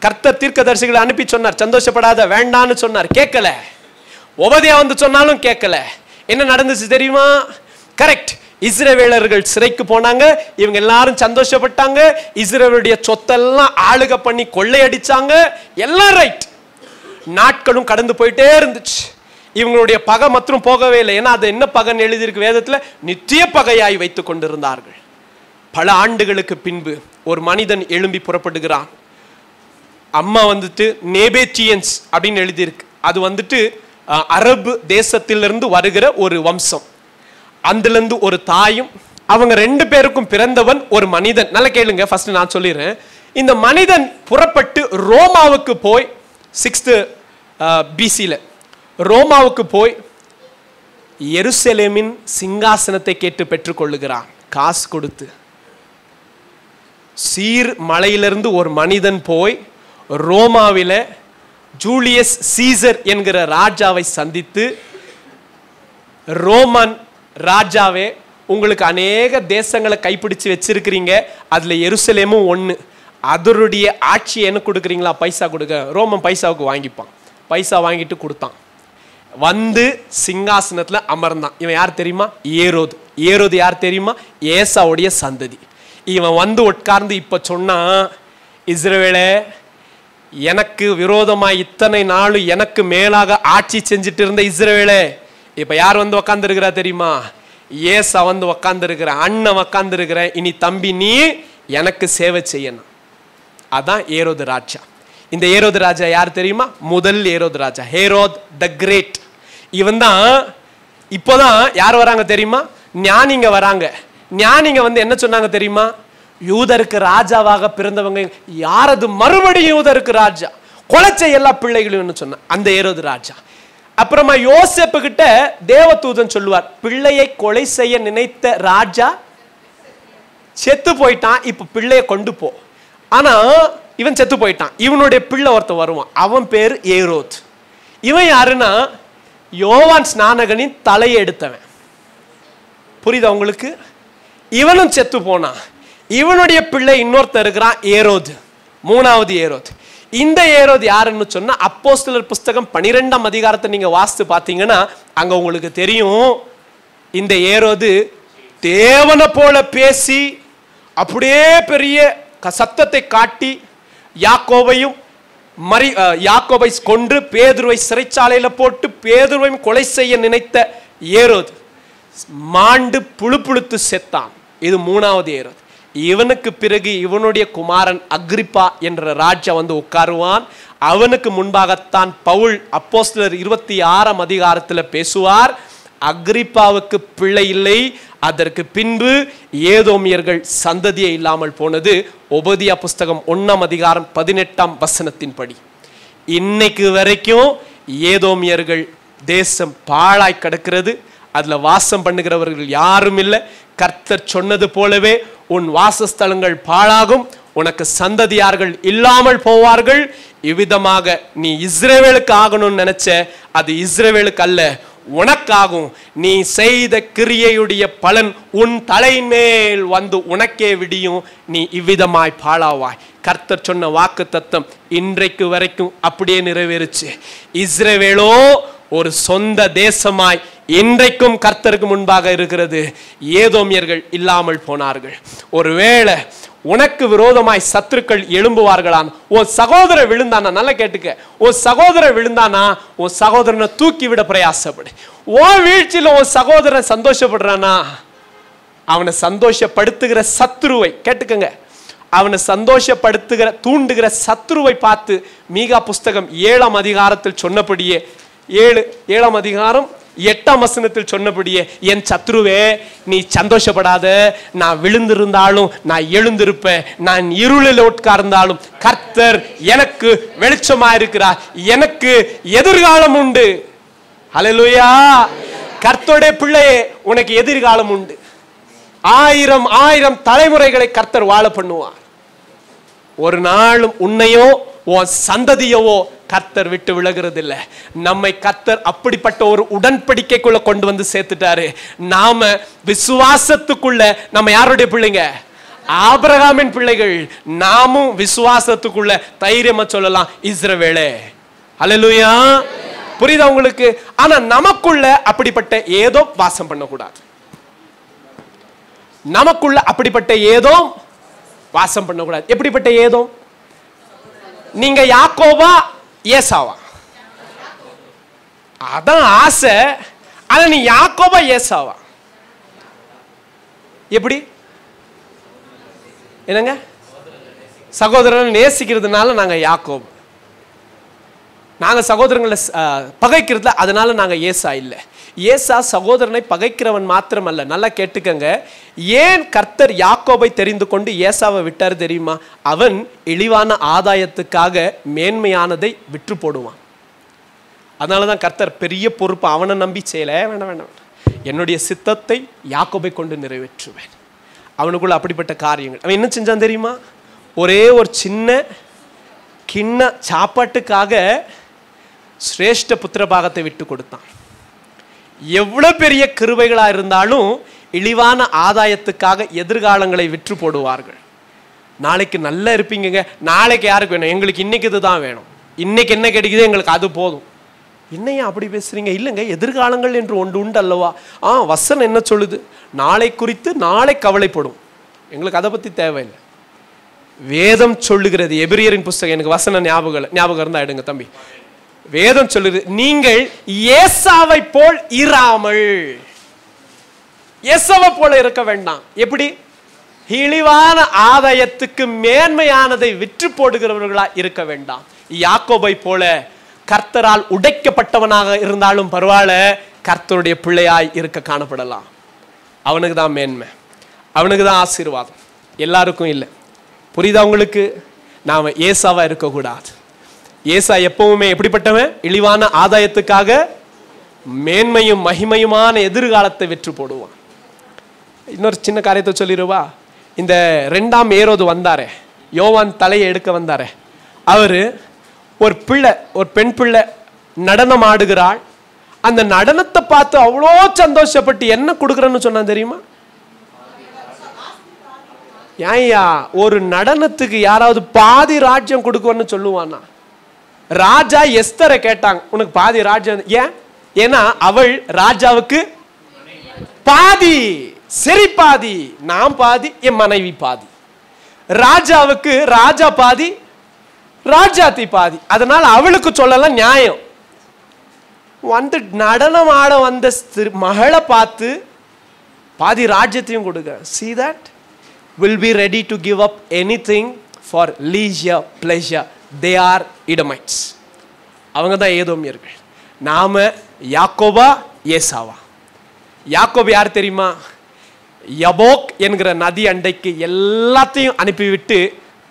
[SPEAKER 1] கர்த்தர் தீர்க்கதரிசிகளை அனுப்பி சொன்னார், சந்தோஷப்படாத, வேண்டான்னு சொன்னார், கேட்கல. உபதியா வந்து சொன்னாலும் கேட்கல. என்ன நடந்துச்சு தெரியுமா? கரெக்ட், இஸ்ரவேலர்கள் சிறைக்கு போனாங்க. இவங்க எல்லாரும் சந்தோஷப்பட்டாங்க. இஸ்ரவேலுடைய சொத்தெல்லாம் ஆளுக பண்ணி கொள்ளையடிச்சாங்க. எல்லாம் ரைட். நாட்களும் கடந்து போயிட்டே இருந்துச்சு. இவங்களுடைய பகை மற்றும் போகவே இல்லை. ஏன்னா அது என்ன பகைன்னு எழுதியிருக்கு வேதத்துல? நித்திய பகையாய் வைத்துக் கொண்டிருந்தார்கள். பல ஆண்டுகளுக்கு பின்பு ஒரு மனிதன் எழும்பி புறப்படுகிறான். அம்மா வந்துட்டு நேபேத்தியன்ஸ் அப்படின்னு எழுதியிருக்கு. அது வந்துட்டு அரபு தேசத்திலிருந்து வருகிற ஒரு வம்சம். அதுல இருந்து ஒரு தாயும், அவங்க 2 பேருக்கும் பிறந்தவன் ஒரு மனிதன். நல்லா கேளுங்க, ஃபர்ஸ்ட் நான் சொல்லிடுறேன். இந்த மனிதன் புறப்பட்டு ரோமாவுக்கு போய் 6th BC-ல ரோமாவுக்கு போய் எருசலேமின் சிங்காசனத்தை கேட்டு பெற்றுக்கொள்ளுகிறான் காசு கொடுத்து. சீர் மலையிலிருந்து ஒரு மனிதன் போய் ரோமாவில ஜூலியஸ் சீசர் என்கிற ராஜாவை சந்தித்து, ரோமன் ராஜாவே, உங்களுக்கு அநேக தேசங்களை கைப்பிடிச்சு வச்சிருக்கிறீங்க, அதுல எருசலேமும் ஒண்ணு, அதனுடைய ஆட்சியை என்ன கொடுக்குறீங்களா? பைசா கொடுக்க. ரோமன் பைசாவுக்கு வாங்கிப்பான். பைசா வாங்கிட்டு கொடுத்தான். வந்து சிங்காசனத்துல அமர்ந்தான். இவன் யார் தெரியுமா? ஏரோது. ஏரோது யார் தெரியுமா? ஏசாவுடைய சந்ததி. இவன் வந்து உட்கார்ந்து இப்ப சொன்னா, இஸ்ரவேலே, எனக்கு விரோதமாய் இத்தனை நாள் எனக்கு மேலாக ஆட்சி செஞ்சுட்டு இருந்த இஸ்ரவேலே, இப்ப யார் வந்து உக்காந்து இருக்கிறா தெரியுமா? ஏசா வந்து உக்காந்து இருக்கிற, அண்ணன் உக்காந்து இருக்கிற, இனி தம்பி நீ எனக்கு சேவை செய்யணும். அதான் ஏரோது ராஜா. இந்த ஏரோது ராஜா யார் தெரியுமா? முதல் ஏரோது ராஜா, ஹேரோத் த கிரேட். இவன் தான். இப்போதான் யார் வராங்க தெரியுமா? ஞானிங்க வராங்க. ஞானிங்க வந்து என்ன சொன்னாங்க தெரியுமா? யூதருக்கு ராஜாவாக பிறந்தவங்க யாரது? மறுபடியும் யூதருக்கு ராஜா, கொலைச்ச எல்லா பிள்ளைகளையும் சொன்ன அந்த ஏரோது ராஜா. அப்புறமா யோசேப்பு கிட்ட தேவதூதன் சொல்லுவார், பிள்ளையை கொலை செய்ய நினைத்த ராஜா செத்து போயிட்டான், இப்ப பிள்ளைய கொண்டு போ. ஆனா இவன் செத்து போயிட்டான். இவனுடைய பிள்ளை ஒருத்த வருவான், அவன் பேரு ஏரோத். இவன் யாருன்னா யோவான் ஸ்நானகனின் தலையை எடுத்தவன். புரியுதா உங்களுக்கு? இவனும் செத்து போனான். இவனுடைய பிள்ளை இன்னொருத்தர் இருக்கிறான், ஏரோது, 3வது ஏரோது. இந்த ஏரோது யாருன்னு சொன்னா, அப்போஸ்தலர் புஸ்தகம் 12ஆம் அதிகாரத்தை நீங்க வாசித்து பார்த்தீங்கன்னா அங்க உங்களுக்கு தெரியும். இந்த ஏரோது தேவனை போல பேசி அப்படியே பெரிய சத்தத்தை காட்டி யாக்கோபை கொன்று பேதுருவை சிறைச்சாலையில போட்டு பேதுருவையும் கொலை செய்ய நினைத்த ஏரோது மாண்டு புழுப்புழுத்து செத்தான். இது 3வது ஏரோது. இவனுக்கு பிறகு இவனுடைய குமாரன் அக்ரிப்பா என்ற ராஜா வந்து உட்காருவான். அவனுக்கு முன்பாகத்தான் பவுல் அப்போஸ்தலர் 26ஆம் அதிகாரத்தில் பேசுவார். அக்ரிப்பாவுக்கு பிள்ளை இல்லை, அதற்கு பின்பு ஏதோமியர்கள் சந்ததியே இல்லாமல் போனது. ஒபதியா புஸ்தகம் 1ஆம் அதிகாரம் 18ஆம் வசனத்தின் படி இன்னைக்கு வரைக்கும் ஏதோமியர்கள் தேசம் பாழாய் கிடக்கிறது. அதுல வாசம் பண்ணுகிறவர்கள் யாரும் இல்லை. கர்த்தர் சொன்னது போலவே உன் வாசஸ்தலங்கள் பாழாகும், உனக்கு சந்ததியார்கள் இல்லாமல் போவார்கள். இவ்விதமாக நீ இஸ்ரவேலுக்கு ஆகணும்னு நினைச்ச, அது இஸ்ரவேலுக்கு அல்ல, உனக்காகும். நீ செய்த கிரியையுடைய பலன் உன் தலையின் மேல் வந்து உனக்கே விடியும். நீ இவ்விதமாய் பாழாவாய். கர்த்தர் சொன்ன வாக்கு தத்தம் இன்றைக்கு வரைக்கும் அப்படியே நிறைவேறுச்சு. இஸ்ரவேலோ ஒரு சொந்த தேசமாய் இன்றைக்கும் கர்த்தருக்கு முன்பாக இருக்கிறது. ஏதோமியர்கள் இல்லாமல் போனார்கள். ஒருவேளை உனக்கு விரோதமாய் சத்துருக்கள் எழும்புவார்களான். உன் சகோதரன் விழுந்தானா, நல்லா கேட்டுக்க, உன் சகோதரன் விழுந்தானா உன் சகோதரனை தூக்கி விட பிரயாசப்படு. உன் வீழ்ச்சியில உன் சகோதரன் சந்தோஷப்படுறானா, அவனை சந்தோஷப்படுத்துகிற சத்துருவை கேட்டுக்கங்க, அவனை சந்தோஷப்படுத்துகிற தூண்டுகிற சத்துருவை பார்த்து மீகா புஸ்தகம் 7ஆம் அதிகாரத்தில் சொன்னபடியே 7ஆம் அதிகாரம் 8ஆம் வசனத்தில் சொன்னபடியே, என் சத்ருவே நீ சந்தோஷப்படாத, நான் விழுந்திருந்தாலும் நான் எழுந்திருப்பேன், நான் இருளில் உட்கார்ந்தாலும் கர்த்தர் எனக்கு வெளிச்சமா இருக்கிறார், எனக்கு எதிர்காலம் உண்டு. ஹல்லேலூயா. கர்த்தருடைய பிள்ளையே, உனக்கு எதிர்காலம் உண்டு. 1000 தலைமுறைகளை கர்த்தர் வாழ பண்ணுவார். ஒரு நாளும் உன்னையோ உன் சந்ததியவோ கர்த்தர் விட்டு விலகிறது இல்லை. நம்மை கர்த்தர் அப்படிப்பட்ட ஒரு உடன்படிக்கைக்குள்ள கொண்டு வந்து சேர்த்துட்டாரு. நாம விசுவாசத்துக்குள்ள, நம்ம யாருடைய பிள்ளைங்க? ஆபிரகாமின் பிள்ளைகள். நாமும் விசுவாசத்துக்குள்ள தைரியமா சொல்லலாம், இஸ்ரவேலே. ஹல்லேலூயா. புரியுதா உங்களுக்கு? ஆனா நமக்குள்ள அப்படிப்பட்ட ஏதோ வாசம் பண்ணக்கூடாது. நமக்குள்ள அப்படிப்பட்ட ஏதோ வாசம் பண்ணக்கூடாது. எப்படிப்பட்ட ஏதோ? நீங்க யாக்கோபா ஏசாவா? அதான் ஆசை. ஆனா நீ யாக்கோபா ஏசாவா? எப்படி? என்னங்க? சகோதரனை நேசிக்கிறதுனால நாங்க யாக்கோபு, நாங்க சகோதரங்களை பகைக்கிறதுல அதனால நாங்க ஏசா இல்லை. ஏசா சகோதரனை பகைக்கிறவன் மாத்திரமல்ல, நல்லா கேட்டுக்கங்க. ஏன் கர்த்தர் யாக்கோபை தெரிந்து கொண்டு ஏசாவை விட்டார் தெரியுமா? அவன் இழிவான ஆதாயத்துக்காக மேன்மையானதை விற்று போடுவான். அதனாலதான் கர்த்தர் பெரிய பொறுப்பு அவனை நம்பி செய்யல. வேண்டாம், என்னுடைய சித்தத்தை யாக்கோபை கொண்டு நிறைவேற்றுவேன். அவனுக்குள்ள அப்படிப்பட்ட காரியங்கள். அவன் என்ன செஞ்சான் தெரியுமா? ஒரே ஒரு சின்ன கிண்ண சாப்பாட்டுக்காக சிரேஷ்ட புத்திரபாகத்தை விட்டு கொடுத்தான். எவ்வளவு பெரிய கிருபைகளா இருந்தாலும் இழிவான ஆதாயத்துக்காக எதிர்காலங்களை விற்று போடுவார்கள். நாளைக்கு நல்லா இருப்பீங்க, நாளைக்கு யாருக்கு வேணும்? எங்களுக்கு இன்னைக்கு இதுதான் வேணும், இன்னைக்கு என்ன கிடைக்குது எங்களுக்கு அது போதும். என்னையா அப்படி பேசுறீங்க? இல்லைங்க, எதிர்காலங்கள் என்று ஒன்று உண்டு அல்லவா? வசனம் என்ன சொல்லுது? நாளை குறித்து நாளை கவலைப்படும். எங்களுக்கு அதை பத்தி தேவையில்லை. வேதம் சொல்லுகிறது. எபிரியரின் புஸ்தகம், எனக்கு வசனம் ஞாபகம் இருந்தா எடுங்க தம்பி. வேதம் சொல்லுது, நீங்கள் ஏசாவை போல் இராமல், ஏசாவை போல இருக்க வேண்டாம். எப்படி? இழிவான ஆதாயத்துக்கு மேன்மையானதை விற்று போடுகிறவர்களா இருக்க வேண்டாம். யாக்கோபை போல கர்த்தரால் உடைக்கப்பட்டவனாக இருந்தாலும் பரவாயில்ல, கர்த்தருடைய பிள்ளையாய் இருக்க காணப்படலாம். அவனுக்கு தான் மேன்மை, அவனுக்கு தான் ஆசீர்வாதம், எல்லாருக்கும் இல்லை. புரியுதா உங்களுக்கு? நாம ஏசாவா இருக்கக்கூடாது. ஏசா எப்பவுமே எப்படிப்பட்டவன்? இழிவான ஆதாயத்துக்காக மேன்மையும் மகிமையுமான எதிர்காலத்தை விற்று போடுவான். இன்னொரு சின்ன காரியத்தை சொல்லிடுவா. இந்த 2ஆம் ஏரோது வந்தாரே, யோவான் தலையை எடுக்க வந்தாரே, அவரு ஒரு பிள்ளை, ஒரு பெண் பிள்ளை நடனம் ஆடுகிறாள். அந்த நடனத்தை பார்த்து அவ்வளோ சந்தோஷப்பட்டு என்ன கொடுக்குறேன்னு சொன்னா தெரியுமா? ஏன்யா ஒரு நடனத்துக்கு யாராவது பாதி ராஜ்யம் கொடுக்குன்னு சொல்லுவானா? ராஜா எஸ்தரை கேட்டாங்க, உனக்கு பாதி ராஜ்யம் ஏன்? ஏன்னா அவள் ராஜாவுக்கு பாதி, சரி பாதி, நான் பாதி, என் மனைவி பாதி. ராஜாவுக்கு ராஜா பாதி, ராஜாத்தி பாதி. அதனால அவளுக்கு சொல்லலாம் நியாயம். வந்து நடனம் ஆட வந்த மகளை பார்த்து பாதி ராஜ்யத்தையும் கொடுக்க. See that? Will be ready to give up anything for leisure, pleasure. They are Edomites. அவங்க தான் ஏதோமியர்கள். நாம யாக்கோபா ஏசாவா? யாக்கோபு யார் தெரியுமா? யபோக் என்கிற நதி அண்டைக்கு எல்லாத்தையும் அனுப்பிவிட்டு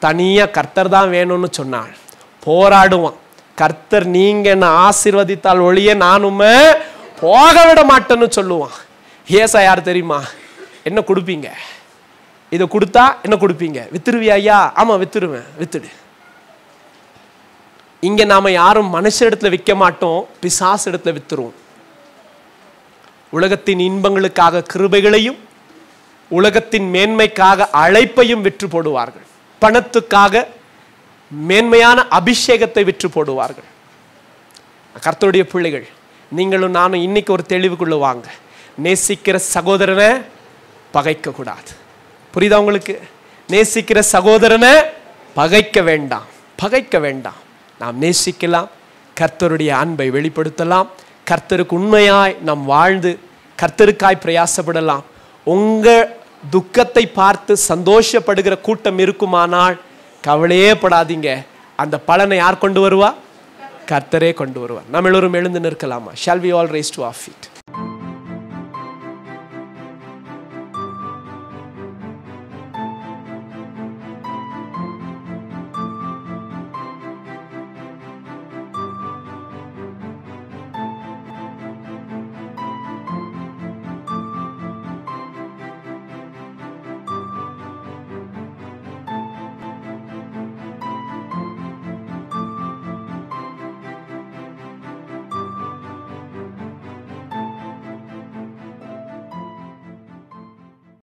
[SPEAKER 1] தனியா கர்த்தர் தான் வேணும்னு சொன்னாள். போராடுவான். கர்த்தர் நீங்க என்ன ஆசீர்வதித்தால் ஒழிய நானும் போக விட மாட்டேன்னு சொல்லுவான். ஏசா யார் தெரியுமா? என்ன கொடுப்பீங்க? இதை கொடுத்தா என்ன கொடுப்பீங்க? வித்துருவியா? ஐயா, ஆமா வித்துருவேன். வித்துடு. இங்க நாம யாரும் மனுஷரிடத்துல விற்க மாட்டோம், பிசாசு இடத்துல வித்துருவோம். உலகத்தின் இன்பங்களுக்காக கிருபைகளையும் உலகத்தின் மேன்மைக்காக அழைப்பையும் விற்று போடுவார்கள். பணத்துக்காக மேன்மையான அபிஷேகத்தை விற்று போடுவார்கள். கர்த்தருடைய பிள்ளைகள், நீங்களும் நானும் இன்னைக்கு ஒரு தெளிவுக்குள்ள வாங்க. நேசிக்கிற சகோதரனை பகைக்க கூடாது. புரியுதா உங்களுக்கு? நேசிக்கிற சகோதரனை பகைக்க வேண்டாம், பகைக்க வேண்டாம். நாம் நேசிக்கலாம், கர்த்தருடைய அன்பை வெளிப்படுத்தலாம், கர்த்தருக்கு உண்மையாய் நாம் வாழ்ந்து கர்த்தருக்காய் பிரயாசப்படலாம். உங்க துக்கத்தை பார்த்து சந்தோஷப்படுகிற கூட்டம் இருக்குமானால் கவலையே படாதீங்க. அந்த பலனை யார் கொண்டு வருவா? கர்த்தரே கொண்டு வருவார். நாம் எல்லோரும் எழுந்து நிற்கலாமா? Shall we all raise to our feet?